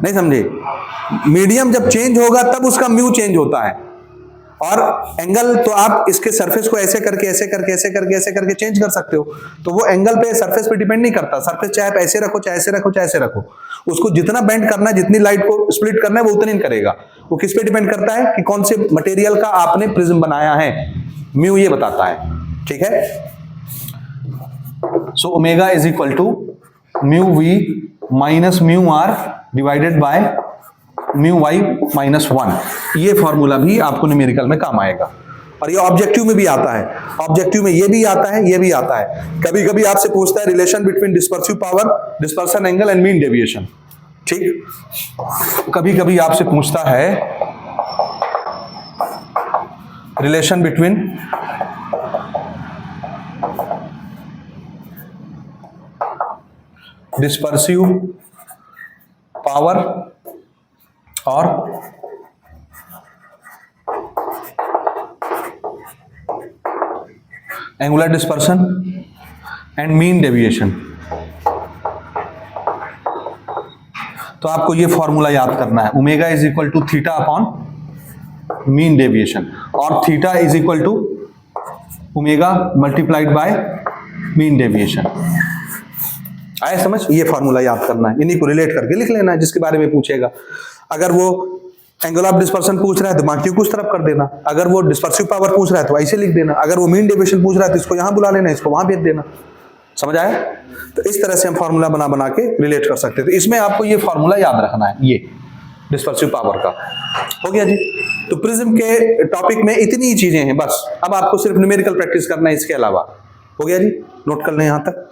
नहीं समझे? मीडियम जब चेंज होगा तब उसका म्यू चेंज होता है। और एंगल तो आप इसके सरफेस को ऐसे करके ऐसे करके ऐसे करके ऐसे करके चेंज कर सकते हो, तो वो एंगल पे सरफेस पे डिपेंड नहीं करता। सरफेस चाहे आप ऐसे रखो चाहे ऐसे रखो चाहे ऐसे रखो, उसको जितना बेंड करना है, जितनी लाइट को स्प्लिट करना है वो उतनी करेगा। वो किस पे डिपेंड करता है कि कौन से मटेरियल का आपने प्रिज्म बनाया है, म्यू ये बताता है। ठीक है, so omega is equal to mu V minus mu R divided by mu Y minus 1। ये फॉर्मूला भी आपको न्यूमेरिकल में काम आएगा, और ये ऑब्जेक्टिव में भी आता है। ऑब्जेक्टिव में ये भी आता है, ये भी आता है। कभी कभी आपसे पूछता है relation between dispersive power, dispersion angle and mean deviation. ठीक, कभी कभी आपसे पूछता है रिलेशन बिटवीन डिस्पर्सिव पावर और angular dispersion and mean deviation. तो आपको ये फॉर्मूला याद करना है, omega is equal to theta upon mean deviation, और theta is equal to omega multiplied by mean deviation. आए समझ? ये फॉर्मूला याद करना है, इन्हीं को रिलेट करके लिख लेना है जिसके बारे में पूछेगा। अगर वो एंगल ऑफ डिस्पर्सन पूछ रहा है तो बाकी को उस तरफ कर देना, अगर वो डिस्पर्सिव पावर पूछ रहा है तो ऐसे लिख देना, अगर वो मीन डेविएशन पूछ रहा है तो इसको यहां बुला लेना, इसको वहां भेज देना। समझ आया? तो इस तरह से हम फॉर्मूला बना बना के रिलेट कर सकते थे। इसमें आपको ये फॉर्मूला याद रखना है, ये डिस्पर्सिव पावर का। हो गया जी। तो प्रिज्म के टॉपिक में इतनी ही चीजें हैं बस, अब आपको सिर्फ न्यूमेरिकल प्रैक्टिस करना है इसके अलावा। हो गया जी, नोट कर लें यहां तक।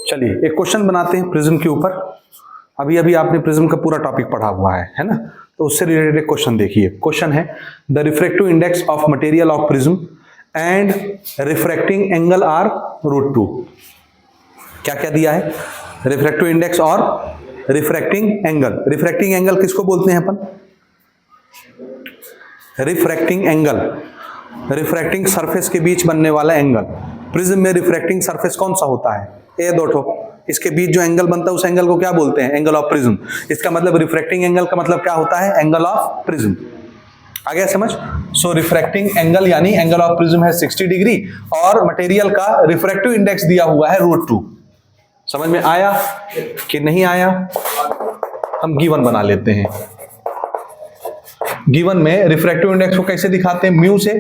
चलिए एक क्वेश्चन बनाते हैं प्रिज्म के ऊपर। अभी अभी आपने प्रिज्म का पूरा टॉपिक पढ़ा हुआ है ना, तो उससे रिलेटेड एक क्वेश्चन देखिए। क्वेश्चन है the refractive index of material of prism and refracting angle are √2। क्या क्या दिया है? रिफ्रैक्टिव इंडेक्स और रिफ्रैक्टिंग एंगल। रिफ्रैक्टिंग एंगल किसको बोलते हैं अपन? रिफ्रैक्टिंग एंगल, रिफ्रैक्टिंग सरफेस के बीच बनने वाला एंगल। प्रिज्म में रिफ्रैक्टिंग सरफेस कौन सा होता है? ये दो ठो, इसके बीच जो एंगल बनता है उस एंगल को क्या बोलते हैं? Angle of prism. इसका मतलब रिफ्रैक्टिंग एंगल का मतलब क्या होता है? Angle of prism. आ गया समझ? सो रिफ्रैक्टिंग एंगल यानी एंगल ऑफ प्रिज्म है 60 डिग्री, और मटेरियल का रिफ्रैक्टिव इंडेक्स दिया हुआ है √2। समझ में आया कि नहीं आया? हम गिवन बना लेते हैं। गिवन में रिफ्रैक्टिव इंडेक्स को कैसे दिखाते हैं? म्यू से।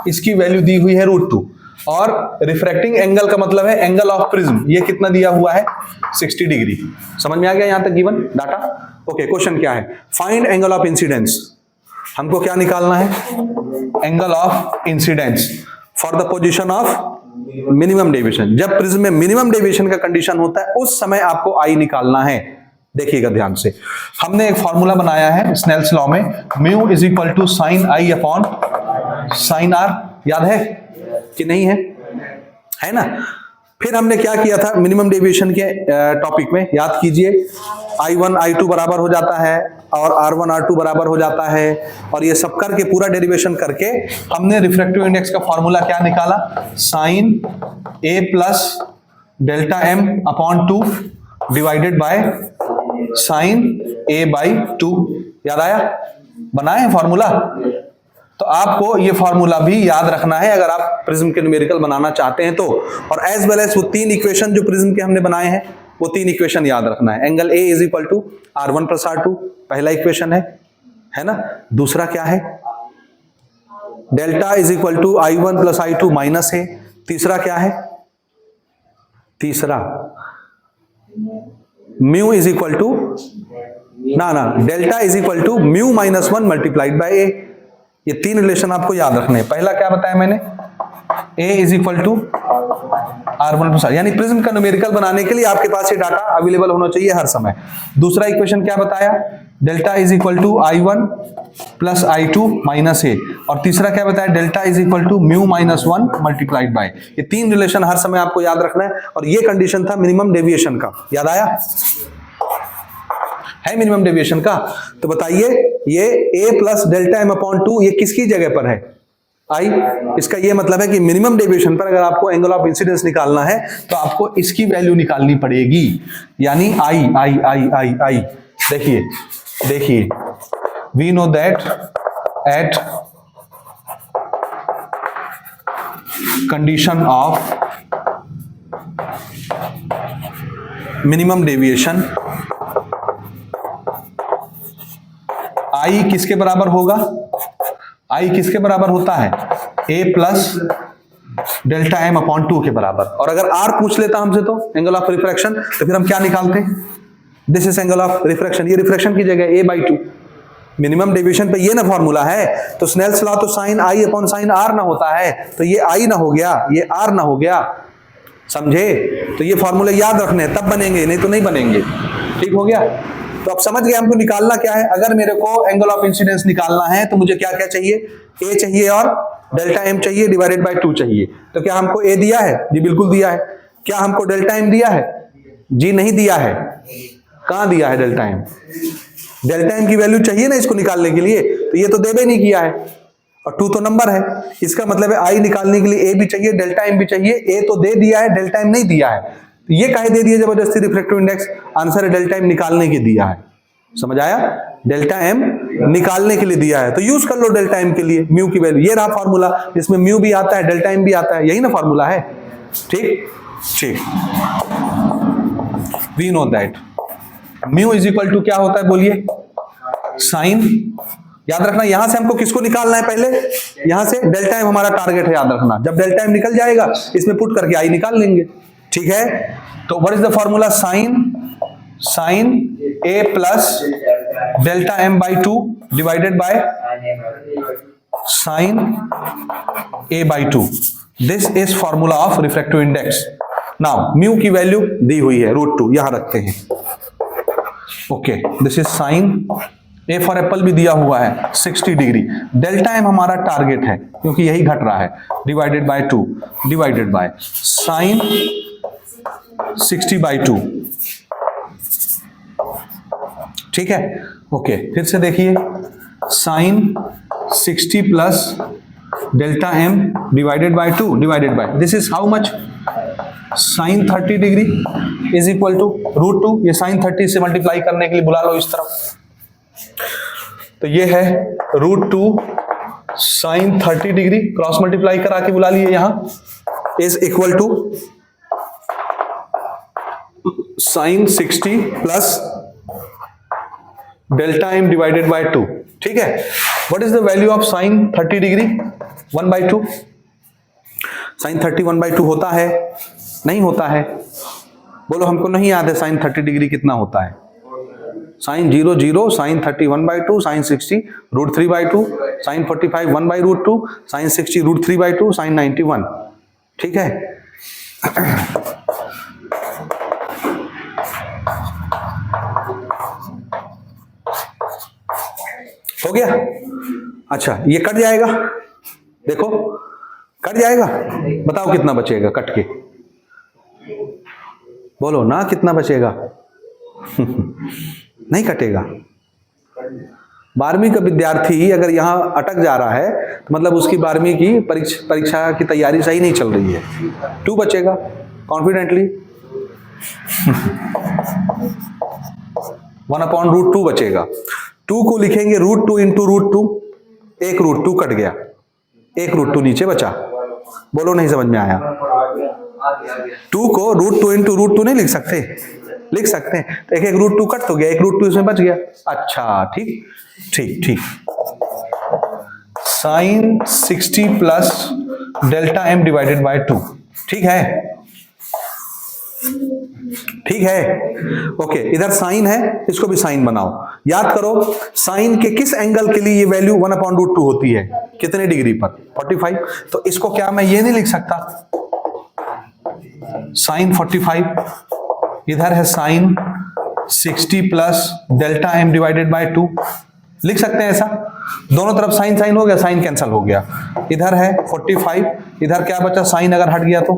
इसकी वैल्यू दी हुई है √2, और रिफ्रैक्टिंग एंगल का मतलब है एंगल ऑफ प्रिज्म। ये कितना दिया हुआ है? 60 डिग्री। समझ में आ गया यहां तक गिवन डाटा? ओके, क्वेश्चन क्या है? Find angle of incidence. हमको क्या निकालना है? Angle of incidence for the position of minimum deviation. जब प्रिज्म में मिनिमम डेविएशन का कंडीशन होता है उस समय आपको आई निकालना है। देखिएगा ध्यान से, हमने एक फॉर्मूला बनाया है स्नेल्स लॉ में, mu is equal to sine I upon sine R. याद है कि नहीं है? है ना? फिर हमने क्या किया था मिनिमम डेविएशन के टॉपिक में? याद कीजिए, I1 I2 बराबर हो जाता है और R1 R2 बराबर हो जाता है, और ये सब करके पूरा डेरिवेशन करके हमने रिफ्रैक्टिव इंडेक्स का फॉर्मूला क्या निकाला? Sine A plus delta M upon 2 divided by sine A by 2। याद आया? बनाए फॉर्मूला? तो आपको ये फॉर्मूला भी याद रखना है अगर आप प्रिज्म के न्यूमेरिकल बनाना चाहते हैं तो। और एज वेल एज वो 3 इक्वेशन जो प्रिज्म के हमने बनाए हैं वो 3 इक्वेशन याद रखना है। Angle A is equal to R1 plus R2 पहला इक्वेशन है ना? दूसरा क्या है? Delta is equal to I1 plus I2 minus है। तीसरा क्या है? तीसरा mu is equal to delta is equal to mu minus 1 multiplied by A। ये 3 रिलेशन आपको याद रखने हैं। पहला क्या बताया मैंने? A is equal to R1 plus, यानी प्रिज्म का न्यूमेरिकल बनाने के लिए आपके पास ये डाटा अवेलेबल होना चाहिए हर समय। दूसरा इक्वेशन क्या बताया? Delta is equal to I1 plus I2 minus A, और तीसरा क्या बताया, delta is equal to mu minus 1 multiplied by. ये तीन रिलेशन हर समय आपको याद रखना है, और ये कंडीशन था मिनिमम डेविएशन का, याद आया है मिनिमम डेविएशन का। तो बताइए ये a plus delta M upon 2 ये किसकी जगह पर है, आई। इसका ये मतलब है कि मिनिमम डेविएशन पर अगर आपको एंगल ऑफ इंसिडेंस निकालना है तो आपको इसकी वैल्यू निकालनी पड़ेगी, यानी आई आई आई आई आई। देखिए देखिए, we know that at condition of minimum deviation I किसके बराबर होगा, आई किसके बराबर होता है, a plus delta M upon 2 के बराबर। और अगर r पूछ लेता हमसे तो एंगल ऑफ रिफ्रैक्शन, तो फिर हम क्या निकालते, this is angle of refraction, ये रिफ्रैक्शन की जगह a/2। मिनिमम डेविएशन पे ये ना फॉर्मूला है, तो स्नेल्स लॉ तो sine I upon sine R ना होता है, तो ये आई ना हो गया, ये आर ना हो गया, समझे। तो ये फॉर्मूले याद रखने तब बनेंगे, नहीं तो नहीं बनेंगे, ठीक हो गया। तो अब समझ गए हमको निकालना क्या है। अगर मेरे को एंगल ऑफ इंसिडेंस निकालना है तो मुझे क्या क्या चाहिए, a चाहिए और डेल्टा m चाहिए डिवाइडेड बाय 2 चाहिए। तो क्या हमको a दिया है, जी बिल्कुल दिया है। क्या हमको डेल्टा m दिया है, जी नहीं दिया है। कहां दिया है डेल्टा m, डेल्टा m की वैल्यू चाहिए ना इसको निकालने के लिए, तो ये तो देवे नहीं किया है, और 2 तो नंबर है। इसका मतलब है i निकालने के लिए a भी चाहिए डेल्टा m भी चाहिए, a तो दे दिया है डेल्टा m नहीं दिया है। ये काहे दे दिया जबरदस्ती रिफ्रैक्टिव इंडेक्स, आंसर है डेल्टा एम निकालने के दिया है, समझ आया, डेल्टा एम निकालने के लिए दिया है, तो यूज कर लो डेल्टा एम के लिए म्यू की वैल्यू। ये रहा फार्मूला जिसमें म्यू भी आता है डेल्टा एम भी आता है, यही ना फार्मूला है, ठीक ठीक। We know that mu is equal to क्या होता है, बोलिए, साइन। याद रखना यहां से हमको किसको निकालना है, पहले यहां से डेल्टा एम हमारा टारगेट है, याद रखना। जब डेल्टा एम निकल जाएगा इसमें पुट करके आई निकाल लेंगे, ठीक है। तो what is the formula, sine a plus delta m by 2 divided by sine a by 2। This is formula of refractive index. Now mu की वैल्यू दी हुई है √2, यहां रखते हैं, okay. This is sine, a for apple भी दिया हुआ है 60 डिग्री। डेल्टा m हमारा टारगेट है क्योंकि यही घट रहा है, divided by 2 divided by sine 60/2, ठीक है, ओके। फिर से देखिए, sine 60 plus delta m divided by 2 divided by, this is how much, sine 30 degree is equal to √2। ये साइन 30 से मल्टीप्लाई करने के लिए बुला लो इस तरफ, तो ये है √2 साइन 30 डिग्री, क्रॉस मल्टीप्लाई करा के बुला लिए यहां, is equal to sine 60 plus delta M divided by 2, ठीक है। What is the value of sine 30 degree, 1/2। Sine 30 1/2 होता है, नहीं होता है, बोलो, हमको नहीं याद है साइन 30 डिग्री कितना होता है। Sine 0 0, sine 30 1/2, sine 60 √3/2, sine 45 1/√2, sine 60 √3/2, sine 90 1, ठीक है। हो गया, अच्छा ये कट जाएगा, देखो कट जाएगा, बताओ कितना बचेगा कट के, बोलो ना कितना बचेगा। नहीं कटेगा। 12वीं का विद्यार्थी अगर यहां अटक जा रहा है तो मतलब उसकी 12वीं की परीक्षा की तैयारी सही नहीं चल रही है। 2 बचेगा कॉन्फिडेंटली, 1/√2 बचेगा। 2 को लिखेंगे √2 इंटू √2, एक √2 कट गया, एक √2 नीचे बचा, बोलो नहीं समझ में आया। 2 को √2 इंटू √2 नहीं लिख सकते, लिख सकते हैं, तो एक √2 कट तो गया, एक √2 इसमें बच गया। अच्छा ठीक ठीक ठीक, sine 60 plus delta m divided by 2, ठीक है, ठीक है, ओके। इधर साइन है, इसको भी साइन बनाओ। याद करो साइन के किस एंगल के लिए ये वैल्यू 1/√2 होती है, कितने डिग्री पर, 45। तो इसको क्या मैं ये नहीं लिख सकता, साइन 45, इधर है sine 60 plus delta m divided by 2, लिख सकते हैं ऐसा, दोनों तरफ साइन साइन हो गया, साइन कैंसिल हो गया, इधर है 45, इधर क्या बचा, साइन अगर हट गया तो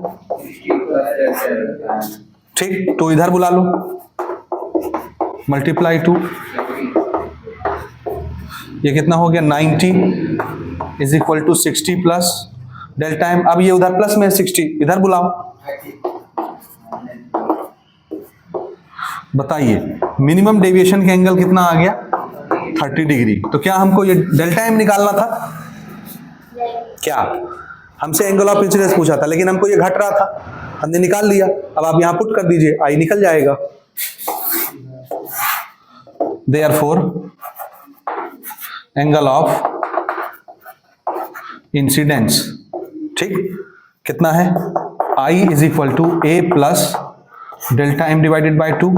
ठीक, तो इधर बुला लो, मल्टीप्लाई 2, ये कितना हो गया 90 is equal to 60 plus delta M. अब ये उधर प्लस में 60, इधर बुलाओ, बताइए मिनिमम डेविएशन का एंगल कितना आ गया 30 डिग्री। तो क्या हमको ये डेल्टा एम निकालना था, क्या हमसे एंगल ऑफ इंसिडेंस पूछा था, लेकिन हमको ये घट रहा था, हमने निकाल लिया। अब आप यहां पुट कर दीजिए, आई निकल जाएगा। देयरफॉर एंगल ऑफ इंसिडेंस, ठीक, कितना है, I is equal to A plus delta M divided by 2।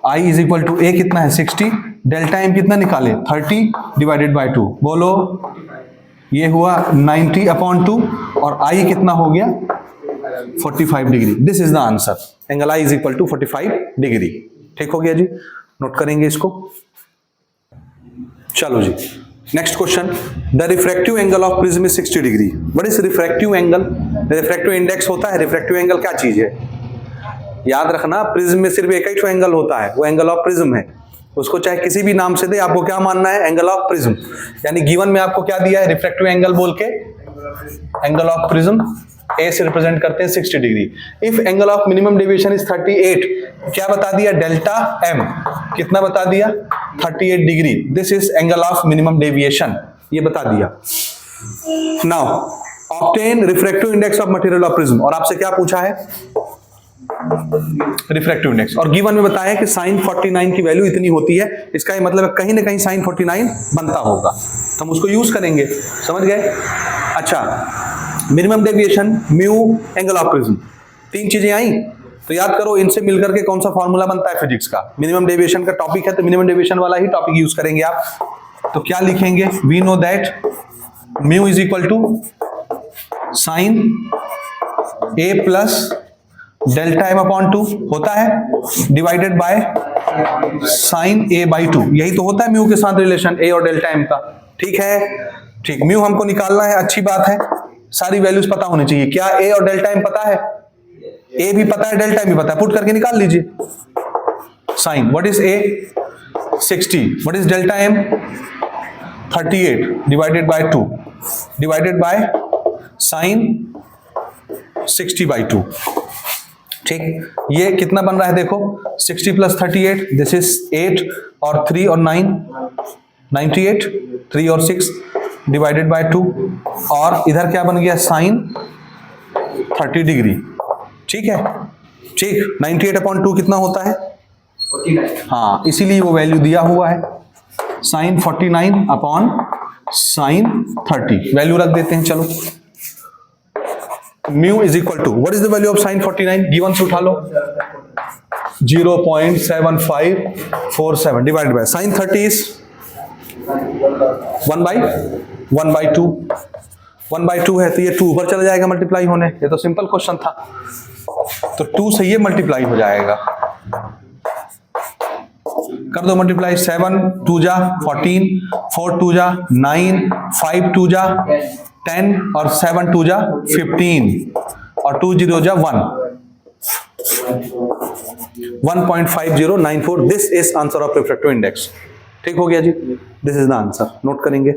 I is equal to A कितना है 60, डेल्टा एम कितना निकाले 30 डिवाइडेड बाय 2, बोलो ये हुआ 90 अपॉन 2 और आई कितना हो गया 45 degree. This is the answer, angle I is equal to 45 degree. ठीक हो गया जी, नोट करेंगे इसको। चलो जी, next question, the refractive angle of prism is 60 degree. What is refractive angle? Refractive index होता है, रिफ्रैक्टिव एंगल क्या चीज है, याद रखना, प्रिज्म में सिर्फ एक ही एंगल होता है, वो एंगल ऑफ प्रिज्म है। उसको चाहे किसी भी नाम से दे, आपको क्या मानना है, एंगल ऑफ प्रिज्म। यानी गिवन में आपको क्या दिया है, रिफ्रैक्टिव एंगल बोल के, एंगल ऑफ प्रिज्म ए से रिप्रेजेंट करते हैं 60 degree. If angle of minimum deviation is 38, क्या बता दिया, डेल्टा एम कितना बता दिया 38 degree, this is angle of minimum deviation, ये बता दिया। Now obtain refractive index of material of prism, और आपसे क्या पूछा है, रिफ्रैक्टिव इंडेक्स, और गिवन में बताया कि sin 49 की वैल्यू इतनी होती है, इसका ये मतलब कहीं ना कहीं sin 49 बनता होगा, तो हम उसको यूज करेंगे, समझ गए। अच्छा, minimum deviation, mu, angle of prism, तीन चीजें आई, तो याद करो इनसे मिलकर के कौन सा फॉर्मूला बनता है फिजिक्स का। मिनिमम डेविएशन का टॉपिक है तो मिनिमम डेविएशन वाला ही टॉपिक यूज करेंगे आप। तो क्या लिखेंगे, we know that mu is equal to sine A plus delta M upon 2 होता है, divided by sine A by 2, यही तो होता है म्यू के साथ रिलेशन ए और डेल्टा एम का। ठीक है, ठीक, म्यू हमको निकालना है, अच्छी बात है, सारी वैल्यूज पता होनी चाहिए। क्या ए और डेल्टा एम पता है, ए भी पता है डेल्टा एम भी पता है, पुट करके निकाल लीजिए। Sine, what is A 60, what is delta M 38 divided by 2 divided by sine 60 by 2। ठीक, ये कितना बन रहा है देखो, 60 प्लस 38, दिस इज 8 और 3 और 9 98, 3 और 6 डिवाइडेड बाय 2, और इधर क्या बन गया साइन 30 डिग्री। ठीक है, ठीक, 98 अपॉन 2 कितना होता है 49, हाँ, इसीलिए वो वैल्यू दिया हुआ है, साइन 49 अपॉन साइन 30, वैल्यू रख देते हैं। चलो, mu is equal to, what is the value of sine 49, given से उठा लो 0.7547 डिवाइडेड बाय साइन 30 इज 1/2, 1/2 है, तो ये 2 ऊपर चला जाएगा मल्टीप्लाई होने, ये तो सिंपल क्वेश्चन था, तो 2 से ये मल्टीप्लाई हो जाएगा, कर दो मल्टीप्लाई, 7 2 जा 14, 4 2 जा 9, 5 2 जा 10 और 7 2 जा 15 और 2 0 जा 1, 1.5094, this is answer of refractive index. ठीक हो गया जी, this is the answer, note करेंगे।